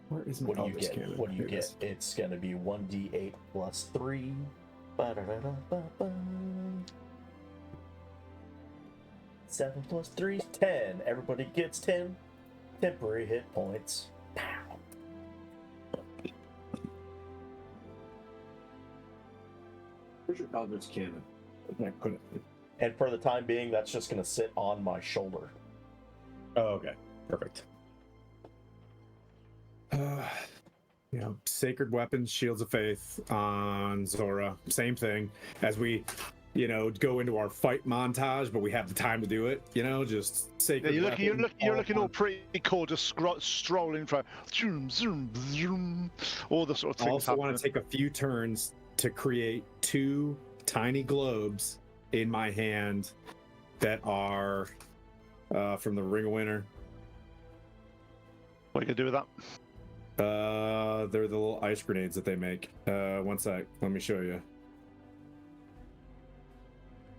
S2: Where is my
S6: What do you
S2: Eldritch
S6: get?
S2: Cannon?
S6: What do you
S2: Here it
S6: get?
S2: is.
S6: It's gonna be 1d8 plus 3. Ba-da-da-da-ba-ba. 7 plus 3 is 10. Everybody gets 10 temporary hit points. Pow.
S2: Where's your Eldritch Cannon? I put it.
S6: And for the time being, that's just gonna sit on my shoulder.
S2: Oh, okay. Perfect. Sacred weapons, shields of faith on Zora. Same thing as we, go into our fight montage, but we have the time to do it. Just sacred.
S5: Yeah, you're
S2: weapon,
S5: looking all pretty cool, just strolling for zoom, zoom, zoom, all the sort of
S2: I
S5: things.
S2: also want to take a few turns to create 2 tiny globes in my hand that are from the Ring of Winter.
S5: What are you gonna do with that?
S2: They're the little ice grenades that they make. One sec, let me show you.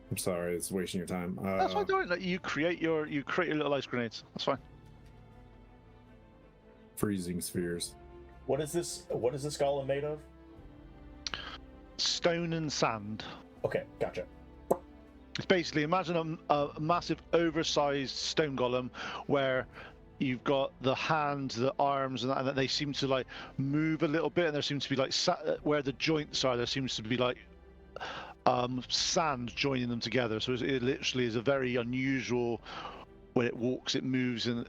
S2: I'm sorry, it's wasting your time.
S5: That's fine. Don't let you create your little ice grenades. That's fine.
S2: Freezing spheres.
S6: What is this golem made of?
S5: Stone and sand.
S6: Okay, gotcha.
S5: It's basically imagine a massive, oversized stone golem where you've got the hands, the arms, and that they seem to like move a little bit, and there seems to be like where the joints are. There seems to be like sand joining them together. So it literally is a very unusual. When it walks, it moves, and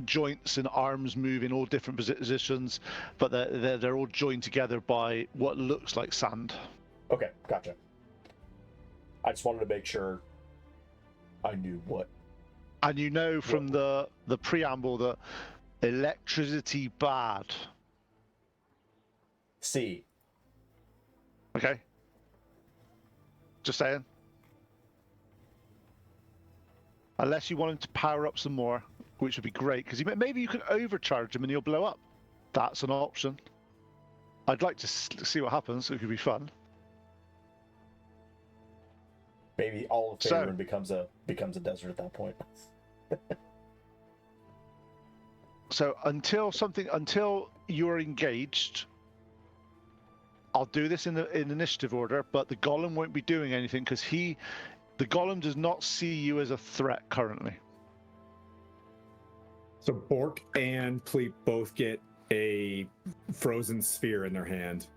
S5: joints and arms move in all different positions, but they're all joined together by what looks like sand.
S6: Okay, gotcha. I just wanted to make sure I knew what.
S5: And you know from the preamble that electricity bad.
S6: See.
S5: Okay. Just saying. Unless you want him to power up some more, which would be great, because maybe you can overcharge him and he'll blow up. That's an option. I'd like to see what happens. It could be fun.
S6: Maybe all of Faerun becomes a desert at that point.
S5: So until you're engaged, I'll do this in initiative order, but the golem won't be doing anything because the golem does not see you as a threat currently.
S2: So Bork and Pleep both get a frozen sphere in their hand.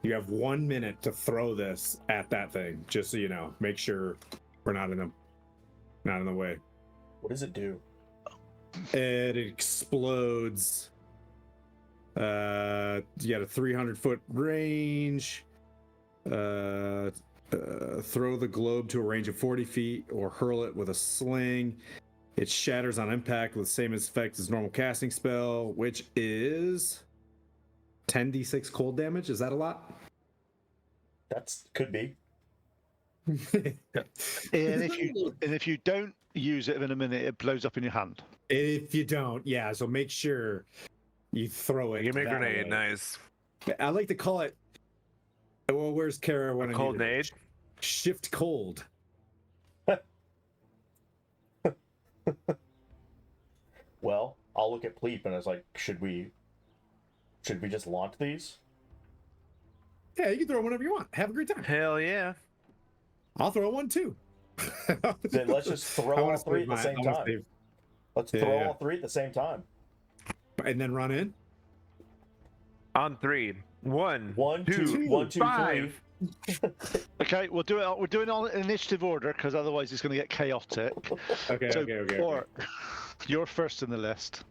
S2: You have 1 minute to throw this at that thing, just so you know. Make sure we're not in the way.
S6: What does it do?
S2: It explodes. You got a 300-foot range. Throw the globe to a range of 40 feet or hurl it with a sling. It shatters on impact with the same effect as normal casting spell, which is 10d6 cold damage. Is that a lot?
S6: Could be.
S5: And if you don't use it in a minute, it blows up in your hand.
S2: If you don't, yeah. So make sure you throw it.
S3: Give me a
S2: that
S3: grenade.
S2: way.
S3: Nice.
S2: I like to call it. Well, where's Kara when
S3: A
S2: I
S3: cold
S2: need her?
S3: nade?
S2: Shift cold.
S6: Well, I'll look at Pleep and I was like, should we just launch these?
S2: Yeah, you can throw whenever you want. Have a great time.
S3: Hell yeah.
S2: I'll throw one too.
S6: Then let's just throw
S2: I
S6: all
S2: wanna
S6: three
S2: save
S6: at the
S2: my-
S6: same
S2: I wanna
S6: time.
S2: save-
S6: Let's
S2: Yeah,
S6: throw
S2: yeah.
S6: all three at the same time.
S2: And then run in.
S3: On 3. 1,
S6: One, two,
S2: Two,
S6: 1, 2,
S3: 5.
S6: 3.
S5: Okay, we'll do it. We're doing it all in initiative order because otherwise it's going to get chaotic.
S2: Okay,
S5: So,
S2: okay.
S5: Orc, you're first in the list.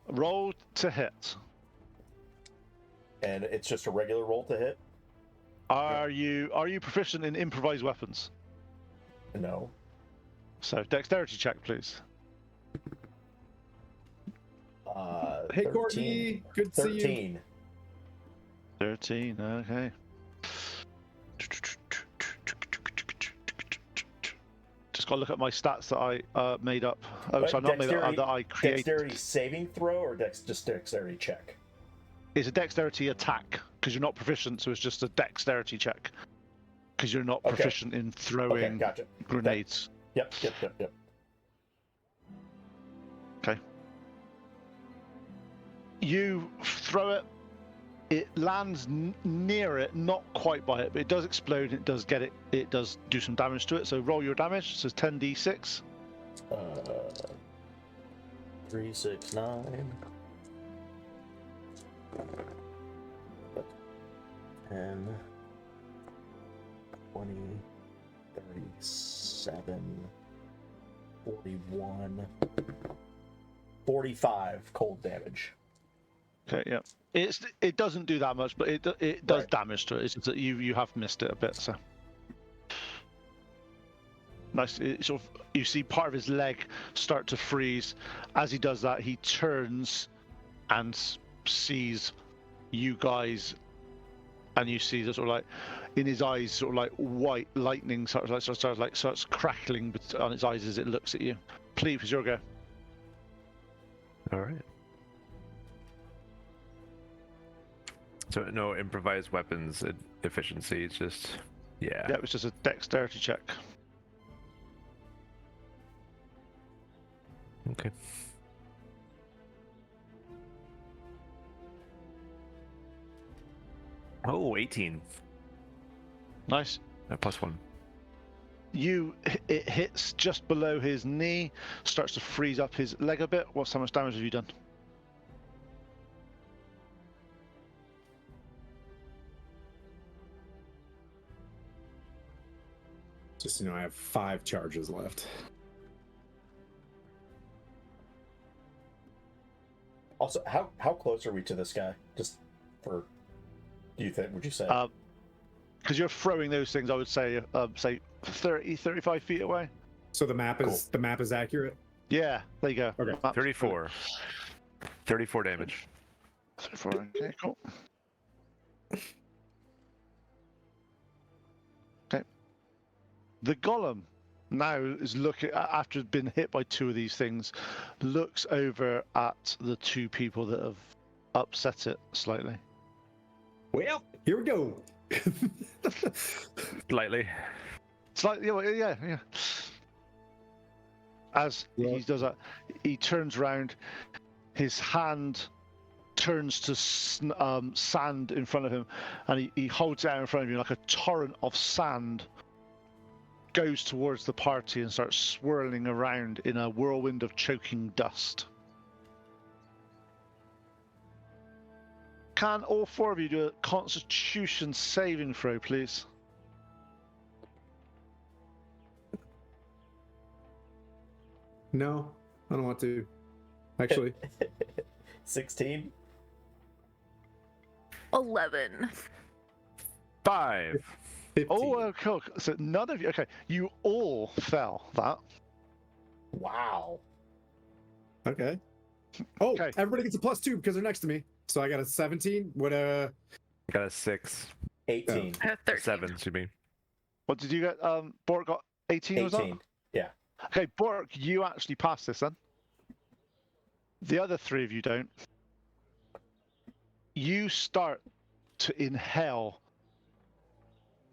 S5: Roll to hit.
S6: And it's just a regular roll to hit?
S5: Are you proficient in improvised weapons?
S6: No.
S5: So dexterity check, please.
S2: Hey,
S6: 13.
S2: Courtney. Good to see you.
S6: 13.
S5: 13. Okay. Just got to look at my stats that I made up. Oh, sorry, not made up. That I created.
S6: Dexterity saving throw or just dexterity check?
S5: It's a dexterity attack because you're not proficient, so it's just a dexterity check because you're not
S6: Okay.
S5: proficient in
S6: Okay,
S5: throwing
S6: gotcha.
S5: grenades.
S6: Yep.
S5: Okay. You throw it. It lands near it, not quite by it, but it does explode. It does get it. It does do some damage to it. So roll your damage. So it's 10d6.
S6: 3, 6, 9. 10, 20, 37, 41, 45 cold damage.
S5: Okay, yeah. It doesn't do that much, but it does
S6: Right.
S5: damage to it. It's just that you have missed it a bit. So nice. You see part of his leg start to freeze. As he does that, he turns and sees you guys, and you see the sort of like in his eyes, sort of like white lightning starts crackling on his eyes as it looks at you. Please, it's your go.
S3: All right. So no improvised weapons efficiency. It's just yeah.
S5: Yeah, it was just a dexterity check.
S3: Okay. Oh, 18.
S5: Nice.
S3: +1.
S5: It hits just below his knee, starts to freeze up his leg a bit. How much damage have you done?
S2: Just I have 5 charges left.
S6: Also, how close are we to this guy? Just for, would you say?
S5: Because you're throwing those things, I would say 30, 35 feet away.
S2: So the map is accurate.
S5: Yeah, there you go.
S2: Okay.
S5: Map's
S3: 34. 34 damage.
S5: 34. Okay, cool. Okay. The golem now is looking after being hit by 2 of these things, looks over at the 2 people that have upset it slightly.
S2: Well, here we go.
S3: Slightly.
S5: Slightly, yeah. As
S2: Yeah.
S5: he does that, he turns around. His hand turns to sand in front of him, and he holds it out in front of you like a torrent of sand goes towards the party and starts swirling around in a whirlwind of choking dust. Can all 4 of you do a Constitution saving throw, please?
S2: No, I don't want to. Actually,
S6: 16.
S4: 11.
S3: 5.
S2: 15.
S5: Oh, cool. So none of you. Okay, you all fell that.
S6: Wow.
S2: Okay. Oh,
S5: Okay.
S2: everybody gets a +2 because they're next to me. So I got a 17. What
S3: I got a 6.
S6: 18.
S4: I have 13.
S3: 7, excuse me.
S5: What did you get? Bork got 18, was that?
S6: 18. Yeah.
S5: Okay, Bork, you actually passed this then. The other three of you don't. You start to inhale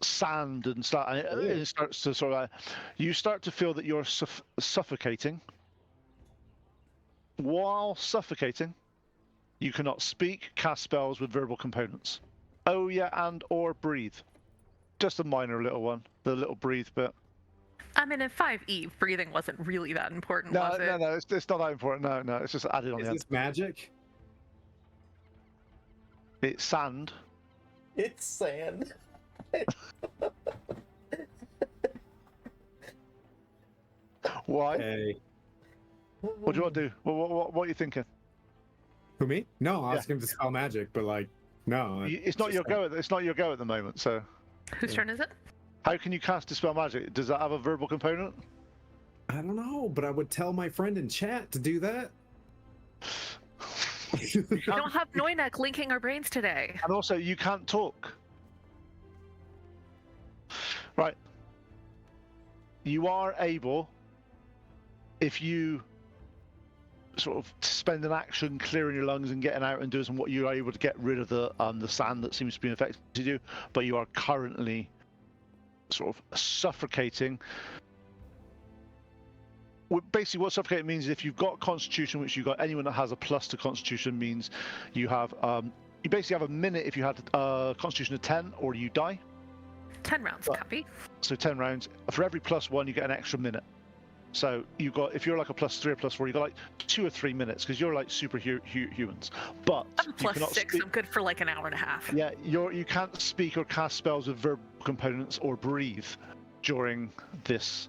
S5: sand and stuff, and it starts to sort of. You start to feel that you're suffocating. While suffocating, you cannot speak, cast spells with verbal components. Oh yeah, and or breathe. Just a minor little one, the little breathe bit.
S4: I mean, in 5e, breathing wasn't really that important,
S5: No,
S4: was it?
S5: no, it's not that important. No, it's just added on
S2: Is
S5: the end.
S2: this magic?
S5: It's sand.
S6: It's sand.
S5: Why?
S2: Hey.
S5: What do you want to do? What are you thinking?
S2: Who, me? No, I was going to spell magic, but like, no.
S5: It's not your go. It's not your go at the moment. So,
S4: Whose turn is it?
S5: how can you cast Dispel Magic? Does that have a verbal component?
S2: I don't know, but I would tell my friend in chat to do that.
S4: We don't have Noinek linking our brains today.
S5: And also, you can't talk. Right. You are able, if you sort of spend an action clearing your lungs and getting out and doing some, what you are able to get rid of the sand that seems to be affecting you, but you are currently sort of suffocating. Basically, what suffocating means is if you've got Constitution, which you've got, anyone that has a plus to Constitution means you have you basically have a minute if you had Constitution of 10, or you die.
S4: 10 rounds, copy.
S5: So 10 rounds. For every +1, you get an extra minute. So you got, if you're like a +3 or +4, you got like 2 or 3 minutes because you're like super humans. But
S4: I'm
S5: you cannot
S4: +6.
S5: speak.
S4: I'm good for like an hour and a half.
S5: Yeah, you can't speak or cast spells with verbal components or breathe during this,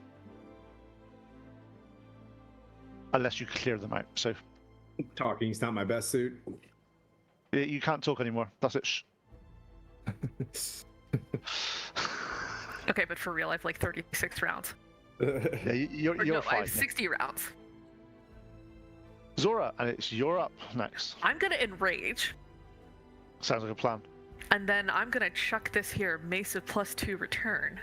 S5: unless you clear them out. So
S2: Talking's not my best suit.
S5: you can't talk anymore. That's it. Shh.
S4: Okay, but for real, I have like 36 rounds.
S5: Yeah, you're
S4: Or no, I
S5: fine.
S4: have 60 rounds.
S5: Zora, and it's you're up next.
S4: I'm gonna enrage,
S5: Sounds like a plan.
S4: and then I'm gonna chuck this here, Mace of +2 return.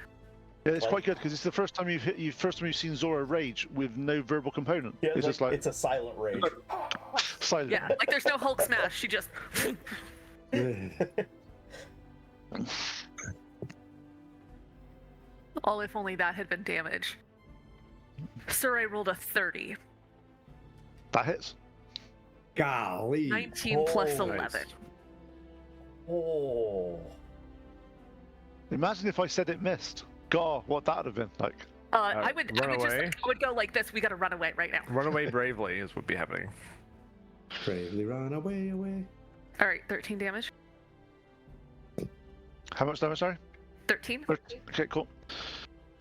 S5: Yeah, it's quite good because it's the first time you've seen Zora rage with no verbal component.
S6: Yeah,
S5: It's just like
S6: it's a silent rage.
S5: silent.
S4: Yeah, like there's no Hulk smash. She just. Oh, if only that had been damage. Surai rolled a 30.
S5: That hits.
S2: Golly.
S4: 19 plus
S6: Oh,
S4: 11.
S6: Oh.
S5: Imagine if I said it missed. God, what that would have been like.
S4: I would
S3: run
S4: just
S3: away.
S4: I would go like this. We gotta run away right now.
S3: Run away bravely is what would be happening.
S2: Bravely run away, away.
S4: All right, 13 damage.
S5: How much damage? Sorry.
S4: 13.
S5: Okay, cool.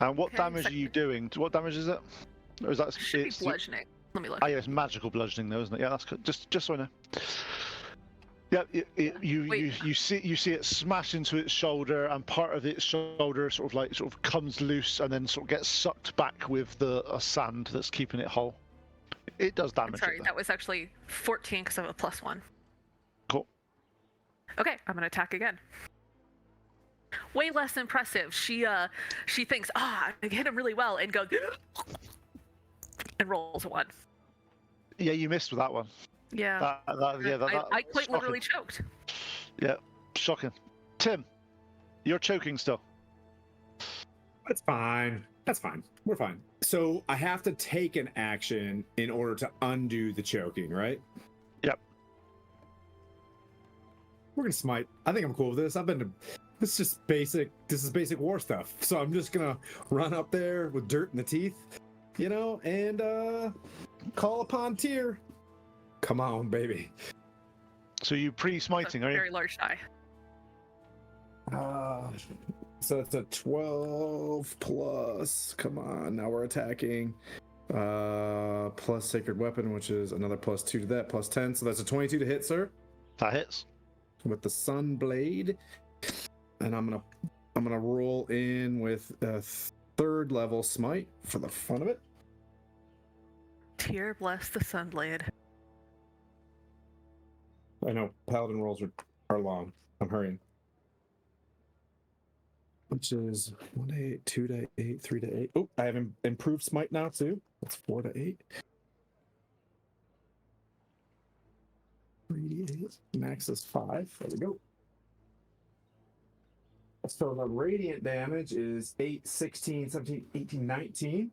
S5: And what
S4: Okay,
S5: damage are you doing? What damage is it? Or is that
S4: Should be
S5: it's,
S4: bludgeoning. Let me look.
S5: Oh yeah, it's magical bludgeoning though, isn't it? Yeah, that's good. Just so I know. Yeah, you see it smash into its shoulder, and part of its shoulder sort of comes loose, and then sort of gets sucked back with the sand that's keeping it whole. It does
S4: I'm
S5: damage.
S4: sorry,
S5: it, though.
S4: that was actually 14 because I have a +1.
S5: Cool.
S4: Okay, I'm gonna attack again. Way less impressive. She thinks, I hit him really well, and goes and rolls a 1.
S5: Yeah, you missed with that one.
S4: Yeah. I quite literally choked.
S5: Yeah, shocking. Tim, you're choking still.
S2: That's fine. That's fine. We're fine. So I have to take an action in order to undo the choking, right?
S5: Yep.
S2: We're gonna smite. I think I'm cool with this. This is just basic. This is basic war stuff. So I'm just gonna run up there with dirt in the teeth, and call upon Tyr. Come on, baby.
S5: So you pre-smiting, are you?
S4: Very large die.
S2: So it's a 12 plus. Come on, now we're attacking. Plus sacred weapon, which is another +2 to that, +10. So that's a 22 to hit, sir.
S5: That hits.
S2: With the sun blade, and I'm gonna roll in with a 3rd level smite for the fun of it.
S4: Tyr bless the Sunblade.
S2: I know paladin rolls are long. I'm hurrying. which is 1 to 8, 2 to 8, 3 to 8. Oh, I have improved smite now too. That's 4 to 8. 3 to 8. Max is 5. There we go. So the radiant damage is 8, 16, 17, 18, 19.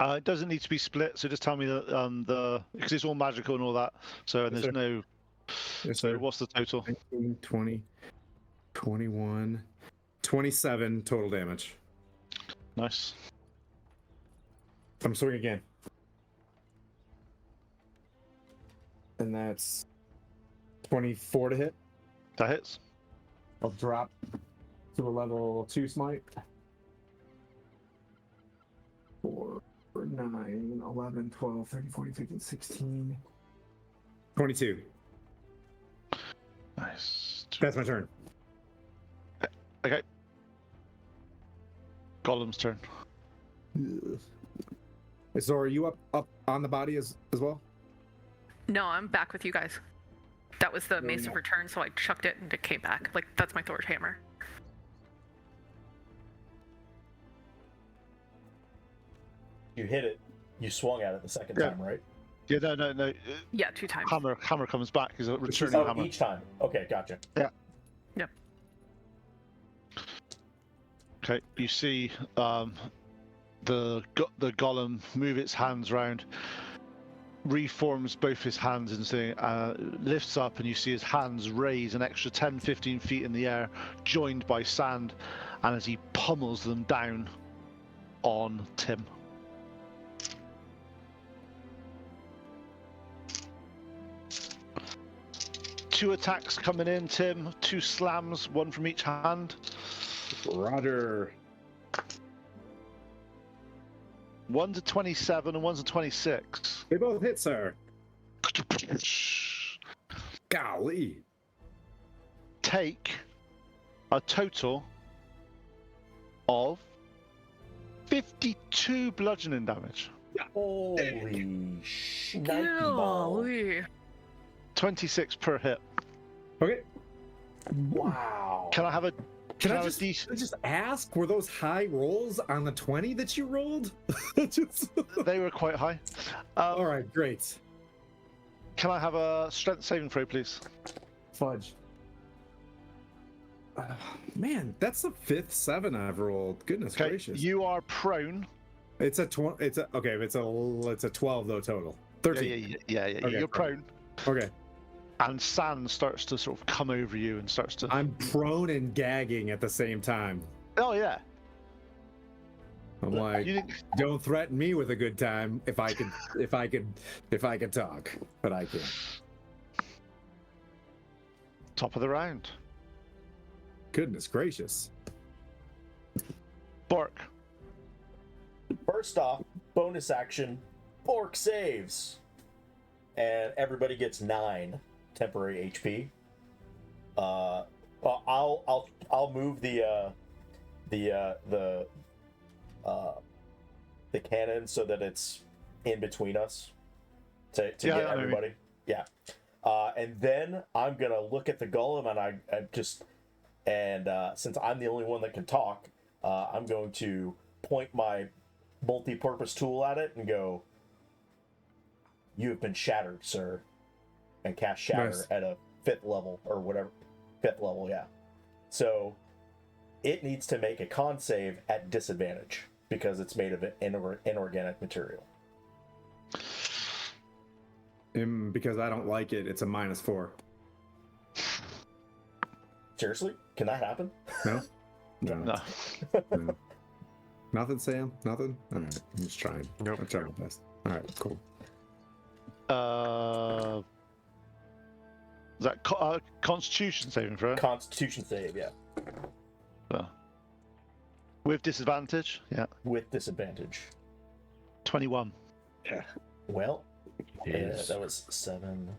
S5: It doesn't need to be split, so just tell me the because it's all magical and all that. So and
S2: Yes,
S5: there's
S2: sir.
S5: no.
S2: Yes,
S5: So
S2: sir.
S5: what's the total?
S2: 19, 20, 21, 27 total damage.
S5: Nice.
S2: I'm swinging again. And that's 24 to hit.
S5: That hits.
S2: I'll drop to a level 2 smite. 4, 9, 11, 12, 13, 14, 15, 16. 22.
S5: Nice.
S2: That's my turn.
S5: Okay. Golem's turn.
S2: So are you up on the body as well?
S4: No, I'm back with you guys. That was the Mace of Return, so I chucked it and it came back. Like, that's my Thor's hammer.
S6: You hit it. You swung at it the second time, right?
S5: Yeah, no.
S4: Yeah, 2 times.
S5: Hammer comes back. Is a returning
S6: Oh,
S5: hammer.
S6: each time. Okay, gotcha.
S5: Yeah.
S4: Yep.
S5: Okay, you see the golem move its hands round, reforms both his hands and saying, lifts up, and you see his hands raise an extra 10, 15 feet in the air, joined by sand, and as he pummels them down on Tim. Two attacks coming in, Tim. 2 slams, 1 from each hand.
S2: Roger.
S5: One's a 27 and one's a 26.
S2: They both hit, sir. Golly.
S5: Take a total of 52 bludgeoning damage.
S6: Holy shnikeball.
S4: Golly.
S5: 26 per hit.
S2: Okay.
S6: Wow.
S5: Can I have a
S2: Can I
S5: have a
S2: just ask, were those high rolls on the 20 that you rolled?
S5: They were quite high.
S2: All right, great.
S5: Can I have a strength saving throw, please?
S2: Fudge. Man, that's the 5th 7 I've rolled. Goodness
S5: Okay,
S2: gracious.
S5: you are prone.
S2: It's a 20. It's a 12 though total. 13.
S5: Yeah.
S2: Okay,
S5: You're prone.
S2: Okay.
S5: And sand starts to sort of come over you and starts to.
S2: I'm prone and gagging at the same time.
S5: Oh yeah.
S2: I'm like,
S5: You didn't...
S2: don't threaten me with a good time if I could talk, but I can't.
S5: Top of the round.
S2: Goodness gracious.
S5: Bork.
S6: First off, bonus action, Bork saves. And everybody gets 9 temporary HP. I'll move the cannon so that it's in between us to get everybody. Yeah. And then I'm gonna look at the golem and since I'm the only one that can talk, I'm going to point my multi-purpose tool at it and go, "You have been shattered, sir," and cast Shatter
S2: Nice.
S6: at a 5th level or whatever. 5th level, yeah. So it needs to make a con save at disadvantage because it's made of inorganic material.
S2: Because I don't like it, it's a -4.
S6: Seriously? Can that happen?
S2: No?
S5: No.
S2: No. Nothing, Sam? Nothing? All right, I'm just trying.
S3: Nope.
S2: I'm trying my best. All right, cool.
S5: Is that Constitution saving throw?
S6: Constitution save, yeah.
S5: With disadvantage? Yeah.
S6: With disadvantage.
S5: 21.
S6: Well,
S3: Yes.
S6: that was 7,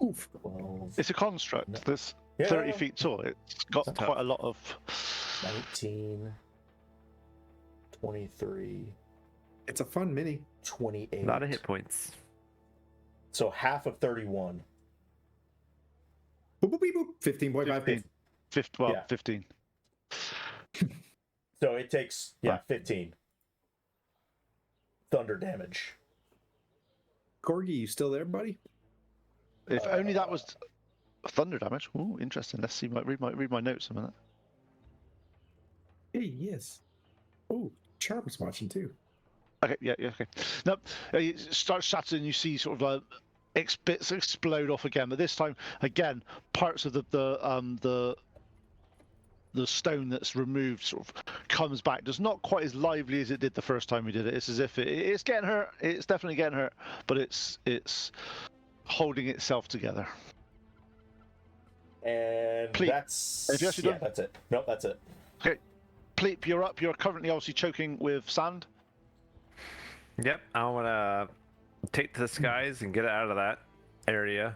S2: Oof.
S6: 12,
S5: It's a construct
S6: No.
S5: that's
S6: Yeah.
S5: 30 feet tall. It's got
S6: That's
S5: quite a lot of.
S6: 19, 23,
S2: It's a fun mini.
S6: 28.
S3: A lot of hit points.
S6: So half of 31.
S2: Boop, boop, beep, boop. 15.5
S5: 15. 15. Well,
S6: Yeah.
S5: 15.
S6: So it takes 15 thunder damage.
S2: Corgi, you still there, buddy?
S5: If only that was thunder damage. Oh, interesting. Let's see. Read my notes a minute.
S2: Hey, yes. Oh, Charm's watching too.
S5: Okay, yeah, okay. Now, it starts shattering. You see sort of bits explode off again, but this time, again, parts of the stone that's removed sort of comes back. It's not quite as lively as it did the first time we did it. It's as if it's getting hurt. It's definitely getting hurt, but it's holding itself together.
S6: And
S5: Pleep.
S6: that's
S5: Have you actually done?
S6: that's it. Nope, that's it.
S5: Okay, Pleep, you're up. You're currently obviously choking with sand.
S3: Yep, I want to take to the skies and get it out of that area.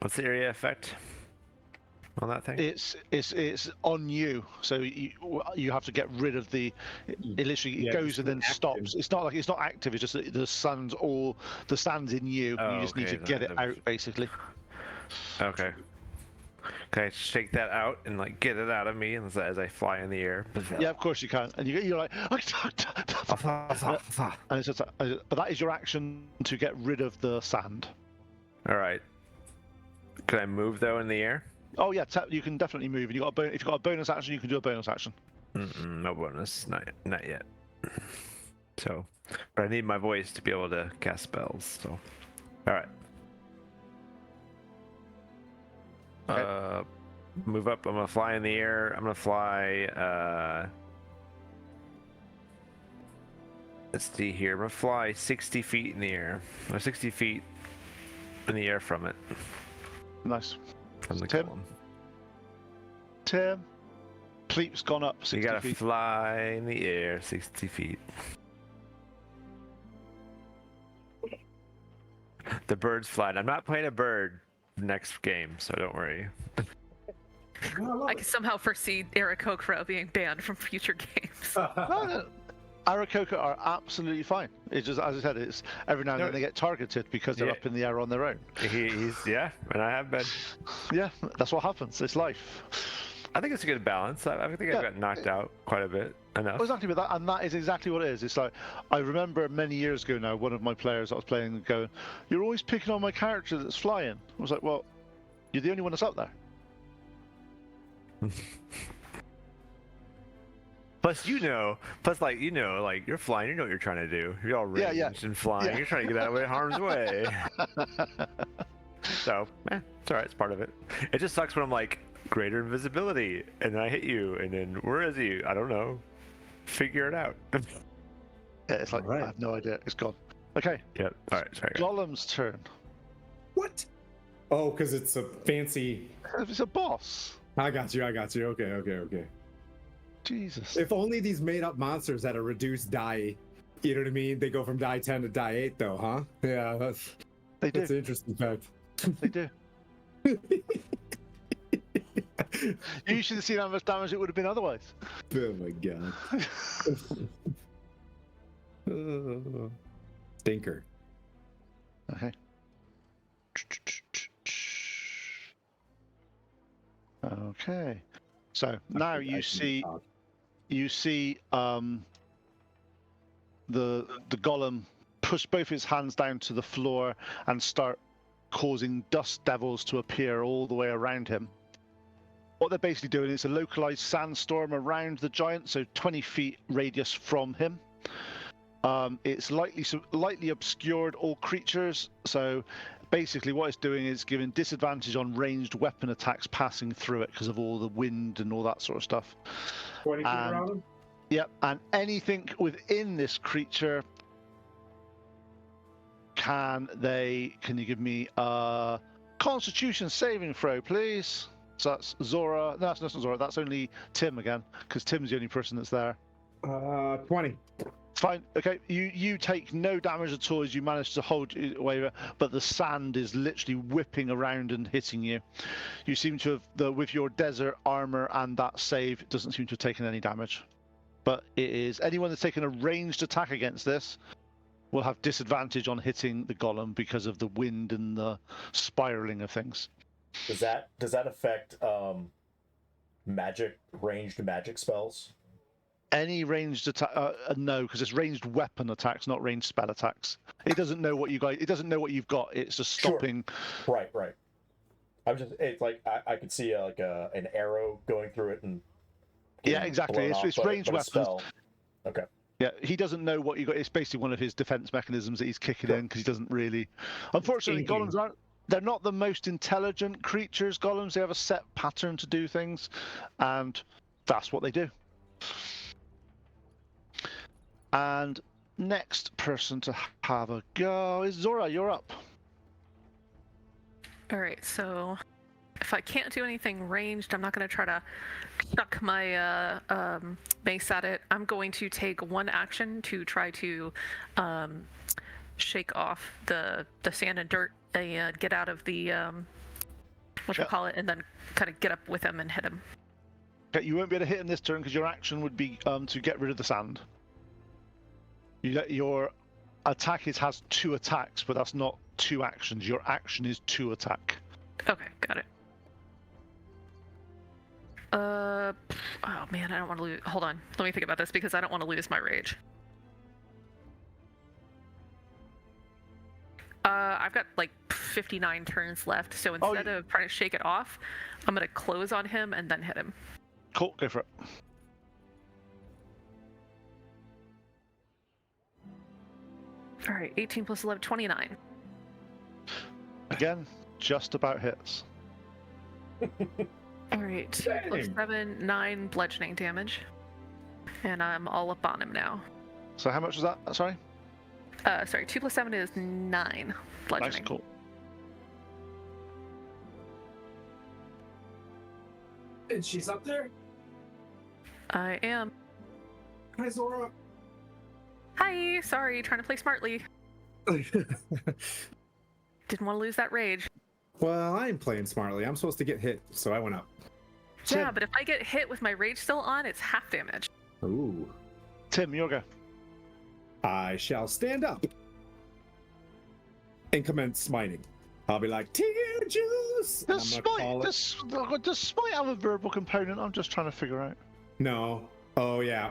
S3: What's the area effect on that thing?
S5: It's on you, so you have to get rid of the. It literally
S2: Yeah,
S5: goes
S2: it's
S5: and then
S2: active.
S5: stops. It's not active. It's just that the sand's in you.
S3: Oh,
S5: You just need
S3: okay,
S5: to get it out, basically.
S3: Okay. Can I shake that out and like get it out of me as I fly in the air?
S5: Yeah, of course you can. And you're like, and it's just, but that is your action to get rid of the sand.
S3: All right. Can I move though in the air?
S5: Oh yeah, you can definitely move. If you've got a bonus action, you can do a bonus action.
S3: No bonus, not yet. So, but I need my voice to be able to cast spells. So, all right.
S5: Okay.
S3: Move up. I'm gonna fly in the air. I'm gonna fly. Let's see here. I'm gonna fly 60 feet in the air. Or 60 feet in the air from it.
S5: Nice.
S3: From the
S5: Tim?
S3: column.
S5: Tim, Pleep's gone up 60
S3: You gotta
S5: feet.
S3: fly in the air 60 feet. The bird's flying. I'm not playing a bird next game, so don't worry.
S4: I can somehow foresee Aarakocra being banned from future games.
S5: No. Aarakocra are absolutely fine. It's just, as I said, it's every now and then they get targeted because they're
S3: Yeah.
S5: up in the air on their own.
S3: He's yeah, and I have been.
S5: Yeah, that's what happens. It's life.
S3: I think it's a good balance. I think I got knocked out quite a bit. Enough.
S5: Well, exactly, but that is exactly what it is. It's like, I remember many years ago now, one of my players I was playing going, "You're always picking on my character that's flying." I was like, "Well, you're the only one that's up there."
S3: Plus, like you're flying. You know what you're trying to do. You're all ranged
S5: Yeah.
S3: and flying.
S5: Yeah.
S3: You're trying to get out of harm's way. So, it's alright. It's part of it. It just sucks when I'm like greater invisibility, and then I hit you, and then where is he? I don't know. Figure it out.
S5: Yeah, it's like,
S2: Right.
S5: I have no idea. It's gone. Okay,
S3: Yep. All right. Sorry. guys.
S5: Gollum's turn.
S2: What? Oh, because it's a fancy.
S5: It's a boss.
S2: I got you. Okay.
S5: Jesus.
S2: If only these made-up monsters had a reduced die. You know what I mean? They go from die 10 to die 8, though, huh? Yeah,
S5: They do.
S2: that's an interesting fact.
S5: They do. You should have seen how much damage it would have been otherwise.
S2: Oh my god. Stinker.
S5: Okay. Okay. So now you see the golem push both his hands down to the floor and start causing dust devils to appear all the way around him. What they're basically doing is a localized sandstorm around the giant, so 20 feet radius from him. It's lightly obscured all creatures, so basically what it's doing is giving disadvantage on ranged weapon attacks passing through it because of all the wind and all that sort of stuff.
S2: 20 feet
S5: And-
S2: around him?
S5: Yep, and anything within this creature, can you give me a Constitution saving throw, please? So that's Zora. No, that's not Zora. That's only Tim again, because Tim's the only person that's there.
S2: 20.
S5: Fine. Okay. You take no damage at all as you manage to hold it away, but the sand is literally whipping around and hitting you. You seem to have, with your desert armor and that save, it doesn't seem to have taken any damage. But it is anyone that's taken a ranged attack against this will have disadvantage on hitting the golem because of the wind and the spiraling of things.
S6: Does that affect ranged magic spells?
S5: Any ranged attack? No, because it's ranged weapon attacks, not ranged spell attacks. It doesn't know what you guys. It doesn't know what you've got. It's just
S6: Sure.
S5: stopping.
S6: Right. It's like I could see an arrow going through it and.
S5: Yeah, exactly. It's ranged weapons.
S6: Spell. Okay.
S5: Yeah, he doesn't know what you got. It's basically one of his defense mechanisms that he's kicking in because he doesn't really. Unfortunately, golems aren't. They're not the most intelligent creatures. Golems. They have a set pattern to do things, and that's what they do. And next person to have a go is Zora. You're up.
S4: All right, so if I can't do anything ranged, I'm not going to try to chuck my mace at it. I'm going to take one action to try to shake off the sand and dirt and get out of the and then kind of get up with him and hit him.
S5: Okay, you won't be able to hit him this turn because your action would be to get rid of the sand. Your attack has 2 attacks, but that's not 2 actions. Your action is 2 attack.
S4: Okay, got it. Oh man, I don't want to lose. Hold on, let me think about this because I don't want to lose my rage. I've got like 59 turns left, so instead of trying to shake it off, I'm gonna close on him and then hit him.
S5: Cool, go for it.
S4: All right, 18 plus 11, 29.
S5: Again, just about hits.
S4: All right, 2 plus 7, 9 bludgeoning damage. And I'm all up on him now.
S5: So how much was that? Sorry?
S4: Sorry, 2 plus 7 is 9 bludgeoning.
S5: Nice, cool.
S2: And she's up there?
S4: I am.
S2: Hi, Zora.
S4: Hi, sorry, trying to play smartly. Didn't want to lose that rage.
S2: Well, I'm playing smartly. I'm supposed to get hit, so I went up.
S4: Yeah,
S5: Tim.
S4: but if I get hit with my rage still on, it's half damage.
S2: Ooh.
S5: Tim, your go.
S2: I shall stand up and commence smiting. I'll be like, Tigger Juice! And
S5: Does
S2: I'm gonna call it-
S5: smite have a verbal component? I'm just trying to figure out.
S2: No. Oh, yeah.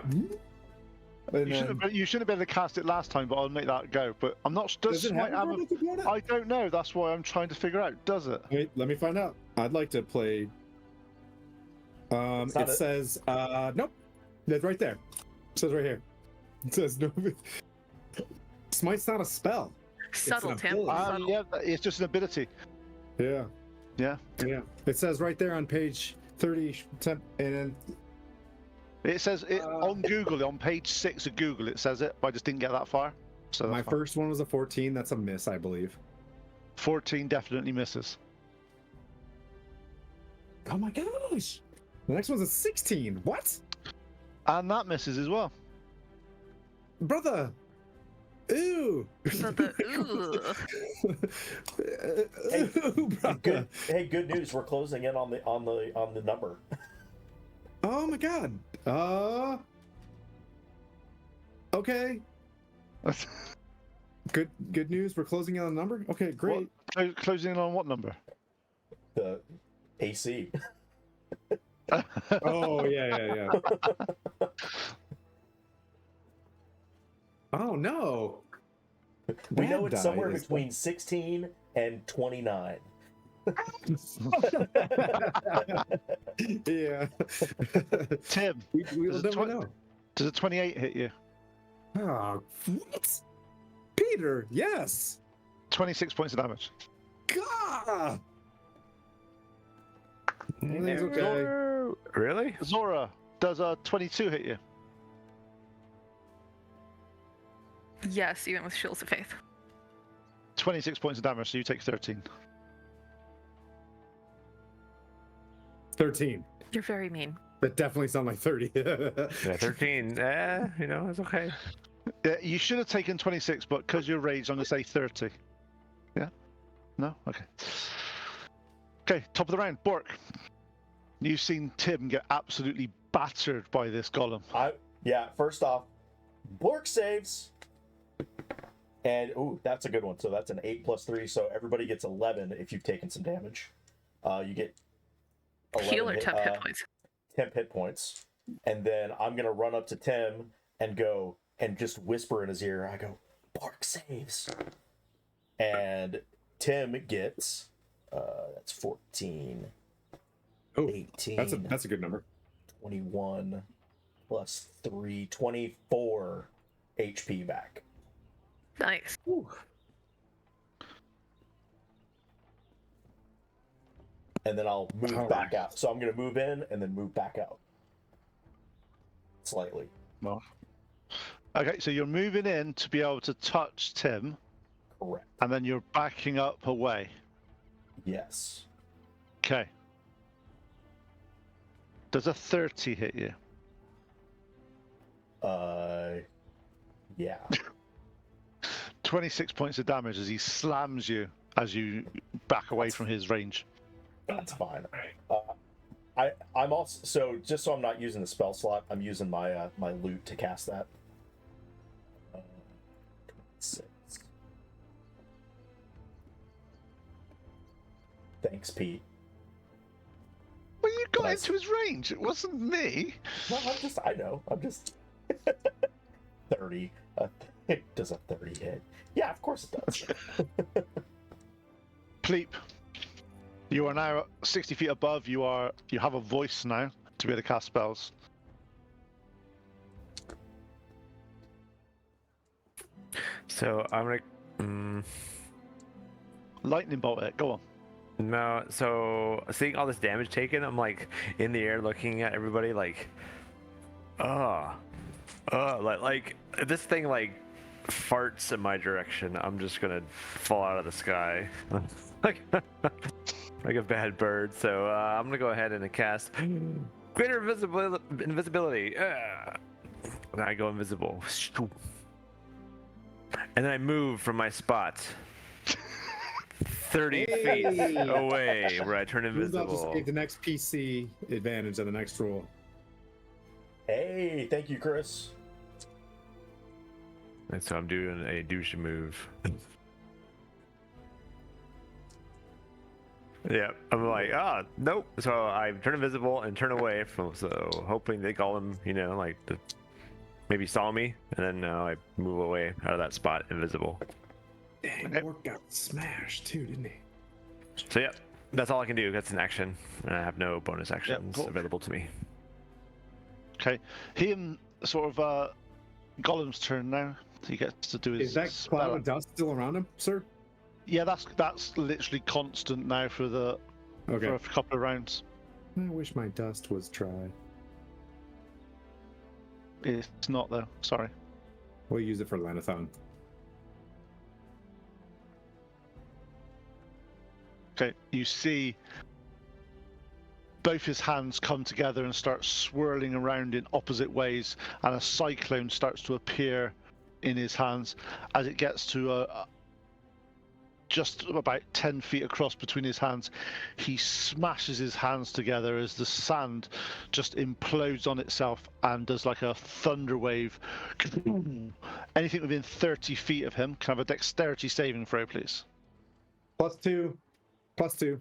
S2: And
S5: You shouldn't have been able to cast it last time, but I'll make that go. But I'm not. Does
S2: Does it
S5: smite
S2: have a
S5: have a?
S2: verbal component?
S5: I don't know. That's why I'm trying to figure out. Does it?
S2: Wait, let me find out. I'd like to play.
S6: It's not
S2: It says, nope. That's right there. It says right here. It says no. Smite's not a spell.
S4: Subtle,
S2: an
S4: Tim.
S2: ability.
S4: Subtle.
S5: Yeah, it's just an ability.
S2: Yeah.
S5: Yeah.
S2: Yeah. It says right there on page 30, and then
S5: It says it on Google, on page 6 of Google, it says it, but I just didn't get that far. So
S2: my
S5: that's fine.
S2: first one was a 14. That's a miss, I believe.
S5: 14 definitely misses.
S2: Oh my gosh. The next one's a 16. What?
S5: And that misses as well.
S2: Brother. Ooh.
S4: So the
S2: Ooh, brother.
S6: Good news. We're closing in on the number.
S2: Oh my god. Okay. Good news. We're closing in on the number. Okay, great.
S5: Closing in on what number?
S6: The AC.
S2: Oh yeah. Oh no.
S6: We know
S2: Bad
S6: it's
S2: die
S6: somewhere
S2: is-
S6: between 16 and 29.
S2: Yeah.
S5: Tim,
S2: We'll never know.
S5: does a 28 hit you?
S2: Oh, what? Peter, yes.
S5: 26 points of damage.
S2: God. Everything's okay.
S3: Really?
S5: Zora, does a 22 hit you?
S4: yes, even with Shields of Faith.
S5: 26 points of damage, so you take 13.
S2: 13.
S4: You're very mean.
S2: That definitely sounds like 30.
S3: Yeah, 13. It's okay.
S5: Yeah, you should have taken 26, but because you're raged, I'm going to say 30. Yeah? No? Okay. Okay, top of the round. Bork. You've seen Tim get absolutely battered by this golem.
S6: First off, Bork saves. And, ooh, that's a good one. So that's an 8 plus 3. So everybody gets 11 if you've taken some damage. You get 11
S4: Heal or temp hit points.
S6: temp hit points, and then I'm gonna run up to Tim and go and just whisper in his ear. I go, "Bark saves," and Tim gets that's 14,
S2: Oh,
S6: 18.
S2: that's a good number.
S6: 21 plus 3, 24 HP back.
S4: Nice.
S6: And then I'll move back out. So I'm going to move in and then move back out. Slightly.
S5: Well, okay, so you're moving in to be able to touch Tim,
S6: Correct.
S5: and then you're backing up away.
S6: Yes.
S5: Okay. Does a 30 hit you?
S6: Yeah.
S5: 26 points of damage as he slams you as you back away from his range.
S6: That's fine. I'm also, so just so I'm not using the spell slot, I'm using my my loot to cast that. 6. Thanks, Pete.
S5: Well, you got
S6: Nice.
S5: into his range. It wasn't me.
S6: No, I'm just 30. Does a 30 hit? Yeah, of course it does.
S5: Pleep. You are now 60 feet above. You have a voice now to be able to cast spells.
S3: So I'm gonna.
S5: Lightning bolt it. Go on.
S3: No, so seeing all this damage taken, I'm like in the air looking at everybody like, like if this thing like farts in my direction, I'm just gonna fall out of the sky, like like a bad bird. So I'm gonna go ahead and cast greater invisibility. And I go invisible, and then I move from my spot. 30 feet away where I turn
S2: Who's about to
S3: invisible.
S2: get the next PC advantage on the next roll?
S6: Hey, thank you, Chris.
S3: And so I'm doing a douche move. Yeah, I'm like, nope. So I turn invisible and turn away from, so hoping they call him, like, maybe saw me, and then I move away out of that spot, invisible.
S2: Dang, Orc got smashed too, didn't he?
S3: So yeah, that's all I can do. That's an action, and I have no bonus actions
S5: cool.
S3: available to me.
S5: Okay. Him sort of Golem's turn now. He gets to do his
S2: Is that cloud
S5: spell.
S2: of dust still around him, sir?
S5: Yeah, that's literally constant now for
S2: Okay.
S5: for a couple of rounds.
S2: I wish my dust was dry.
S5: It's not though. Sorry.
S2: We'll use it for Lanathon.
S5: Okay, you see both his hands come together and start swirling around in opposite ways, and a cyclone starts to appear in his hands. As it gets to just about 10 feet across between his hands, he smashes his hands together as the sand just implodes on itself and does like a thunder wave. Anything within 30 feet of him can have a dexterity saving throw, please.
S2: +2. +2.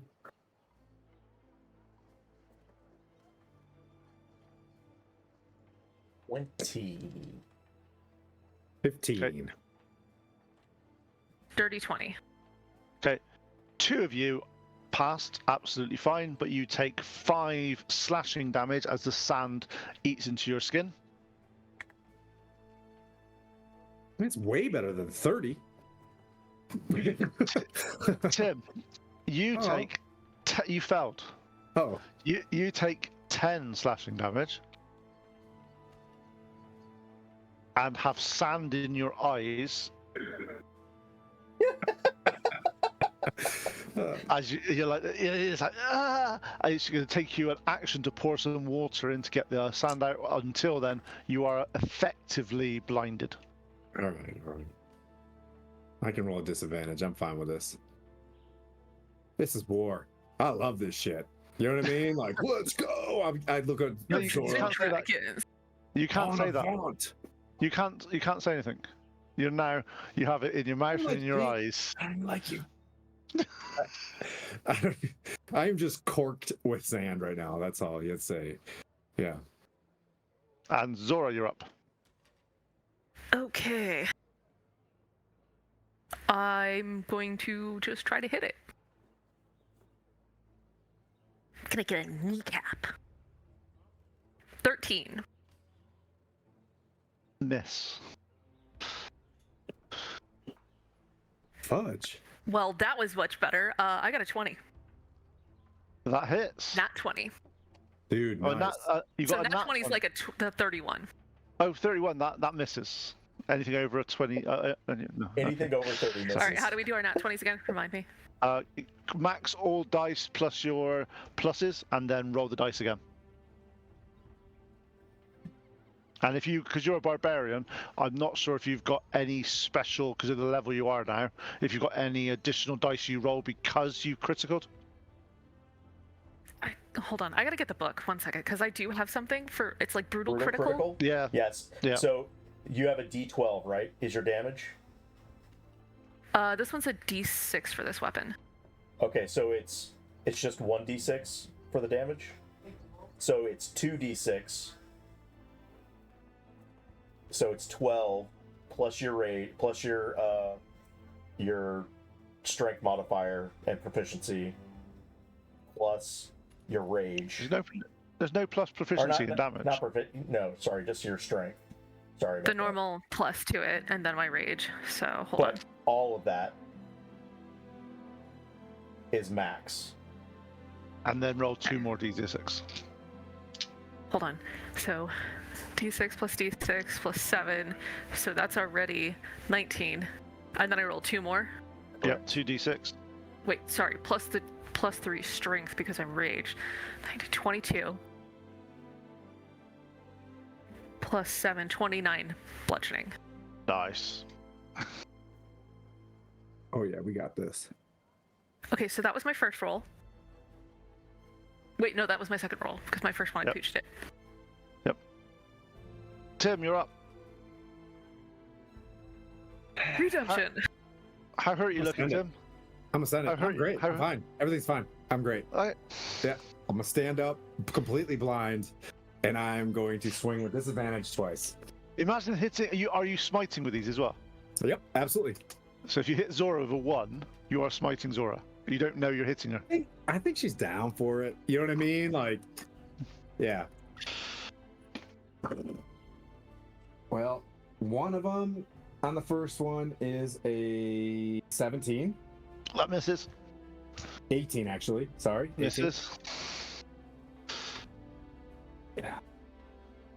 S6: 20.
S2: 15.
S5: Okay.
S4: Dirty 20.
S5: Okay, 2 of you passed absolutely fine, but you take 5 slashing damage as the sand eats into your skin.
S2: It's way better than 30.
S5: Tim, you
S2: Oh.
S5: take you failed.
S2: Oh,
S5: You take 10 slashing damage and have sand in your eyes as you're like, it's like, it's going to take you an action to pour some water in to get the sand out. Until then, you are effectively blinded.
S2: all right. I can roll a disadvantage. I'm fine with this. This is war. I love this shit. You know what I mean? Like, let's go. I look at
S5: No, you
S2: Zora.
S5: can't say that.
S4: Dragons.
S5: You can't say that.
S2: Avant.
S5: You can't say anything. You have it in your mouth and in your eyes.
S2: I don't like you. I'm just corked with sand right now. That's all you have to say. Yeah.
S5: And Zora, you're up.
S4: Okay. I'm going to just try to hit it. Gonna get a kneecap. 13.
S5: Miss.
S2: Fudge.
S4: Well, that was much better. I got a 20.
S5: That hits.
S4: Nat 20.
S2: Dude,
S5: Oh,
S2: nice.
S5: you
S4: So
S5: got a
S4: nat
S5: nat
S4: 20 is like a 31.
S5: Oh, 31. That misses. Anything over a 20? No.
S6: Anything over 30 misses.
S4: Sorry, how do we do our nat 20s again? Remind me.
S5: Max all dice plus your pluses, and then roll the dice again. And because you're a barbarian, I'm not sure if you've got any special, because of the level you are now, if you've got any additional dice you roll because you criticaled.
S4: Hold on, I gotta get the book. 1 second, because I do have something for. It's like brutal critical.
S5: Yeah.
S6: Yes.
S5: Yeah.
S6: So you have a D12, right? Is your damage?
S4: This one's a D6 for this weapon.
S6: Okay, so it's just 1d6 for the damage. So it's 2d6. So it's 12 plus your rate plus your strength modifier and proficiency plus your rage.
S5: There's no plus proficiency in damage.
S6: No, sorry, just your strength. Sorry.
S4: The normal plus to it, and then my rage. So hold on.
S6: But all of that is max.
S5: And then roll 2 more d6.
S4: Hold on. So D6 plus D6 plus 7. So that's already 19. And then I roll 2 more.
S5: Yep, 2d6.
S4: Wait, sorry. Plus 3 strength because I'm raged. 22. Plus 7, 29 bludgeoning.
S5: Nice.
S2: Oh yeah, we got this.
S4: Okay, so that was my first roll. Wait, no, that was my second roll because my first one I pooched it.
S5: Yep. Tim, you're up.
S4: Redemption.
S5: How hurt are you looking, Tim?
S2: I'm gonna stand up. I'm great. I'm fine. Everything's fine. I'm great.
S5: Alright.
S2: Yeah. I'm gonna stand up, completely blind, and I'm going to swing with disadvantage twice.
S5: Imagine hitting. Are you smiting with these as well?
S2: Yep, absolutely.
S5: So if you hit Zora with a 1, you are smiting Zora. You don't know you're hitting her.
S2: I think she's down for it. You know what I mean? Like, yeah. Well, one of them on the first one is a 17.
S5: That misses.
S2: 18, actually. Sorry. 18.
S5: Misses.
S2: Yeah.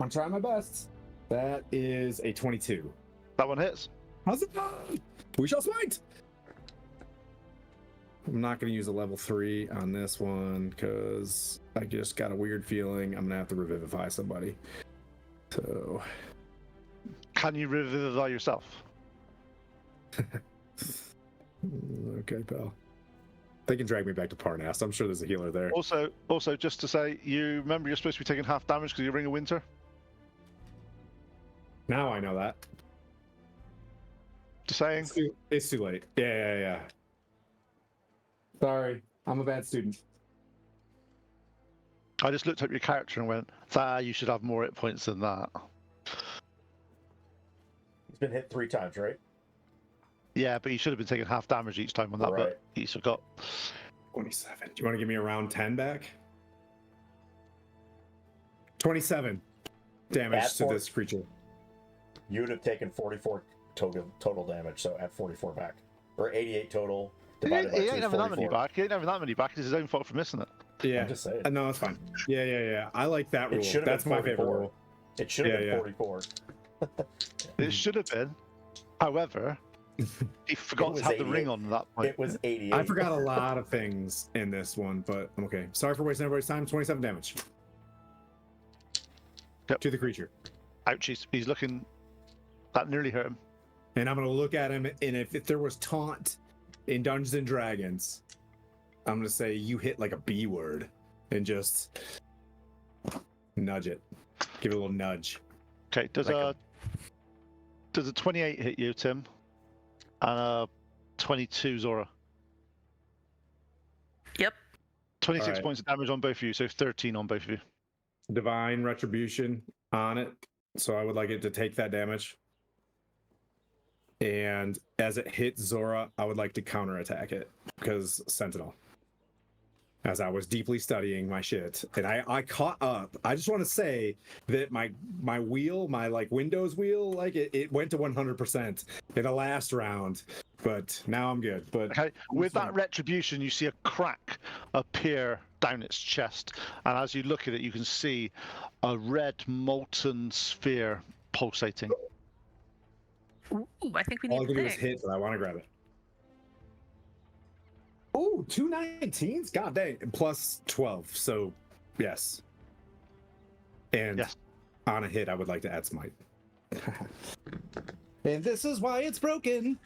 S2: I'm trying my best. That is a 22.
S5: That one hits.
S2: How's it going? We shall smite. I'm not going to use a level 3 on this one because I just got a weird feeling I'm going to have to revivify somebody. So.
S5: Can you revivify yourself?
S2: Okay, pal. They can drag me back to Parnast. I'm sure there's a healer there.
S5: Also, just to say, you remember you're supposed to be taking half damage because you're Ring of Winter?
S2: Now I know that.
S5: Just saying.
S2: It's too late. Yeah. Sorry, I'm a bad student.
S5: I just looked up your character and went, you should have more hit points than that.
S6: He's been hit 3 times, right?
S5: Yeah, but you should have been taking half damage each time on that,
S6: Right.
S5: but you forgot.
S2: 27. Do you want to give me a round 10 back? 27 damage to this creature.
S6: You would have taken 44 total damage, so add 44 back. Or 88 total.
S5: He
S6: Divided by 2
S5: ain't
S6: is
S5: having that many
S6: 44.
S5: back. He ain't having that many back. It's his own fault for missing it.
S2: Yeah.
S6: I'm just saying.
S2: No, that's fine. Yeah. I like that rule.
S6: It should have
S2: That's
S6: been
S2: my
S6: 44.
S2: favorite rule.
S6: It should have
S2: Yeah,
S6: been
S2: yeah.
S6: 44.
S5: It should have been. However, he forgot
S6: was
S5: to have the
S6: 88.
S5: ring on at that point.
S6: It was 88.
S2: I forgot a lot of things in this one, but I'm okay. Sorry for wasting everybody's time. 27 damage.
S5: Yep.
S2: To the creature.
S5: Ouch, he's looking... That nearly hurt him.
S2: And I'm going to look at him, and if there was taunt in Dungeons and Dragons, I'm going to say you hit like a B word and just nudge it. Give it a little nudge.
S5: Okay, does a 28 hit you, Tim? And a 22, Zora?
S4: Yep.
S5: 26
S2: Alright.
S5: points of damage on both of you, so 13 on both of you.
S2: divine retribution on it, so I would like it to take that damage. And as it hits Zora, I would like to counterattack it because Sentinel. As I was deeply studying my shit, and I caught up. I just want to say that my wheel, my like Windows wheel, like it went to 100% in the last round, but now I'm good. But
S5: Okay, with that retribution, you see a crack appear down its chest, and as you look at it, you can see a red molten sphere pulsating.
S4: Ooh, I think we
S2: all I
S4: need
S2: can
S4: the
S2: do is
S4: thing.
S2: hit, but I want to grab it. Oh, 2 19s? God dang. And plus 12. So, yes. And
S5: Yes.
S2: on a hit, I would like to add smite. And this is why it's broken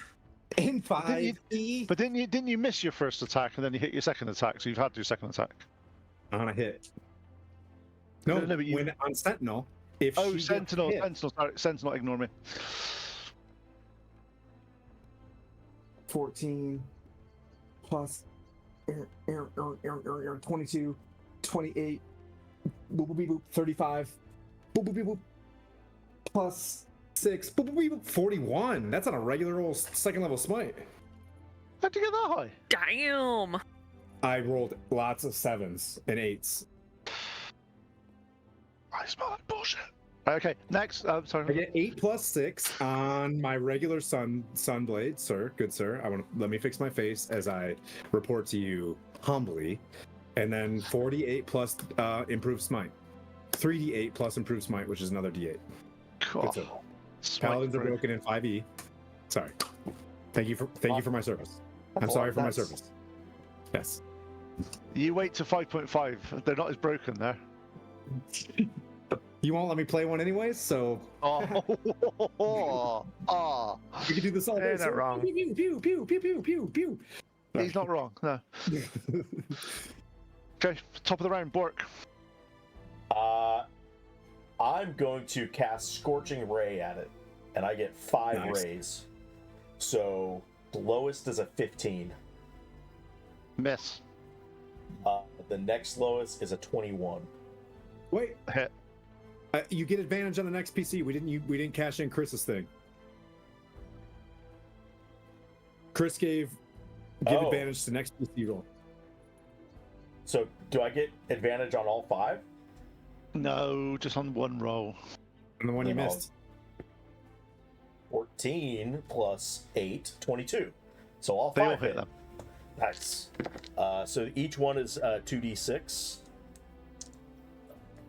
S2: in 5E.
S5: But didn't you miss your first attack and then you hit your second attack? So you've had to do second attack.
S2: On a hit. No,
S5: No, but you-
S2: when on Sentinel, if
S5: Oh,
S2: she gets
S5: Sentinel,
S2: hit-
S5: Sentinel, sorry, Sentinel, ignore me.
S2: 14 plus 22, 28, boop, boop, boop, 35, boop, boop, boop, boop, plus 6, boop, boop, boop, boop, 41. That's on a regular old second level smite.
S5: How'd you get that high?
S4: Damn.
S2: I rolled lots of 7s and 8s.
S5: I smell like bullshit. Okay, next.
S2: I
S5: Sorry.
S2: get 8 plus 6 on my regular sunblade, sir. Good sir. Let me fix my face as I report to you humbly. And then 48 plus improved smite. 3d8 plus improved smite, which is another d8.
S5: Cool.
S2: Good sir. Paladins are broken in 5e. Sorry. Thank you for my service. I'm sorry for my service. Yes.
S5: You wait to 5.5. They're not as broken there.
S2: You won't let me play one anyways, so
S5: Oh, oh.
S2: we can do this all day.
S3: You're not wrong.
S2: Pew, pew, pew, pew, pew, pew, pew.
S5: He's not wrong. No. Okay, top of the round, Bork.
S6: I'm going to cast Scorching Ray at it, and I get 5
S2: Nice.
S6: rays. So the lowest is a 15.
S5: Miss.
S6: The next lowest is a 21.
S2: Wait,
S5: Hit.
S2: you get advantage on the next PC. We didn't cash in Chris's thing. Chris give
S6: Oh.
S2: advantage to next PC roll.
S6: So do I get advantage on all 5?
S5: No, just on one roll.
S2: And the one you
S6: No.
S2: missed.
S6: 14 plus 8, 22. So all
S5: They
S6: 5
S5: all hit them.
S6: Nice. So each one is 2d6.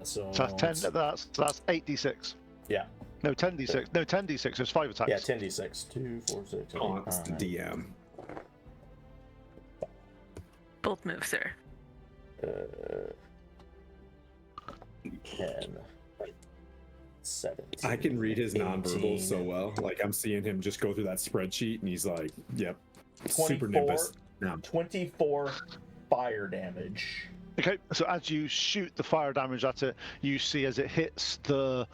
S6: So
S5: So that's 10. That's 8d6.
S6: Yeah.
S5: No, 10d6. No, 10d6. There's 5 attacks.
S6: Yeah, 10d6. 2, 4, 6, 8.
S2: Oh, it's the
S6: Alright.
S2: DM.
S4: Both moves, sir.
S6: 10, 17.
S2: I can read his
S6: 18,
S2: nonverbal so well. Like I'm seeing him just go through that spreadsheet, and he's like, "Yep, super
S6: 24,
S2: nimbus." No.
S6: 24 fire damage.
S5: Okay, so as you shoot the fire damage at it, you see as it hits the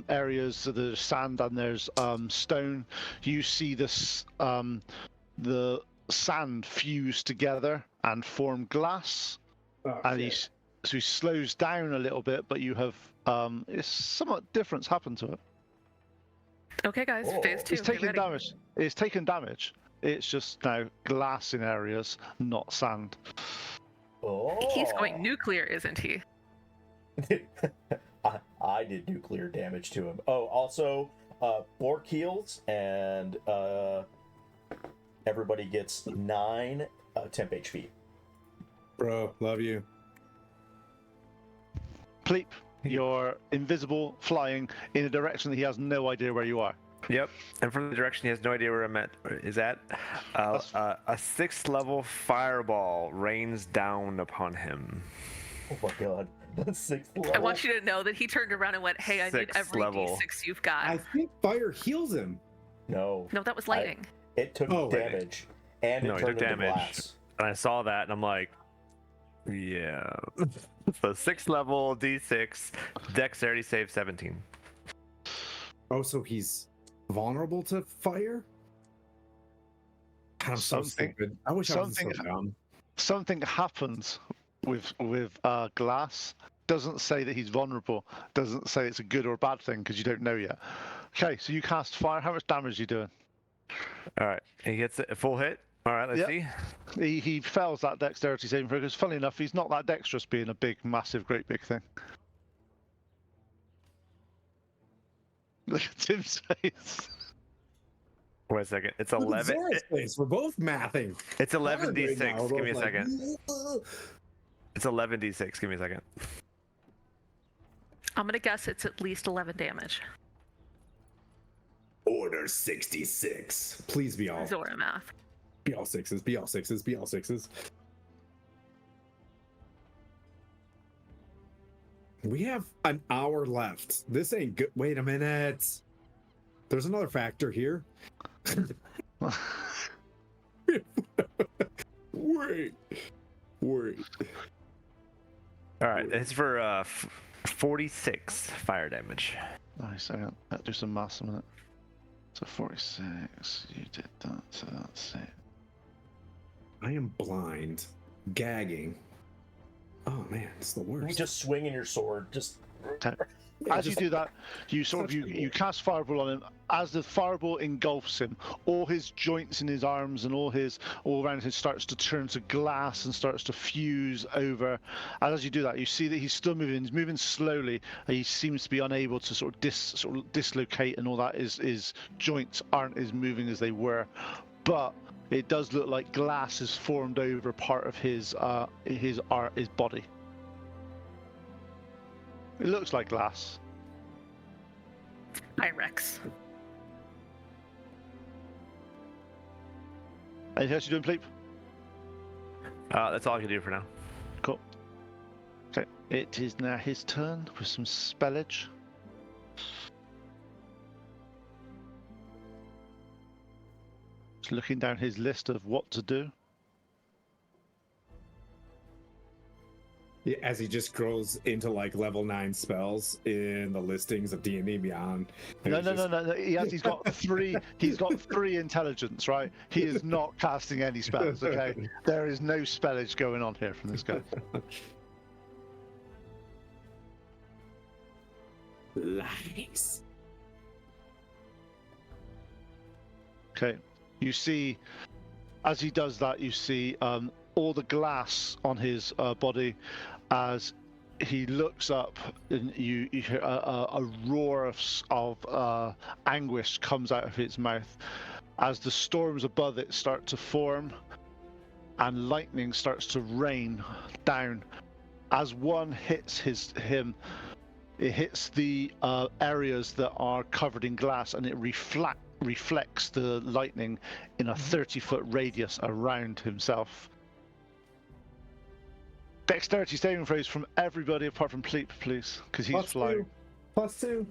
S5: areas of the sand and there's stone, you see this the sand fuse together and form glass.
S2: Oh,
S5: And
S2: shit.
S5: so he slows down a little bit, but you have it's somewhat difference happened to it.
S4: Okay, guys,
S6: Oh.
S4: phase 2.
S5: It's
S4: get
S5: taking
S4: ready.
S5: damage. It's taken damage. It's just now glass in areas, not sand.
S6: Oh.
S4: He's going nuclear, isn't he?
S6: I did nuclear damage to him. Oh, also, Bork heals, and everybody gets 9 temp HP.
S2: Bro, love you.
S5: Pleep, you're invisible, flying in a direction that he has no idea where you are.
S3: Yep. And from the direction he has no idea where I'm at. Is that a 6th level fireball rains down upon him?
S6: Oh my god. 6th level.
S4: I want you to know that he turned around and went, "Hey, I need
S3: Sixth
S4: every
S3: level.
S4: d6 you've got."
S2: I think fire heals him.
S6: No.
S4: No, that was lightning.
S6: It took
S2: Oh, wait.
S6: damage. And
S3: No,
S6: it
S3: he took
S6: turned into
S3: damage.
S6: glass.
S3: And I saw that and I'm like, yeah. So 6th level D6, dexterity save 17.
S2: Oh, so he's vulnerable to fire? God, I'm so
S5: Something-
S2: stupid. I wish I wasn't
S5: something-
S2: so dumb.
S5: Something happens with glass Doesn't say that he's vulnerable. Doesn't say it's a good or a bad thing because you don't know yet. Okay, so you cast fire. How much damage are you doing?
S3: All right, he gets a full hit. All right, let's
S5: Yep.
S3: see.
S5: He fails that dexterity saving throw because, funnily enough, he's not that dexterous being a big, massive, great big thing. Look at Tim's face.
S3: Wait a second. It's
S2: Look at
S3: 11.
S2: Zora's face. We're both mathing.
S3: It's
S2: hard right
S3: 11d6.
S2: now. We're
S3: Give me a
S2: both like,
S3: second. It's 11d6. Give me a second.
S4: I'm gonna guess it's at least 11 damage.
S2: Order 66. Please be all
S4: Zora math.
S2: be all sixes. Be all sixes. Be all sixes. We have an hour left. This ain't good. Wait a minute. There's another factor here. Wait.
S3: All right, it's for 46 fire damage.
S5: Nice. I'll do some maths in a minute. So 46. You did that. So that's it.
S2: I am blind, gagging. Oh man, it's the worst.
S6: You just swinging your sword. Just
S5: As you do that, you cast fireball on him. As the fireball engulfs him, all his joints in his arms and all around him starts to turn to glass and starts to fuse over. And as you do that, you see that he's still moving. He's moving slowly. And he seems to be unable to sort of dislocate, and all that. His joints aren't as moving as they were, but it does look like glass has formed over part of his body. It looks like glass.
S4: Pyrex.
S5: Anything else you doing, Pleep?
S3: That's all I can do for now.
S5: Cool. Okay, it is now his turn with some spellage. Just looking down his list of what to do.
S2: Yeah, as he just grows into like level 9 spells in the listings of D&D Beyond.
S5: No. He's got three. He's got 3 intelligence, right? He is not casting any spells. Okay, there is no spellage going on here from this guy.
S2: Lies.
S5: Okay, you see, as he does that, you see all the glass on his body. As he looks up, and you hear a roar of anguish comes out of his mouth as the storms above it start to form and lightning starts to rain down. As one hits him, it hits the areas that are covered in glass, and it reflects the lightning in a 30-foot radius around himself. Dexterity saving throws from everybody apart from Pleep, please, because he's flying.
S2: +2.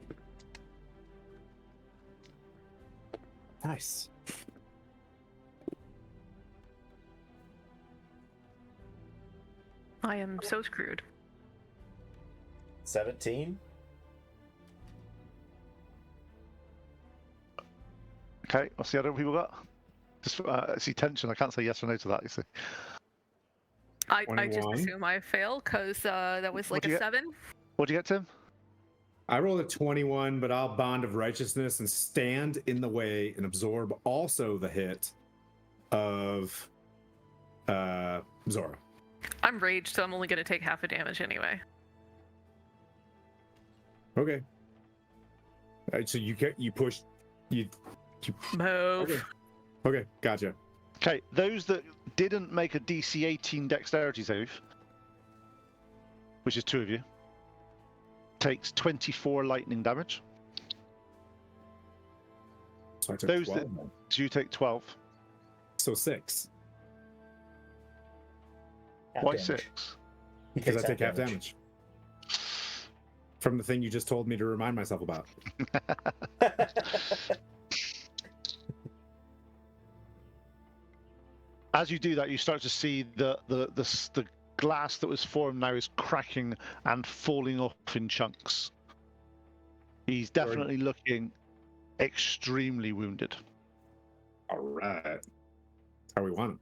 S2: Nice.
S4: I am so screwed.
S6: 17.
S5: Okay, what's the other people got? Just I see tension. I can't say yes or no to that. You see.
S4: I just
S2: 21.
S4: assume I fail because that was like
S5: What'd you
S4: a
S5: get?
S4: 7.
S5: What'd you get, Tim?
S2: I rolled a 21, but I'll Bond of Righteousness and stand in the way and absorb also the hit of Zora.
S4: I'm raged, so I'm only gonna take half a damage anyway.
S2: Okay. All right, so you push.
S4: Move.
S2: Okay, gotcha.
S5: Okay, those that didn't make a DC 18 dexterity save, which is 2 of you, takes 24 lightning damage.
S2: So I took
S5: Those
S2: 12.
S5: that you take 12.
S2: So 6,
S6: Half
S5: Why
S6: damage.
S5: 6?
S6: He
S2: because I
S6: takes
S2: take half damage. From the thing you just told me to remind myself about.
S5: As you do that, you start to see the glass that was formed now is cracking and falling off in chunks. He's definitely looking extremely wounded.
S2: All right. How we want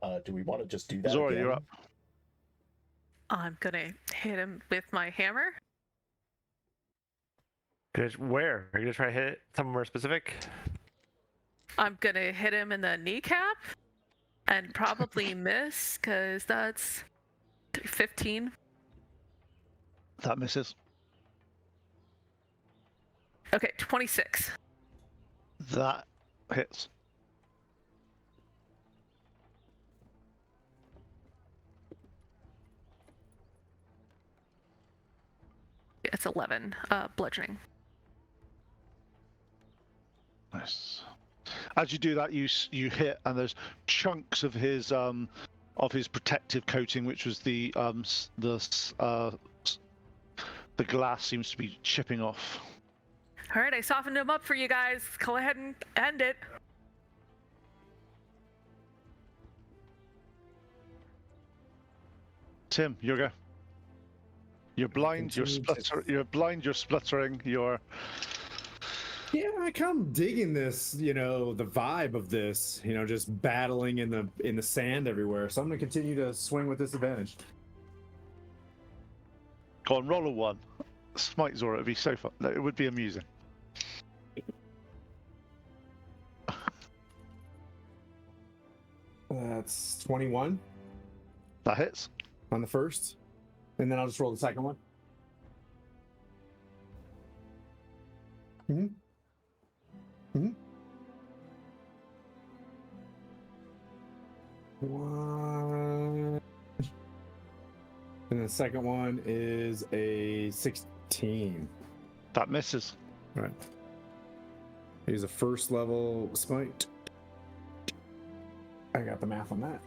S2: it.
S6: Do we want to just do that
S5: Zora,
S6: again?
S5: you're up.
S4: I'm gonna hit him with my hammer.
S3: Good. Where? Are you gonna try to hit it somewhere specific?
S4: I'm gonna hit him in the kneecap and probably miss because that's 15.
S5: That misses.
S4: Okay, 26.
S5: That hits.
S4: It's 11. Bludgeoning.
S5: Nice. As you do that, you hit, and there's chunks of his protective coating, which was the glass, seems to be chipping off.
S4: All right, I softened him up for you guys. Go ahead and end it.
S5: Tim, you're go. You're blind. You're You're blind. You're spluttering. You're.
S2: Yeah, I kind of digging this, the vibe of this, just battling in the sand everywhere. So I'm gonna continue to swing with disadvantage.
S5: Go on, roll a 1. Smite Zora. It'd be so fun. No, it would be amusing.
S2: That's 21
S5: That hits.
S2: on the first, and then I'll just roll the second one. One. And the second one is a 16.
S5: That misses.
S2: All right. Here's a first level smite. I got the math on that.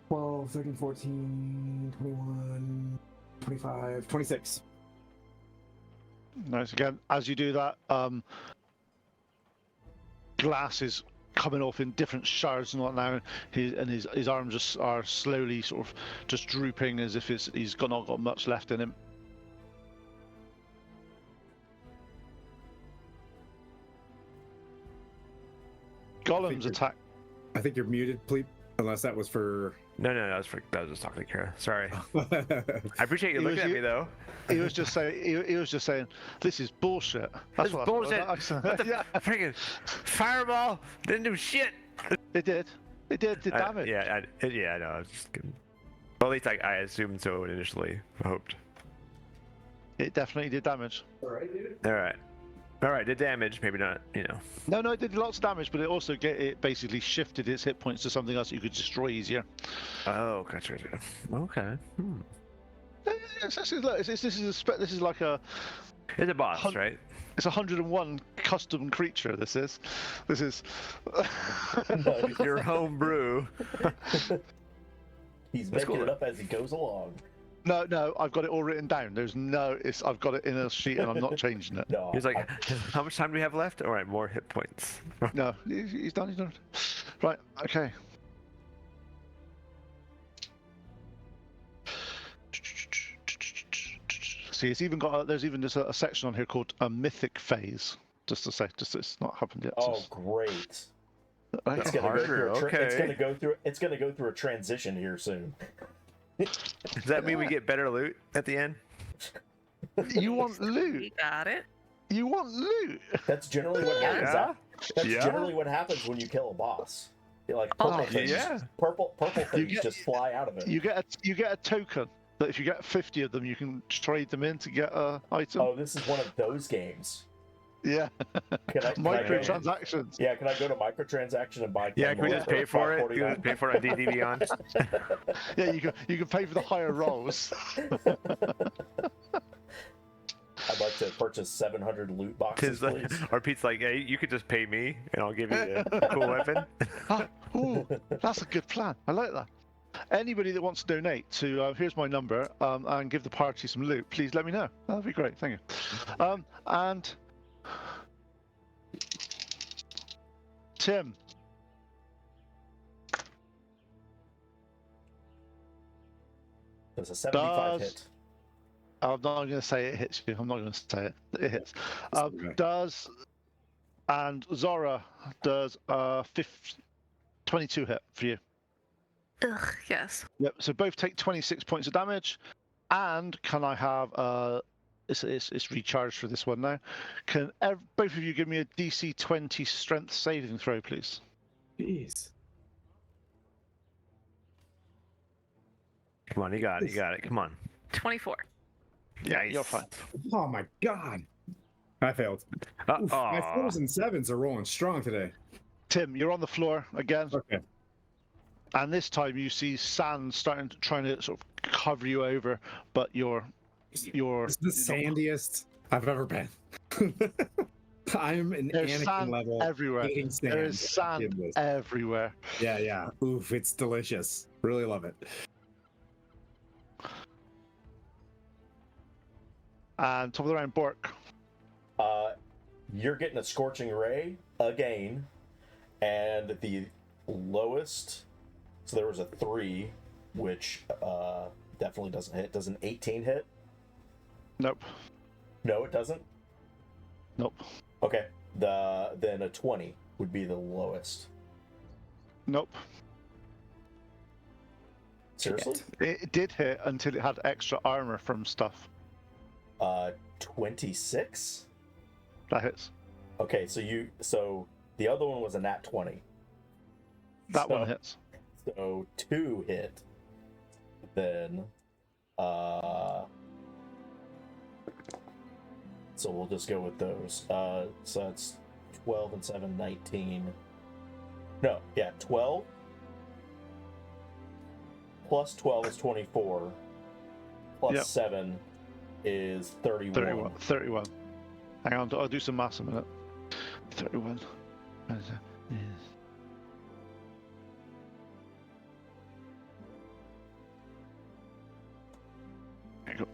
S2: Twelve, 13, 14, 21, 25, 26.
S5: Nice. Again, as you do that, glass is coming off in different shards and whatnot. His arms just are slowly sort of just drooping as if he's not got much left in him. Golem's attack.
S2: I think you're muted, please. Unless that was for.
S3: No, that was just talking to Kara. Sorry. I appreciate you looking at me though.
S5: He was just saying. He was just saying, "This is bullshit." That's
S3: This is bullshit.
S5: What yeah.
S3: Freaking fireball didn't do shit.
S5: It did. It did damage.
S3: I know. I was just kidding. Well, at least I assumed so initially. Hoped.
S5: It definitely did damage.
S3: All right. Did damage. Maybe not.
S5: No, it did lots of damage, but it basically shifted its hit points to something else you could destroy easier.
S3: Oh, gotcha. Okay.
S5: This is like a.
S3: It's a boss, right?
S5: It's 101 custom creature. This is.
S3: Your home brew.
S6: He's
S3: That's
S6: making
S3: cool.
S6: it up as he goes along.
S5: No, I've got it all written down. I've got it in a sheet and I'm not changing it.
S6: No,
S3: He's like, how much time do we have left? All right, more hit points.
S5: No, he's done. Right, okay. See, it's even got there's even just a section on here called a mythic phase. Just to say, it's not happened yet.
S6: Oh, great!
S5: Right.
S6: It's gonna
S3: Harder,
S6: go through.
S3: okay.
S6: It's gonna go through a transition here soon.
S3: Does that mean we get better loot at the end?
S5: You want loot?
S4: We got it.
S5: You want loot?
S6: That's generally what happens.
S3: Yeah.
S6: That's
S3: Yeah.
S6: generally what happens when you kill a boss. You're like
S4: Oh,
S6: purple things.
S3: yeah.
S6: Purple things
S5: get-
S6: just fly out of it.
S5: You get a token that if you get 50 of them, you can trade them in to get a item.
S6: Oh, this is one of those games.
S5: Yeah,
S6: Can I go,
S5: microtransactions.
S6: yeah, can I go to microtransaction and buy?
S3: Yeah,
S6: 10
S3: can we
S6: more
S3: just pay for it? Can we
S6: $5.49?
S3: just pay for it on D&D Beyond?
S5: Yeah, you can pay for the higher rolls.
S6: I'd like to purchase 700 loot boxes, please.
S3: Or Pete's like, hey, you could just pay me and I'll give you a cool weapon.
S5: Ooh, that's a good plan. I like that. Anybody that wants to donate to here's my number and give the party some loot, please let me know. That'd be great. Thank you. And Tim.
S6: It's a 75
S5: Does-
S6: hit.
S5: I'm not going to say it hits you. I'm not going to say it. It hits.
S2: Okay.
S5: And Zora does 22 hit for you.
S4: Ugh, yes.
S5: Yep. So both take 26 points of damage. And can I have it's recharged for this one now. Can both of you give me a DC 20 strength saving throw, please?
S2: Jeez.
S3: Come on, you got it. You got it. Come on.
S4: 24.
S5: Yeah,
S3: Nice.
S5: you're fine.
S2: Oh my god. I failed. Oof, my
S3: Aw.
S2: 4s and 7s are rolling strong today.
S5: Tim, you're on the floor again,
S2: Okay.
S5: and this time you see sand trying to sort of cover you over, but you're
S2: It's the
S5: not-
S2: sandiest I've ever been. I'm an
S5: There's
S2: Anakin
S5: sand
S2: level
S5: everywhere.
S2: eating sand.
S5: There is sand
S2: in this.
S5: everywhere.
S2: Yeah, yeah. Oof, it's delicious. Really love it.
S5: And top of the round, Bork.
S6: You're getting a scorching ray again, and the lowest. So there was a 3, which definitely doesn't hit. Does an 18 hit?
S5: Nope.
S6: No, it doesn't.
S5: Nope.
S6: Okay. Then a 20 would be the lowest.
S5: Nope.
S6: Seriously?
S5: It did hit until it had extra armor from stuff.
S6: 26.
S5: That hits.
S6: Okay, so the other one was a nat 20.
S5: That one hits.
S6: So 2 hit. Then so we'll just go with those. So it's 12 and 7, 19. No, yeah, 12 plus 12 is 24. Plus
S5: Yep.
S6: 7 is
S5: 31. 31. Hang on, I'll do some maths in a minute. 31. Yes. There you go.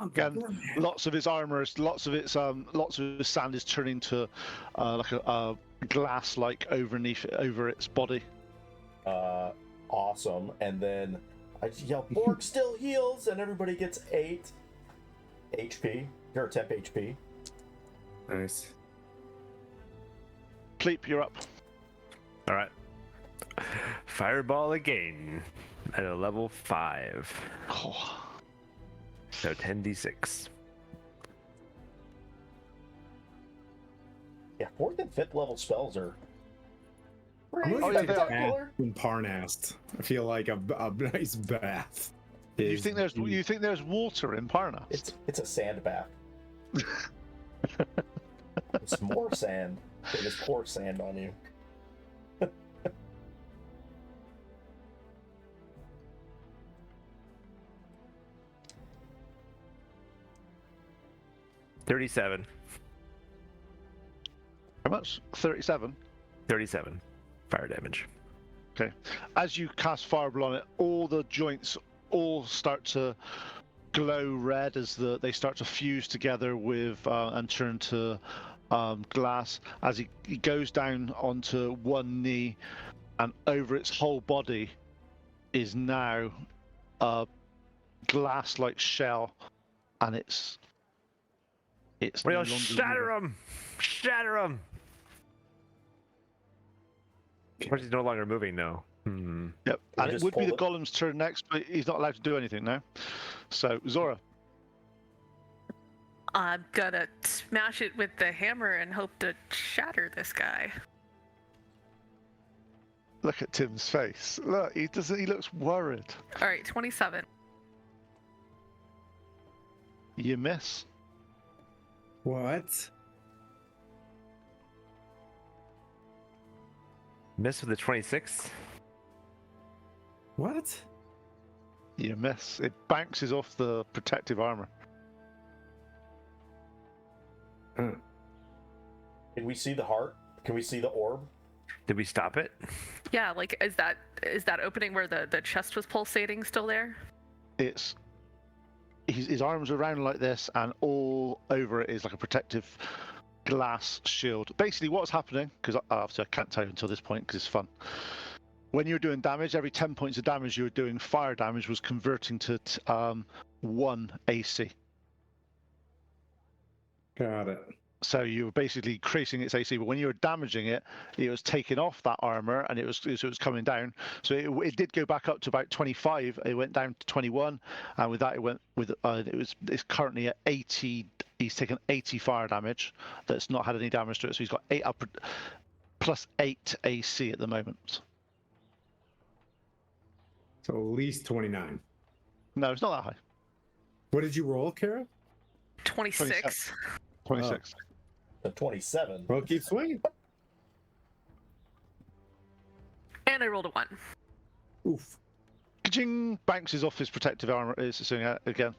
S5: Again, lots of his armor, lots of his sand is turning to like a glass like over its body.
S6: Awesome. And then I just yell, Borg still heals, and everybody gets 8 HP, or temp HP.
S2: Nice.
S5: Pleep, you're up.
S3: All right. Fireball again at a level 5.
S5: Oh.
S3: So 10d6.
S6: Yeah, 4th and 5th level spells are
S2: I'm
S6: pretty
S2: looking at
S6: spectacular.
S2: in Parnast. I feel like a nice bath.
S5: You
S2: is
S5: think there's water in Parnast?
S6: It's a sand bath. It's more sand. They just pour sand on you.
S3: 37.
S5: How much? 37.
S3: 37 fire damage.
S5: Okay. As you cast Fireball on it, all the joints all start to glow red as they start to fuse together with and turn to glass. As he goes down onto one knee, and over its whole body is now a glass-like shell, and it's no
S3: We'll
S5: longer
S3: shatter
S5: moving.
S3: him! Shatter him! Of course, he's no longer moving, though. Hmm.
S5: Yep, and it
S6: just
S5: would be the
S6: pull
S5: golem's turn next, but he's not allowed to do anything now. So, Zora.
S4: I'm gonna smash it with the hammer and hope to shatter this guy.
S5: Look at Tim's face. Look, he looks worried.
S4: All right, 27.
S5: You miss.
S2: What?
S3: Miss with the 26.
S2: What?
S5: You miss. It bounces off the protective armor.
S6: Can we see the heart? Can we see the orb?
S3: Did we stop it?
S4: Yeah, like is that opening where the chest was pulsating still there?
S5: It's his arms are around like this, and all over it is like a protective glass shield. Basically, what's happening? Because obviously I can't tell you until this point because it's fun. When you were doing damage, every 10 points of damage you were doing fire damage was converting to 1 AC.
S2: Got it.
S5: So you were basically increasing its AC, but when you were damaging it, it was taking off that armor, and it was coming down. So it did go back up to about 25. It went down to 21, and with that, it went with it's currently at 80. He's taken 80 fire damage. That's not had any damage to it. So he's got 8 up plus 8 AC at the moment.
S2: So at least 29.
S5: No, it's not that high.
S2: What did you roll, Kara?
S4: 26.
S5: 26.
S6: The 27.
S2: Well, keep swinging.
S4: And I rolled a 1.
S2: Oof.
S5: Ka-ching! Bounces off his protective armor. Is swinging out again.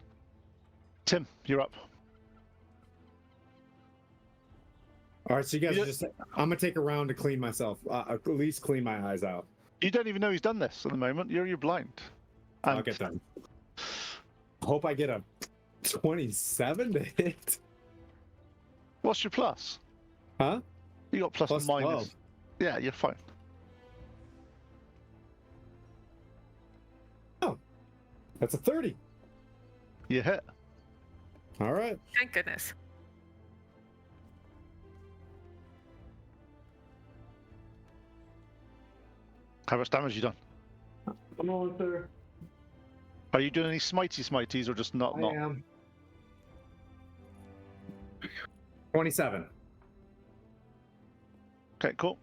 S5: Tim, you're up.
S2: All right, so you guys are just. I'm gonna take a round to clean myself. At least clean my eyes out.
S5: You don't even know he's done this at the moment. You're blind.
S2: I'll get done. Hope I get a 27 to hit.
S5: What's your plus?
S2: Huh?
S5: You got plus
S2: Plus
S5: minus.
S2: 12.
S5: Yeah, you're fine.
S2: Oh, that's a 30.
S5: You hit.
S2: All right.
S4: Thank goodness.
S5: How much damage you done?
S2: Come on, sir.
S5: Are you doing any smities or just not?
S2: I am. 27.
S5: Okay, cool.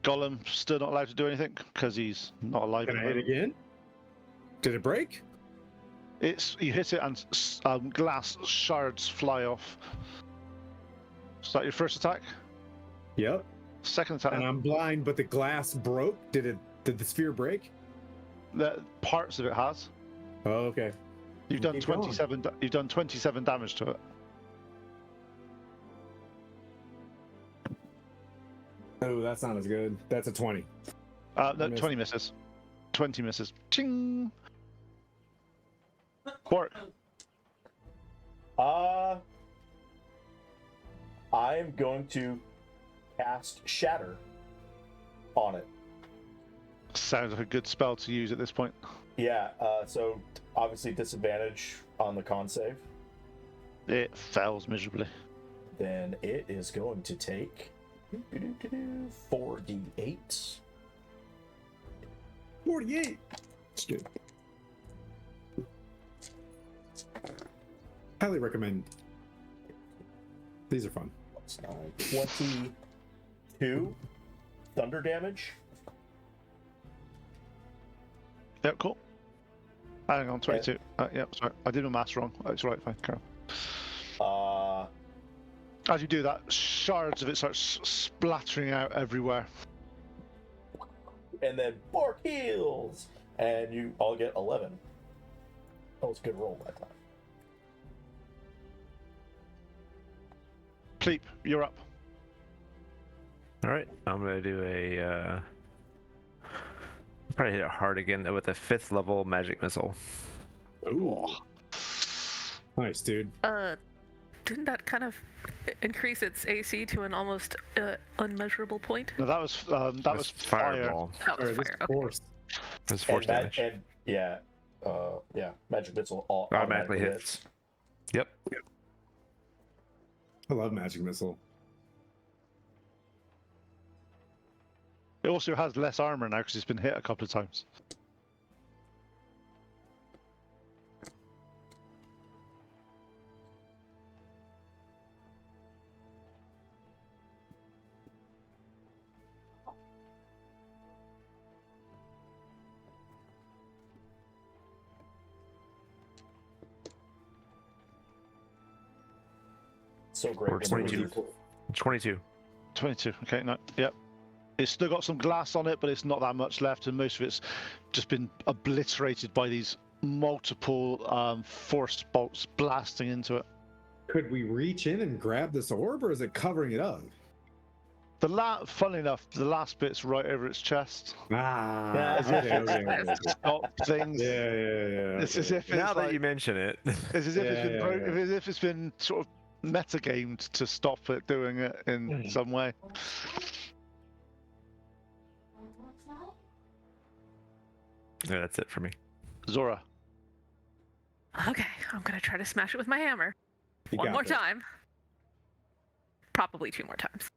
S5: Gollum still not allowed to do anything because he's not alive.
S2: Can
S5: at
S2: I
S5: the
S2: hit
S5: moment.
S2: again? Did it break?
S5: You hit it and glass shards fly off. Is that your first attack?
S2: Yep.
S5: Second attack.
S2: And I'm blind, but the glass broke. Did the sphere break?
S5: The parts of it has.
S2: Oh, okay.
S5: You've done
S2: Keep going.
S5: 27. You've done 27 damage to it.
S2: Oh, that's not as good. That's a 20.
S5: No,
S2: missed.
S5: 20 misses. 20 misses. Ching. Quark.
S6: I'm going to cast Shatter on it.
S5: Sounds like a good spell to use at this point.
S6: Yeah, so obviously disadvantage on the con save.
S5: It fails miserably.
S6: Then it is going to take 4d8.
S2: 48. That's good. Highly recommend. These are fun.
S6: 22 thunder damage.
S5: Yep, cool. Hang on, 22. Yep, sorry. I did my maths wrong. That's right, fine. Carry on. As you do that, shards of it start splattering out everywhere.
S6: And then Bork heals, and you all get 11. That was a good roll that time.
S5: Cleep, you're up.
S3: All right, I'm gonna do a. Probably hit it hard again with a 5th level magic missile.
S2: Ooh. Nice, dude.
S4: Didn't that kind of increase its AC to an almost unmeasurable point?
S5: No, that was fire.
S3: Fireball.
S4: Oh, it was
S2: This
S4: fire. Okay.
S2: force.
S3: That's force damage.
S6: And yeah, magic missile
S3: Automatically hits. Yep.
S2: I love magic missile.
S5: It also has less armor now because it's been hit a couple of times.
S6: So great.
S3: Or 22. 22.
S5: 22. Okay, no, yep. It's still got some glass on it, but it's not that much left, and most of it's just been obliterated by these multiple force bolts blasting into it.
S2: Could we reach in and grab this orb, or is it covering it up?
S5: Funnily enough, the last bit's right over its chest.
S2: Ah,
S5: As if
S2: okay.
S5: Stop things.
S2: Yeah.
S5: It's as if it's
S3: Now that
S5: like-
S3: you mention it.
S5: It's as if as if it's been sort of metagamed to stop it doing it in some way.
S3: Yeah, that's it for me.
S5: Zora.
S4: Okay, I'm gonna try to smash it with my hammer.
S2: You
S4: One
S2: got
S4: more
S2: this.
S4: time. Probably 2 more times.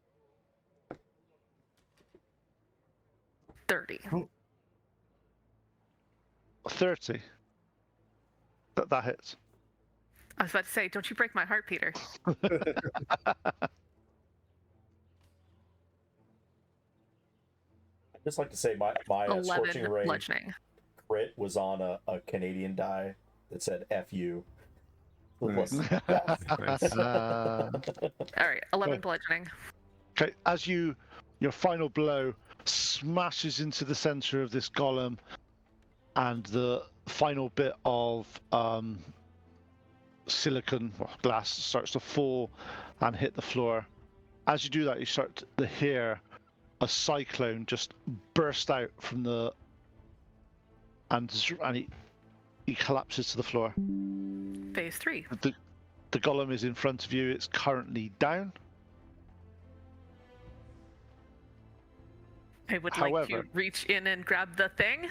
S4: 30.
S5: 30. That hits.
S4: I was about to say, don't you break my heart, Peter.
S6: I'd just like to say my
S4: 11
S6: scorching ray
S4: bludgeoning.
S6: crit was on a Canadian die that said "F you."
S2: Nice.
S3: Nice.
S4: All right, 11 bludgeoning.
S5: Okay, as your final blow smashes into the center of this golem, and the final bit of silicon or glass starts to fall and hit the floor. As you do that, you start to hear a cyclone just burst out from the, and he collapses to the floor.
S4: Phase 3.
S5: The golem is in front of you. It's currently down.
S4: I would like to
S5: However-
S4: reach in and grab the thing.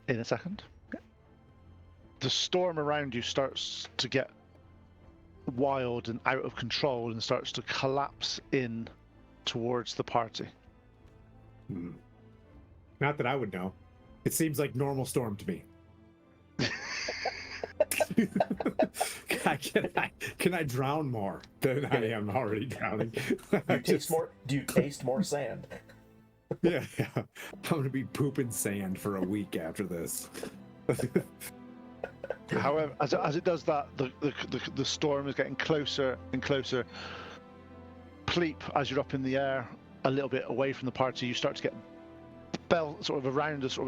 S5: In a second. The storm around you starts to get wild and out of control and starts to collapse in towards the party.
S2: Hmm. Not that I would know. It seems like normal storm to me. Can I drown more than I am already drowning?
S6: Do you taste more sand?
S2: Yeah. I'm gonna be pooping sand for a week after this.
S5: However, as it does that, the storm is getting closer and closer. Pleep, as you're up in the air, a little bit away from the party, you start to get sort of around us,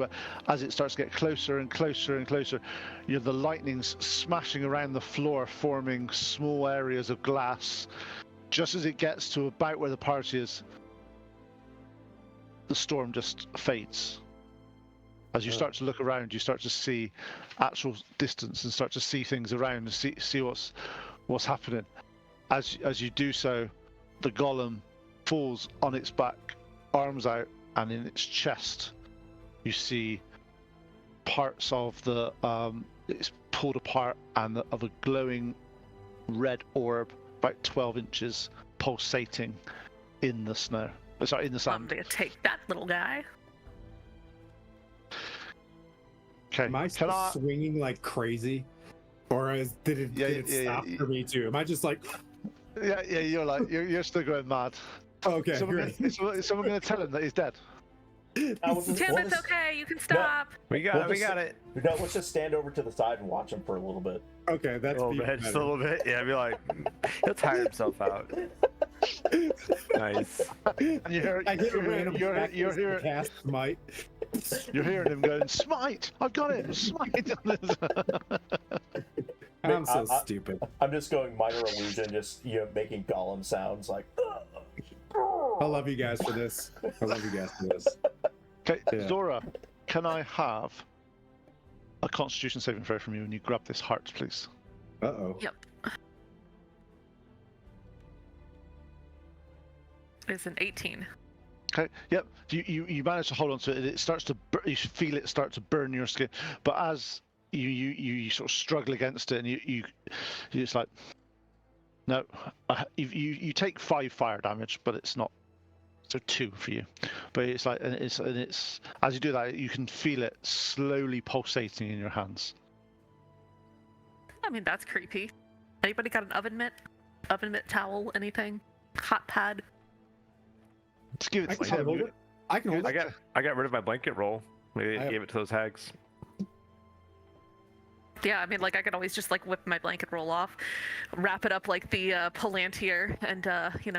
S5: as it starts to get closer and closer and closer. The lightning's smashing around the floor, forming small areas of glass. Just as it gets to about where the party is, the storm just fades. As you start to look around, you start to see actual distance and start to see things around and see what's happening. As you do so, the golem falls on its back, arms out, and in its chest, you see parts of the it's pulled apart and of a glowing red orb, about 12 inches, pulsating in the snow. Sorry, in the
S4: I'm
S5: sand.
S4: gonna take that little guy.
S5: Okay.
S2: Am I still swinging like crazy, or did it stop for me too? Am I just like?
S5: Yeah, you're still going mad.
S2: Okay,
S5: Is someone going to tell him that he's dead?
S4: Tim, it's okay. You can stop.
S3: We got it.
S6: No, let's just stand over to the side and watch him for a little bit.
S2: Okay, that's
S3: A little
S2: even
S3: bit, just a
S2: better.
S3: little bit. Yeah, I'd be like, he'll tire himself out. Nice.
S5: And
S2: I get a random
S5: you're hearing
S2: cast smite.
S5: you're hearing him going, "Smite! I've got it! Smite!"
S2: I'm so stupid.
S6: I'm just going minor illusion, just making golem sounds like.
S2: I love you guys for this.
S5: Okay,
S2: Yeah.
S5: Zora, can I have a Constitution saving throw from you when you grab this heart, please?
S2: Uh-oh.
S4: Yep. It's an 18.
S5: Okay. Yep. You manage to hold on to it. It starts to you feel it start to burn your skin, but as you sort of struggle against it, and you it's like, no, you take 5 fire damage, but it's not. So 2 for you, but it's like, and it's as you do that, you can feel it slowly pulsating in your hands.
S4: I mean, that's creepy. Anybody got an oven mitt? Oven mitt towel? Anything? Hot pad?
S5: Just give it
S2: I
S5: to
S2: can
S5: Tim.
S2: hold it. I can hold
S3: I
S2: it.
S3: got rid of my blanket roll. Maybe
S2: I
S3: I
S2: have-
S3: gave it to those hags.
S4: Yeah, I mean, like, I could always just, like, whip my blanket roll off, wrap it up like the Palantir, and,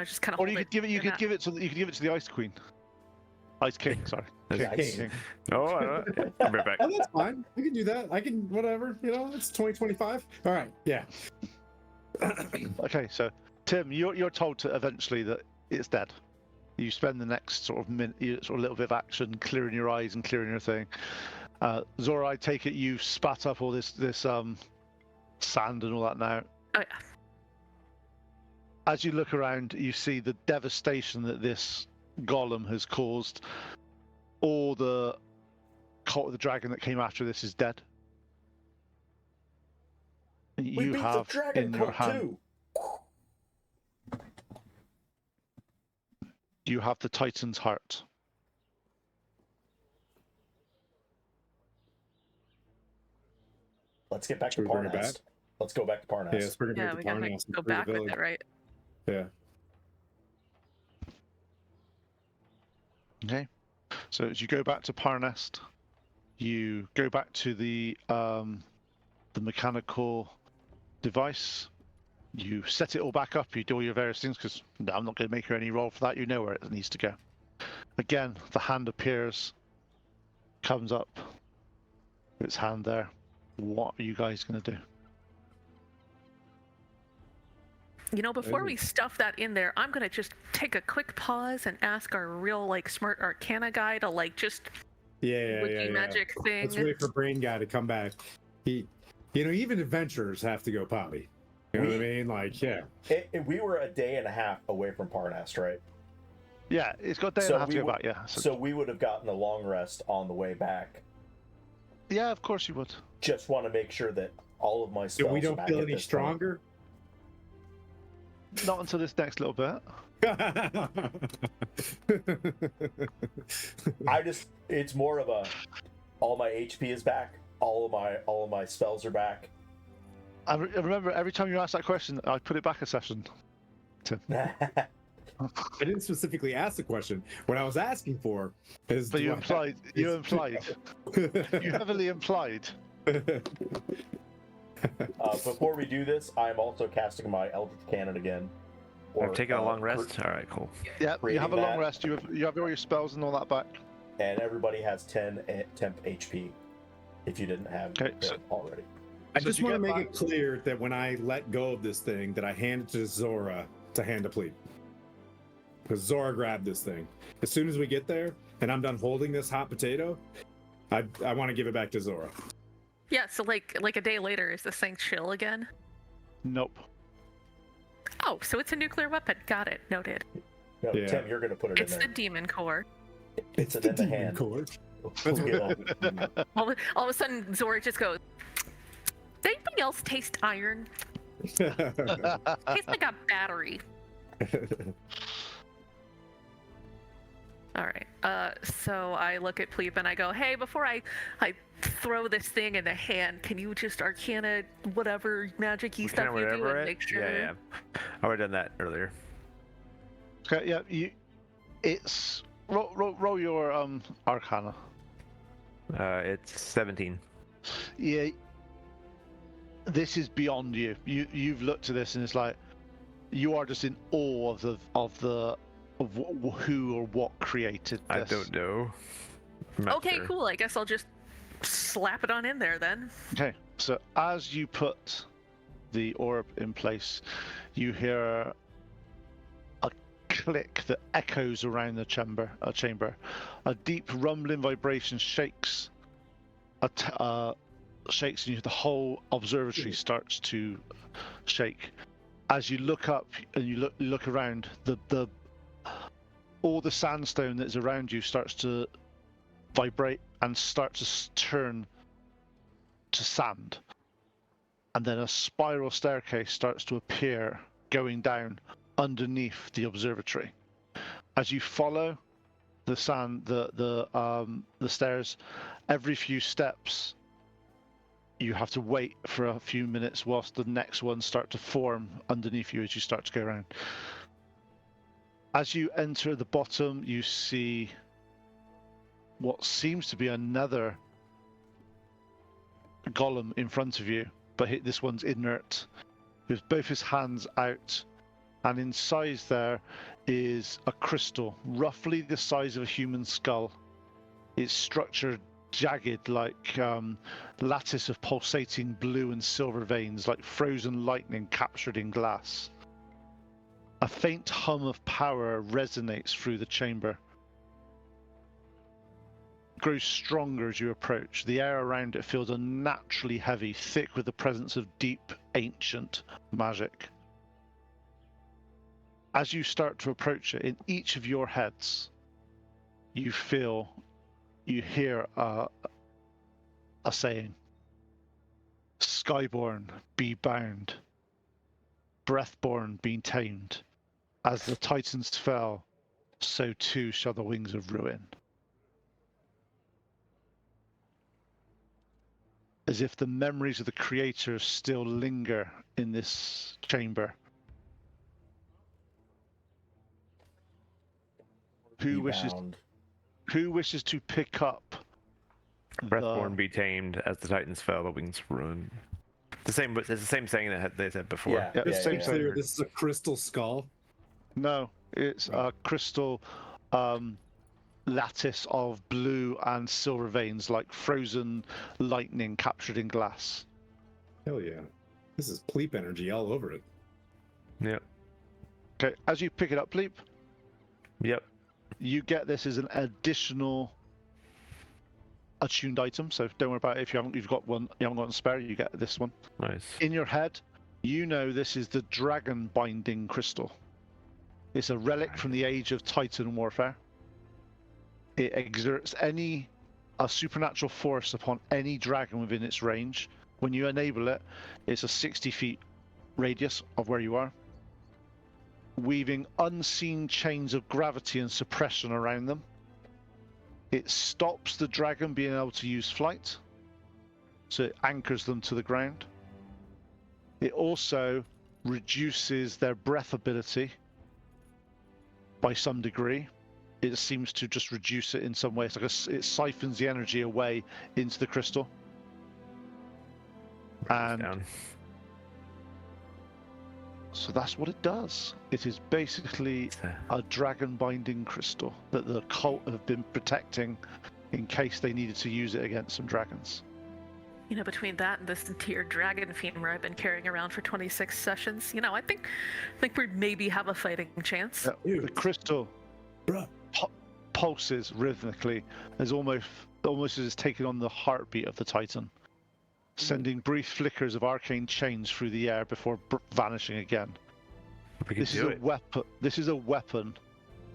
S4: just kind of
S5: Or
S4: hold
S5: you
S4: it.
S5: could give it. You could give it to the Ice Queen. Ice King, sorry.
S2: King.
S3: Oh, I'm right back.
S2: Oh, that's fine. I can do that. I can whatever. It's 2025. All right. Yeah.
S5: Okay, so Tim, you're told to eventually that it's dead. You spend the next sort of little bit of action clearing your eyes and clearing your thing. Zora, I take it you spat up all this sand and all that now.
S4: Oh, yeah.
S5: As you look around, you see the devastation that this golem has caused. All the cult of the dragon that came after this is dead.
S6: We
S5: You
S6: beat
S5: have
S6: the dragon
S5: in your
S6: cult
S5: hand.
S6: too.
S5: You have the Titan's heart.
S6: Let's get back
S2: Should
S6: to
S2: we bring it back?
S6: Parnast. Let's go back to Parnast.
S2: Yeah, let's bring it
S4: Yeah,
S2: back
S4: we
S2: to
S4: gotta
S2: Parnast and
S4: go
S2: free the
S4: back with
S2: village.
S4: it, right?
S2: Yeah.
S5: Okay. So as you go back to Parnast, you go back to the mechanical device. You set it all back up. You do all your various things because I'm not going to make her any roll for that. You know where it needs to go. Again, the hand appears, comes up, its hand there. What are you guys going to do?
S4: You know, before we stuff that in there, I'm gonna just take a quick pause and ask our real, like, smart Arcana guy to, like, just
S2: Yeah.
S4: wiki magic thing.
S2: Let's wait for Brain Guy to come back. Even adventurers have to go potty. You know what I mean? Like, yeah.
S6: We were a day and a half away from Parnast, right?
S5: Yeah, it's got a day and a half to go back, yeah.
S6: So we would have gotten a long rest on the way back.
S5: Yeah, of course you would.
S6: Just want to make sure that all of my spells
S2: So we
S6: are
S2: don't
S6: back
S2: feel
S6: at
S2: any
S6: this
S2: stronger?
S5: Not until this next little bit.
S6: It's more of a, all my HP is back, all of my spells are back.
S5: I remember every time you ask that question, I put it back a session.
S2: I didn't specifically ask the question. What I was asking for is.
S5: But you implied. You heavily implied.
S6: Before we do this, I'm also casting my Eldritch Cannon again.
S3: I've taken a long rest. All right, cool.
S5: Yeah, you have a
S6: creating
S5: long
S6: that.
S5: rest. You have all your spells and all that back.
S6: And everybody has 10 temp HP if you didn't have
S5: Okay,
S6: it already.
S2: I
S5: So
S2: just
S5: you
S2: want to
S5: get
S2: make
S5: back-
S2: it clear that when I let go of this thing, that I hand it to Zora to hand to Pleat. Because Zora grabbed this thing. As soon as we get there and I'm done holding this hot potato, I want to give it back to Zora.
S4: Yeah, so like a day later, is this thing chill again?
S5: Nope.
S4: Oh, so it's a nuclear weapon. Got it. Noted.
S6: No,
S2: Yeah.
S6: Tim, you're going to put it
S4: It's
S6: in
S4: the
S6: there.
S4: demon core.
S6: It's in the
S2: demon
S6: hand.
S2: core.
S4: All of a sudden, Zora just goes, "Does anybody else taste iron? Tastes like a battery." All right. So I look at Pleep and I go, "Hey, before I throw this thing in the hand, can you just Arcana whatever magic-y stuff you do and make sure?"
S3: Yeah. I would have done that earlier.
S5: Okay, yeah, it's roll your Arcana.
S3: It's 17.
S5: Yeah, this is beyond you. You've looked at this and it's like you are just in awe of who or what created this.
S3: I don't know. I'm not
S4: Okay,
S3: sure.
S4: cool. I guess I'll just slap it on in there then.
S5: Okay, so as you put the orb in place, you hear a click that echoes around the chamber. A deep rumbling vibration shakes. Shakes, and the whole observatory starts to shake. As you look up and you look around, all the sandstone that's around you starts to vibrate and start to turn to sand. And then a spiral staircase starts to appear going down underneath the observatory. As you follow the stairs, every few steps you have to wait for a few minutes whilst the next ones start to form underneath you as you start to go around. As you enter the bottom, you see what seems to be another golem in front of you, but this one's inert, with both his hands out, and inside there is a crystal, roughly the size of a human skull. Its structure jagged like lattice of pulsating blue and silver veins, like frozen lightning captured in glass. A faint hum of power resonates through the chamber. It grows stronger as you approach. The air around it feels unnaturally heavy, thick with the presence of deep, ancient magic. As you start to approach it, in each of your heads, you hear a saying: Skyborn, be bound. Breathborn, be tamed. As the Titans fell, so too shall the wings of ruin. As if the memories of the creator still linger in this chamber. Who
S6: Rebound.
S5: wishes to pick up
S3: Breathborn be tamed as the Titans fell, the wings run. It's the same saying that they said before.
S6: Yeah,
S5: Yeah,
S6: yeah,
S2: Just to be
S6: yeah.
S2: clear, this is a crystal skull.
S5: No, it's a crystal lattice of blue and silver veins, like frozen lightning captured in glass.
S2: Hell yeah. This is Pleep energy all over it.
S3: Yep.
S5: Okay, as you pick it up, Pleep,
S3: Yep.
S5: you get this as an additional attuned item. So don't worry about it. If you've got one spare, you get this one.
S3: Nice.
S5: In your head, you know this is the dragon binding crystal. It's a relic from the age of Titan warfare. It exerts a supernatural force upon any dragon within its range. When you enable it, it's a 60 feet radius of where you are, weaving unseen chains of gravity and suppression around them. It stops the dragon being able to use flight, so it anchors them to the ground. It also reduces their breath ability by some degree. It seems to just reduce it in some way. It's like it siphons the energy away into the crystal. And
S3: Down.
S5: so that's what it does. It is basically a dragon binding crystal that the cult have been protecting in case they needed to use it against some dragons.
S4: You know, between that and this entire dragon femur I've been carrying around for 26 sessions, you know, I think we maybe have a fighting chance.
S5: The crystal
S2: Bruh.
S5: pulses rhythmically, as almost as it's taking on the heartbeat of the Titan, sending brief flickers of arcane change through the air before vanishing again. This is a weapon. This is a weapon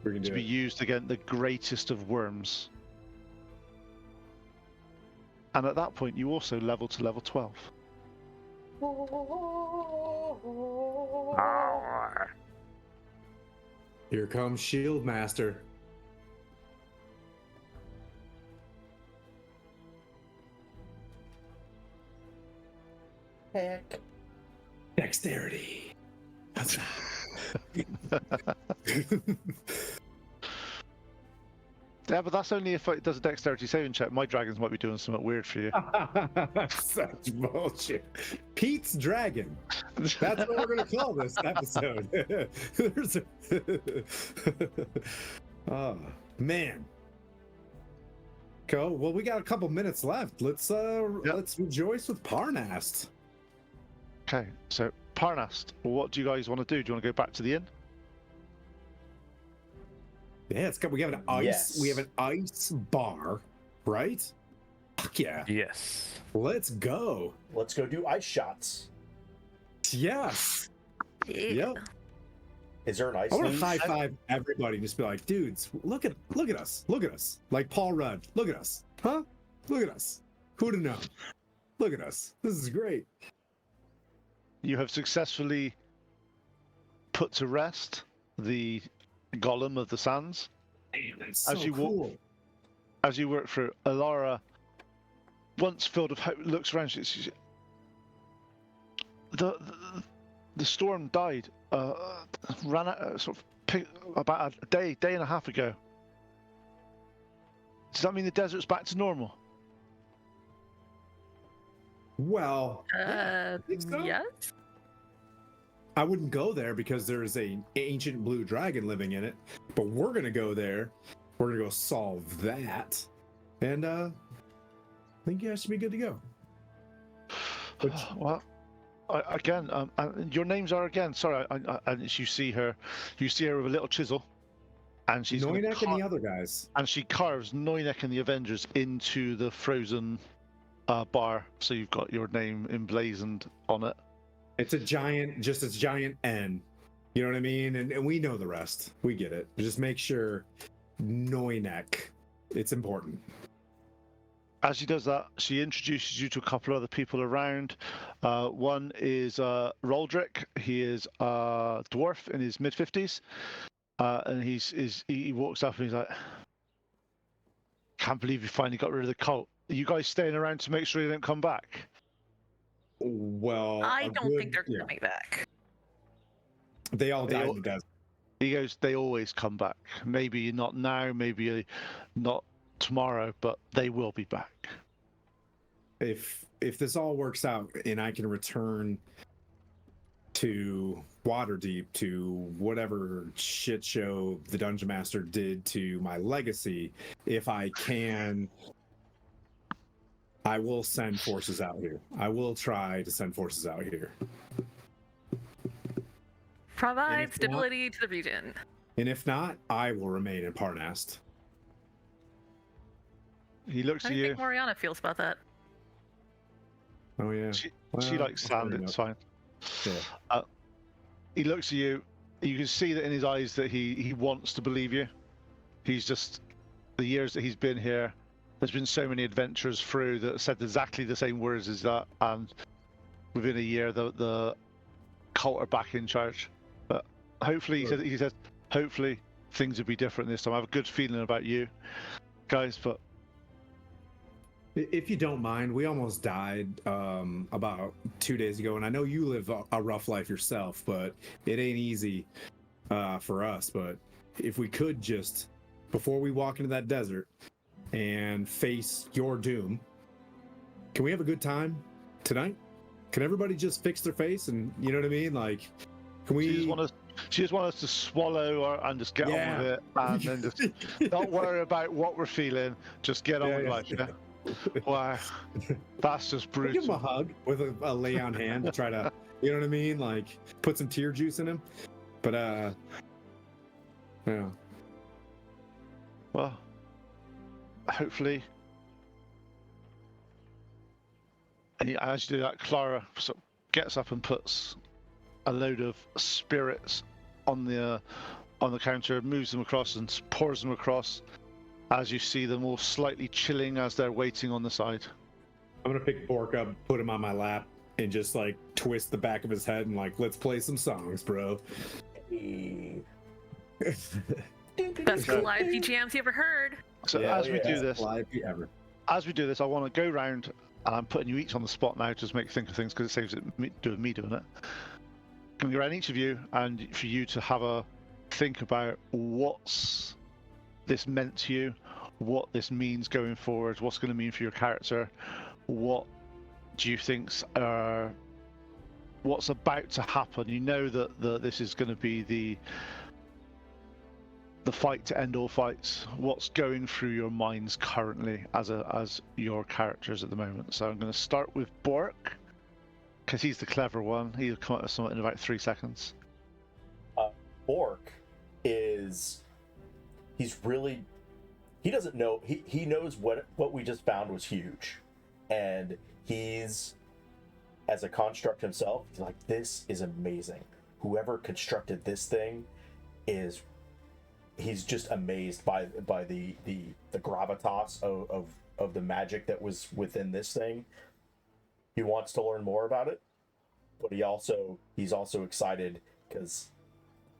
S2: We're gonna
S5: to
S2: do
S5: be
S2: it.
S5: used against the greatest of worms. And at that point, you also level to level 12.
S2: Here comes Shield Master.
S6: Heck.
S2: Dexterity.
S5: Yeah, but that's only if it does a dexterity saving check. My dragons might be doing something weird for you.
S2: Such bullshit. Pete's Dragon. That's what we're gonna call this episode. There's oh man. Cool. Well, we got a couple minutes left. Let's rejoice with Parnast.
S5: Okay, so Parnast, what do you guys want to do? Do you want to go back to the inn?
S2: Yeah, we have an ice.
S6: Yes.
S2: We have an ice bar, right? Fuck yeah.
S3: Yes.
S2: Let's go.
S6: Let's go do ice shots.
S2: Yes.
S4: Yeah.
S2: Yep.
S6: Is there an ice
S2: I want to
S6: leash?
S2: high five everybody. Just be like, dudes, look at us. Look at us. Like Paul Rudd. Look at us. Huh? Look at us. Who'd have known? Look at us. This is great.
S5: You have successfully put to rest the golem of the sands.
S2: Damn, that's
S5: As
S2: so
S5: you walk-
S2: cool.
S5: As you work through, Alara, once filled with hope, looks around. The storm died. Ran out about a day and a half ago. Does that mean the desert's back to normal?
S2: Well, yeah, I think so.
S4: Yes.
S2: I wouldn't go there because there's an ancient blue dragon living in it. But we're gonna go there. We're gonna go solve that, and I think you guys should be good to go.
S5: Well, your names are again. Sorry, you see her with a little chisel, and she's gonna
S2: Noinek and the other guys.
S5: and she carves Noinek and the Avengers into the frozen bar, so you've got your name emblazoned on it.
S2: It's a giant N. You know what I mean? And we know the rest. We get it. Just make sure Noinek. It's important.
S5: As she does that, she introduces you to a couple of other people around. One is Roldrick. He is a dwarf in his mid-50s. And he walks up and he's like, "Can't believe you finally got rid of the cult. Are you guys staying around to make sure you don't come back?"
S2: Well,
S4: I
S2: a
S4: don't think
S2: good-
S4: they're
S2: yeah.
S4: coming back.
S2: They all
S5: They
S2: died
S5: all-
S2: in the desert.
S5: He goes, "They always come back. Maybe not now, maybe not tomorrow, but they will be back."
S2: If this all works out and I can return to Waterdeep, to whatever shit show the Dungeon Master did to my legacy, if I can, I will send forces out here. I will try to send forces out here.
S4: Provide
S2: if not-
S4: stability to the region.
S2: And if not, I will remain in Parnast.
S5: He looks
S4: How
S5: at
S4: do you
S5: you.
S4: think Moriana feels about that?
S2: Oh yeah.
S5: She
S2: Well,
S5: likes sand.
S2: fair
S5: It's fine.
S2: Yeah.
S5: He looks at you. You can see that in his eyes that he wants to believe you. He's just the years that he's been here. There's been so many adventures through that said exactly the same words as that, and within a year, the cult are back in charge. But hopefully, he says, hopefully things will be different this time. I have a good feeling about you guys, but
S2: If you don't mind, we almost died about 2 days ago, and I know you live a rough life yourself, but it ain't easy for us. But if we could just, before we walk into that desert and face your doom, can we have a good time tonight? Can everybody just fix their face and, you know what I mean? Like, can we?
S5: she just wants us to swallow and just get on with it, and then just not worry about what we're feeling. Just get on with life. Yeah. Wow, that's just
S2: Give him
S5: brutal.
S2: a hug with a lay on hand to try to, you know what I mean? Like, put some tear juice in him. But yeah.
S5: Well, hopefully, and as you do that, Clara sort of gets up and puts a load of spirits on the counter, moves them across and pours them across. As you see them all slightly chilling as they're waiting on the side.
S2: I'm gonna pick Bork up, put him on my lap, and just like twist the back of his head and like, let's play some songs, bro.
S6: Hey.
S4: Best live BGMs you ever heard.
S5: So
S6: Yeah,
S5: as we
S6: yeah.
S5: do this,
S2: Ever.
S5: I want to go round, and I'm putting you each on the spot now, just make think of things because it saves me doing it. Can we go around each of you and for you to have a think about what's this meant to you, what this means going forward, what's going to mean for your character, what do you think's what's about to happen? You know that this is going to be the fight to end all fights. What's going through your minds currently as your characters at the moment? So I'm going to start with Bork because he's the clever one. He'll come up with something in about 3 seconds.
S6: Bork is he doesn't know, he knows what we just found was huge, and he's, as a construct himself, he's like, this is amazing. Whoever constructed this thing he's just amazed by the gravitas of the magic that was within this thing. He wants to learn more about it, but he's also excited because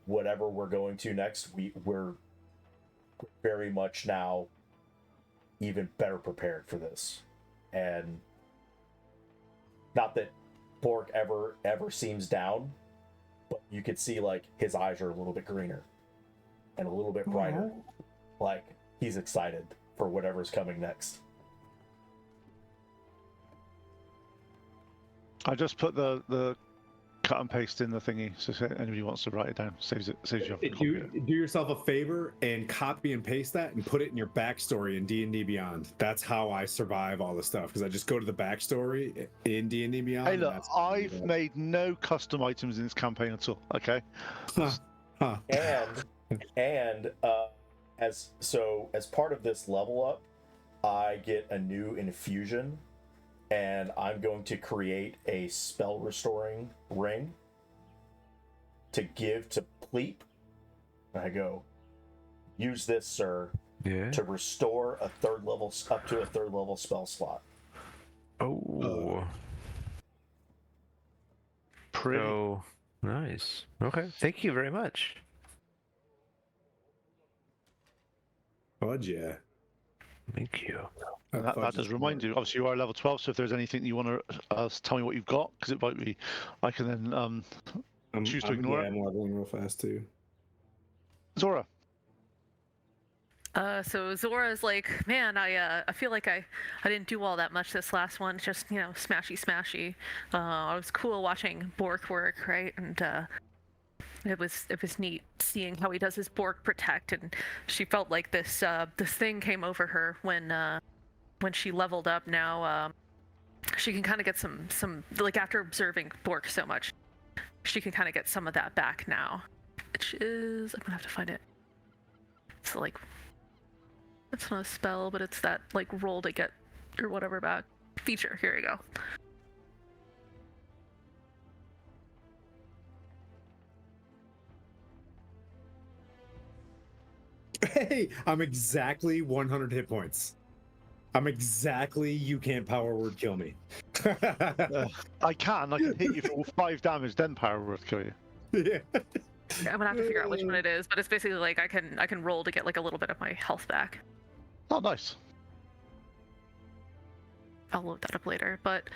S6: whatever we're going to next, we're very much now even better prepared for this. And not that Bork ever seems down, but you could see like his eyes are a little bit greener and a little bit brighter. Like he's excited for whatever's coming next.
S5: I just put the cut and paste in the thingy, so if anybody wants to write it down, saves you having to copy it.
S2: Do yourself a favor and copy and paste that and put it in your backstory in D&D Beyond. That's how I survive all this stuff, because I just go to the backstory in D&D Beyond.
S5: Hey, look, I've made no custom items in this campaign at all. Okay.
S2: Huh.
S6: And as part of this level up, I get a new infusion, and I'm going to create a spell restoring ring to give to Pleep. And I go, use this, sir, to restore up to a third level spell slot.
S3: Oh.
S5: Pretty.
S3: So nice. Okay. Thank you very much.
S2: Fudge, yeah.
S3: Thank you.
S5: That does remind you. Obviously, you are level 12, so if there's anything you want to tell me what you've got, because it might be, I can then choose to ignore it.
S2: I'm leveling real fast too.
S5: Zora.
S4: So Zora's like, man, I feel like I didn't do all that much this last one. Just smashy. It was cool watching Bork work, right? And it was neat seeing how he does his Bork protect, and she felt like this thing came over her when she leveled up. Now she can kind of get some like after observing Bork so much, she can kind of get some of that back now, which is I'm gonna have to find it. It's like. It's not a spell, but it's that like roll to get or whatever back feature. Here you go.
S2: Hey, I'm exactly 100 hit points. I'm exactly you can't power word kill me.
S5: I can hit you for 5 damage, then power word kill you.
S2: Yeah.
S4: I'm gonna have to figure out which one it is, but it's basically like I can roll to get like a little bit of my health back.
S5: Oh, nice.
S4: I'll load that up later, but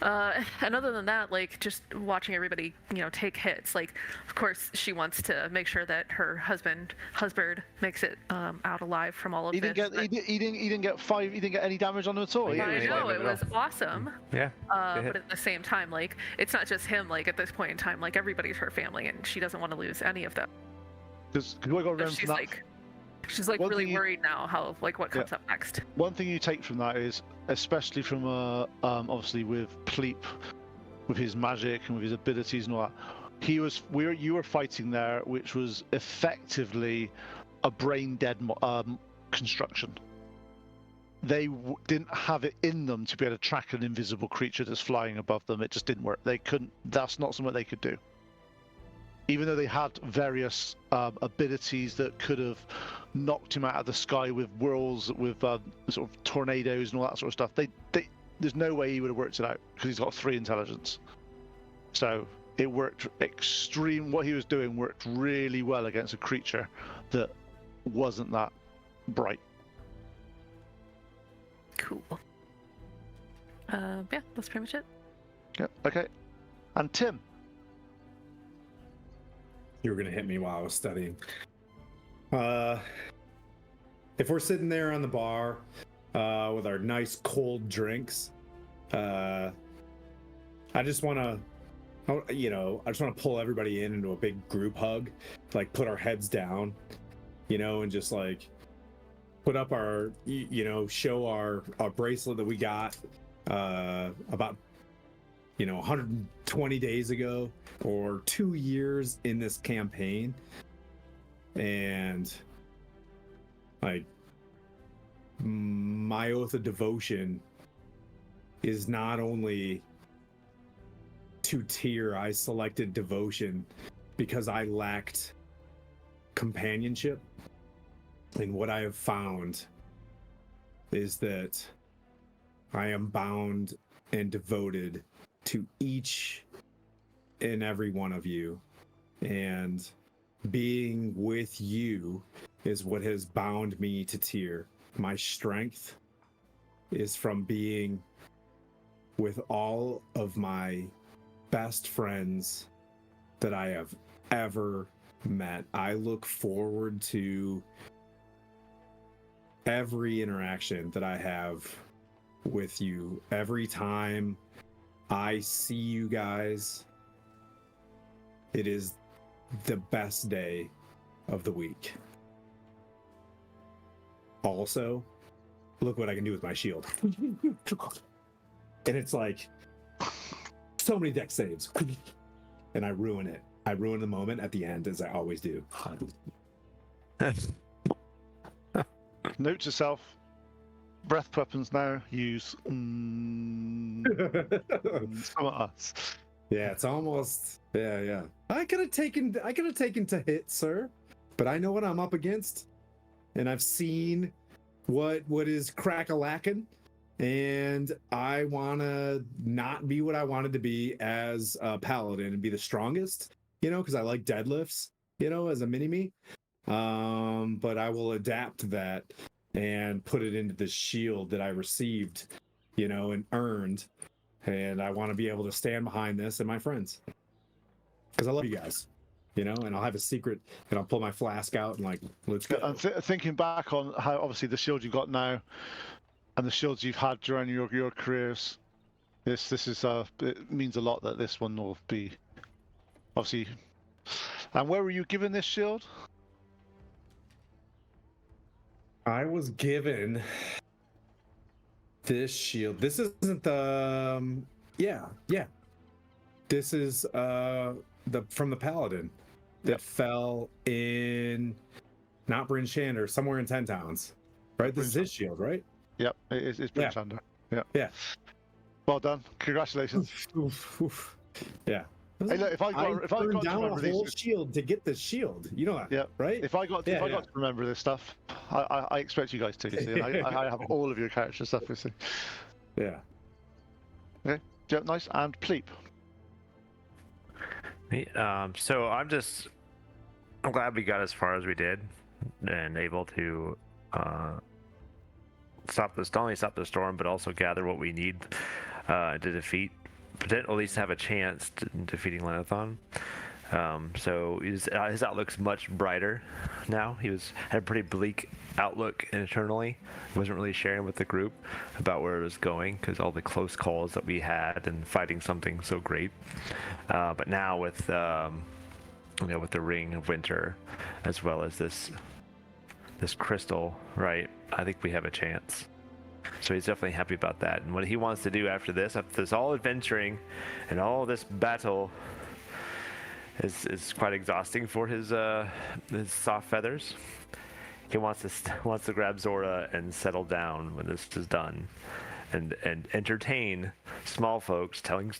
S4: and other than that, like just watching everybody take hits, like of course she wants to make sure that her husband makes it out alive from all of
S5: He
S4: this.
S5: didn't get any damage on him at all.
S3: Yeah,
S4: I
S3: he
S4: know
S3: didn't
S4: it was awesome.
S3: Yeah.
S4: But at the same time, like it's not just him. Like at this point in time, like everybody's her family, and she doesn't want to lose any of them.
S5: Because I got
S4: So
S5: around
S4: she's
S5: that.
S4: like
S5: One
S4: really
S5: thing you-
S4: worried now how like what comes up next.
S5: One thing you take from that is, especially from obviously with Pleep, with his magic and with his abilities and all that, you were fighting there, which was effectively a brain dead construction. They didn't have it in them to be able to track an invisible creature that's flying above them. It just didn't work. They couldn't. That's not something they could do. Even though they had various abilities that could have knocked him out of the sky with whirls, with sort of tornadoes and all that sort of stuff, there's no way he would have worked it out because he's got 3 intelligence. So it worked what he was doing worked really well against a creature that wasn't that bright.
S4: Cool. Yeah, that's pretty much it.
S5: Yeah. Okay. And Tim.
S2: You were gonna hit me while I was studying. If we're sitting there on the bar with our nice cold drinks, I just want to, I just want to pull everybody into a big group hug, like put our heads down, and just like put up our, show our bracelet that we got about 120 days ago or 2 years in this campaign, and like my oath of devotion is not only to Tyr. I selected devotion because I lacked companionship, and what I have found is that I am bound and devoted to each and every one of you, and being with you is what has bound me to Tyr. My strength is from being with all of my best friends that I have ever met. I look forward to every interaction that I have with you. Every time I see you guys, it is the best day of the week. Also, look what I can do with my shield. And it's like so many deck saves. And I ruin it. I ruin the moment at the end, as I always do.
S5: Note to self: breath weapons now use some of us.
S2: Yeah, it's almost yeah. I could have taken to hit, sir, but I know what I'm up against, and I've seen what is crack-a-lackin', and I wanna not be what I wanted to be as a paladin and be the strongest, because I like deadlifts, as a mini-me. but I will adapt that and put it into the shield that I received, and earned. And I want to be able to stand behind this and my friends because I love you guys, and I'll have a secret and I'll pull my flask out and like, let's go.
S5: And thinking back on how obviously the shield you've got now and the shields you've had during your careers, this is it means a lot that this one will be obviously. And where were you given this shield?
S2: I was given this shield. This isn't the yeah. This is from the paladin that fell in not Bryn Shander, somewhere in 10 Towns. Right? This is his shield, right?
S5: Yep, it's Bryn Shander.
S2: Yeah.
S5: Well done. Congratulations.
S2: Oof. Yeah.
S5: Hey, look, if I got
S2: burned
S5: to
S2: down
S5: remember
S2: a whole
S5: these,
S2: shield to get this shield, that,
S5: yeah,
S2: right?
S5: If I got to remember this stuff, I expect you guys to. You see, and I have all of your character stuff. You see.
S2: Yeah.
S5: Okay. Yeah, nice. And Pleep.
S3: So I'm glad we got as far as we did, and able to not only stop the storm, but also gather what we need to defeat, at least have a chance in defeating Lenathon. So his outlook's much brighter now. Had a pretty bleak outlook internally. He wasn't really sharing with the group about where it was going because all the close calls that we had and fighting something so great. But now with with the Ring of Winter, as well as this crystal, right? I think we have a chance. So he's definitely happy about that. And what he wants to do after this all adventuring and all this battle is quite exhausting for his soft feathers. He wants to grab Zora and settle down when this is done, and entertain small folks telling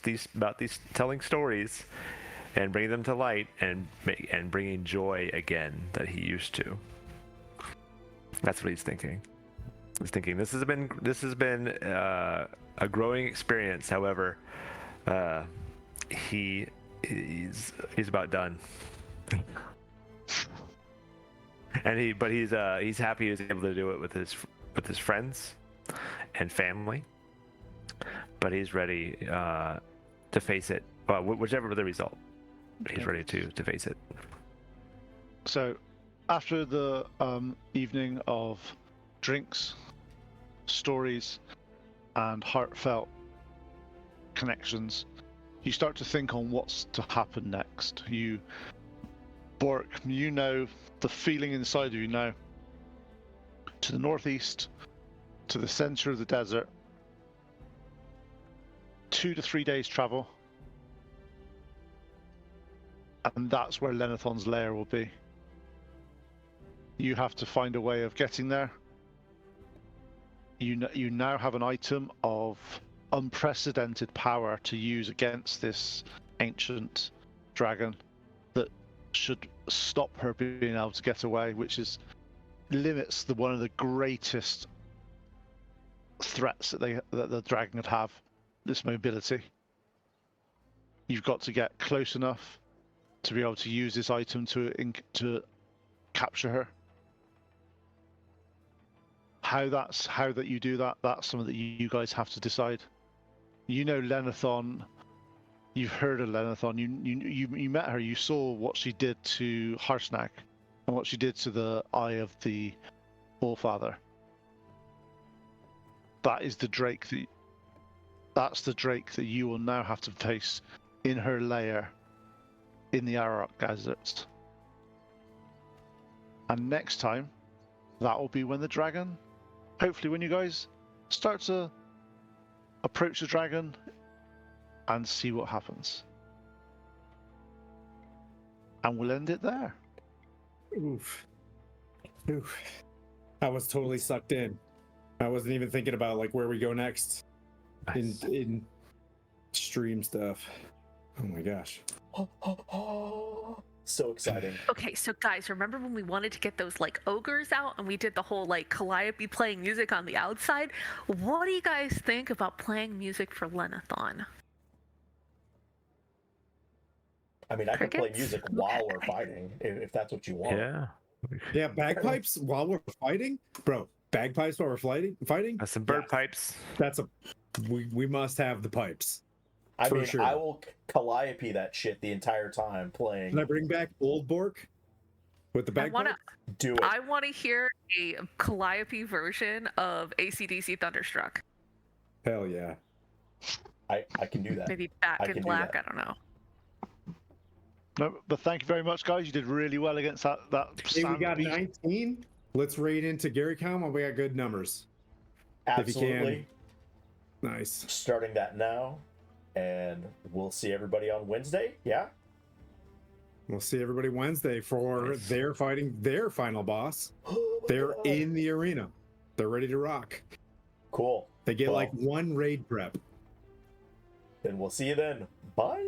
S3: stories, and bringing them to light and bringing joy again that he used to. That's what he's thinking. He's thinking this has been a growing experience. However, he's about done. And he's happy he was able to do it with his friends and family. But he's ready to face it. Well, whichever the result, he's ready to face it.
S5: So, after the evening of drinks, stories, and heartfelt connections, you start to think on what's to happen next. Bork, you know the feeling inside of you now. To the northeast, to the center of the desert, 2 to 3 days travel, and that's where Lenathon's lair will be. You have to find a way of getting there. You now have an item of unprecedented power to use against this ancient dragon that should stop her being able to get away, which limits one of the greatest threats that the dragon could have, this mobility. You've got to get close enough to be able to use this item to capture her. How that you do that's something that you guys have to decide. You know Lenathon. You've heard of Lenathon. You met her. You saw what she did to Harsnag and what she did to the Eye of the Allfather. That's the Drake that you will now have to face in her lair in the Ararok deserts. And next time, that will be when the dragon, hopefully when you guys start to approach the dragon and see what happens. And we'll end it there.
S2: Oof. I was totally sucked in. I wasn't even thinking about like where we go next in stream stuff. Oh my gosh.
S6: So exciting.
S4: Okay, so guys, remember when we wanted to get those like ogres out and we did the whole like Calliope playing music on the outside? What do you guys think about playing music for Lenathon?
S6: I mean, I can play
S4: Crickets?
S6: music while we're fighting if that's what you want.
S3: Yeah.
S2: Yeah, bagpipes while we're fighting, bro. Bagpipes while we're fighting.
S3: Some bird
S6: Yes.
S3: pipes.
S2: That's a we must have the pipes.
S6: I
S2: For
S6: mean,
S2: sure.
S6: I will calliope that shit the entire time playing.
S2: Can I bring back Old Bork with the
S4: I want
S2: bagpipes?
S4: to.
S6: Do it.
S4: I want to hear a Calliope version of AC/DC Thunderstruck.
S2: Hell yeah.
S6: I can do that.
S4: Maybe
S6: I
S4: Back in
S6: can do
S4: Black.
S6: that.
S4: I don't know.
S5: No, but thank you very much, guys. You did really well against that
S2: Hey, we
S5: sand
S2: got
S5: beast.
S2: 19. Let's raid into Gary Con when we got good numbers. If you can.
S6: Absolutely.
S2: Nice.
S6: Starting that now, and we'll see everybody on Wednesday. Yeah.
S2: We'll see everybody Wednesday for
S3: Nice.
S2: they're fighting their final boss.
S6: Oh my
S2: They're
S6: God.
S2: in the arena. They're ready to rock.
S6: Cool.
S2: They get
S6: Well,
S2: like one raid prep.
S6: Then we'll see you then. Bye.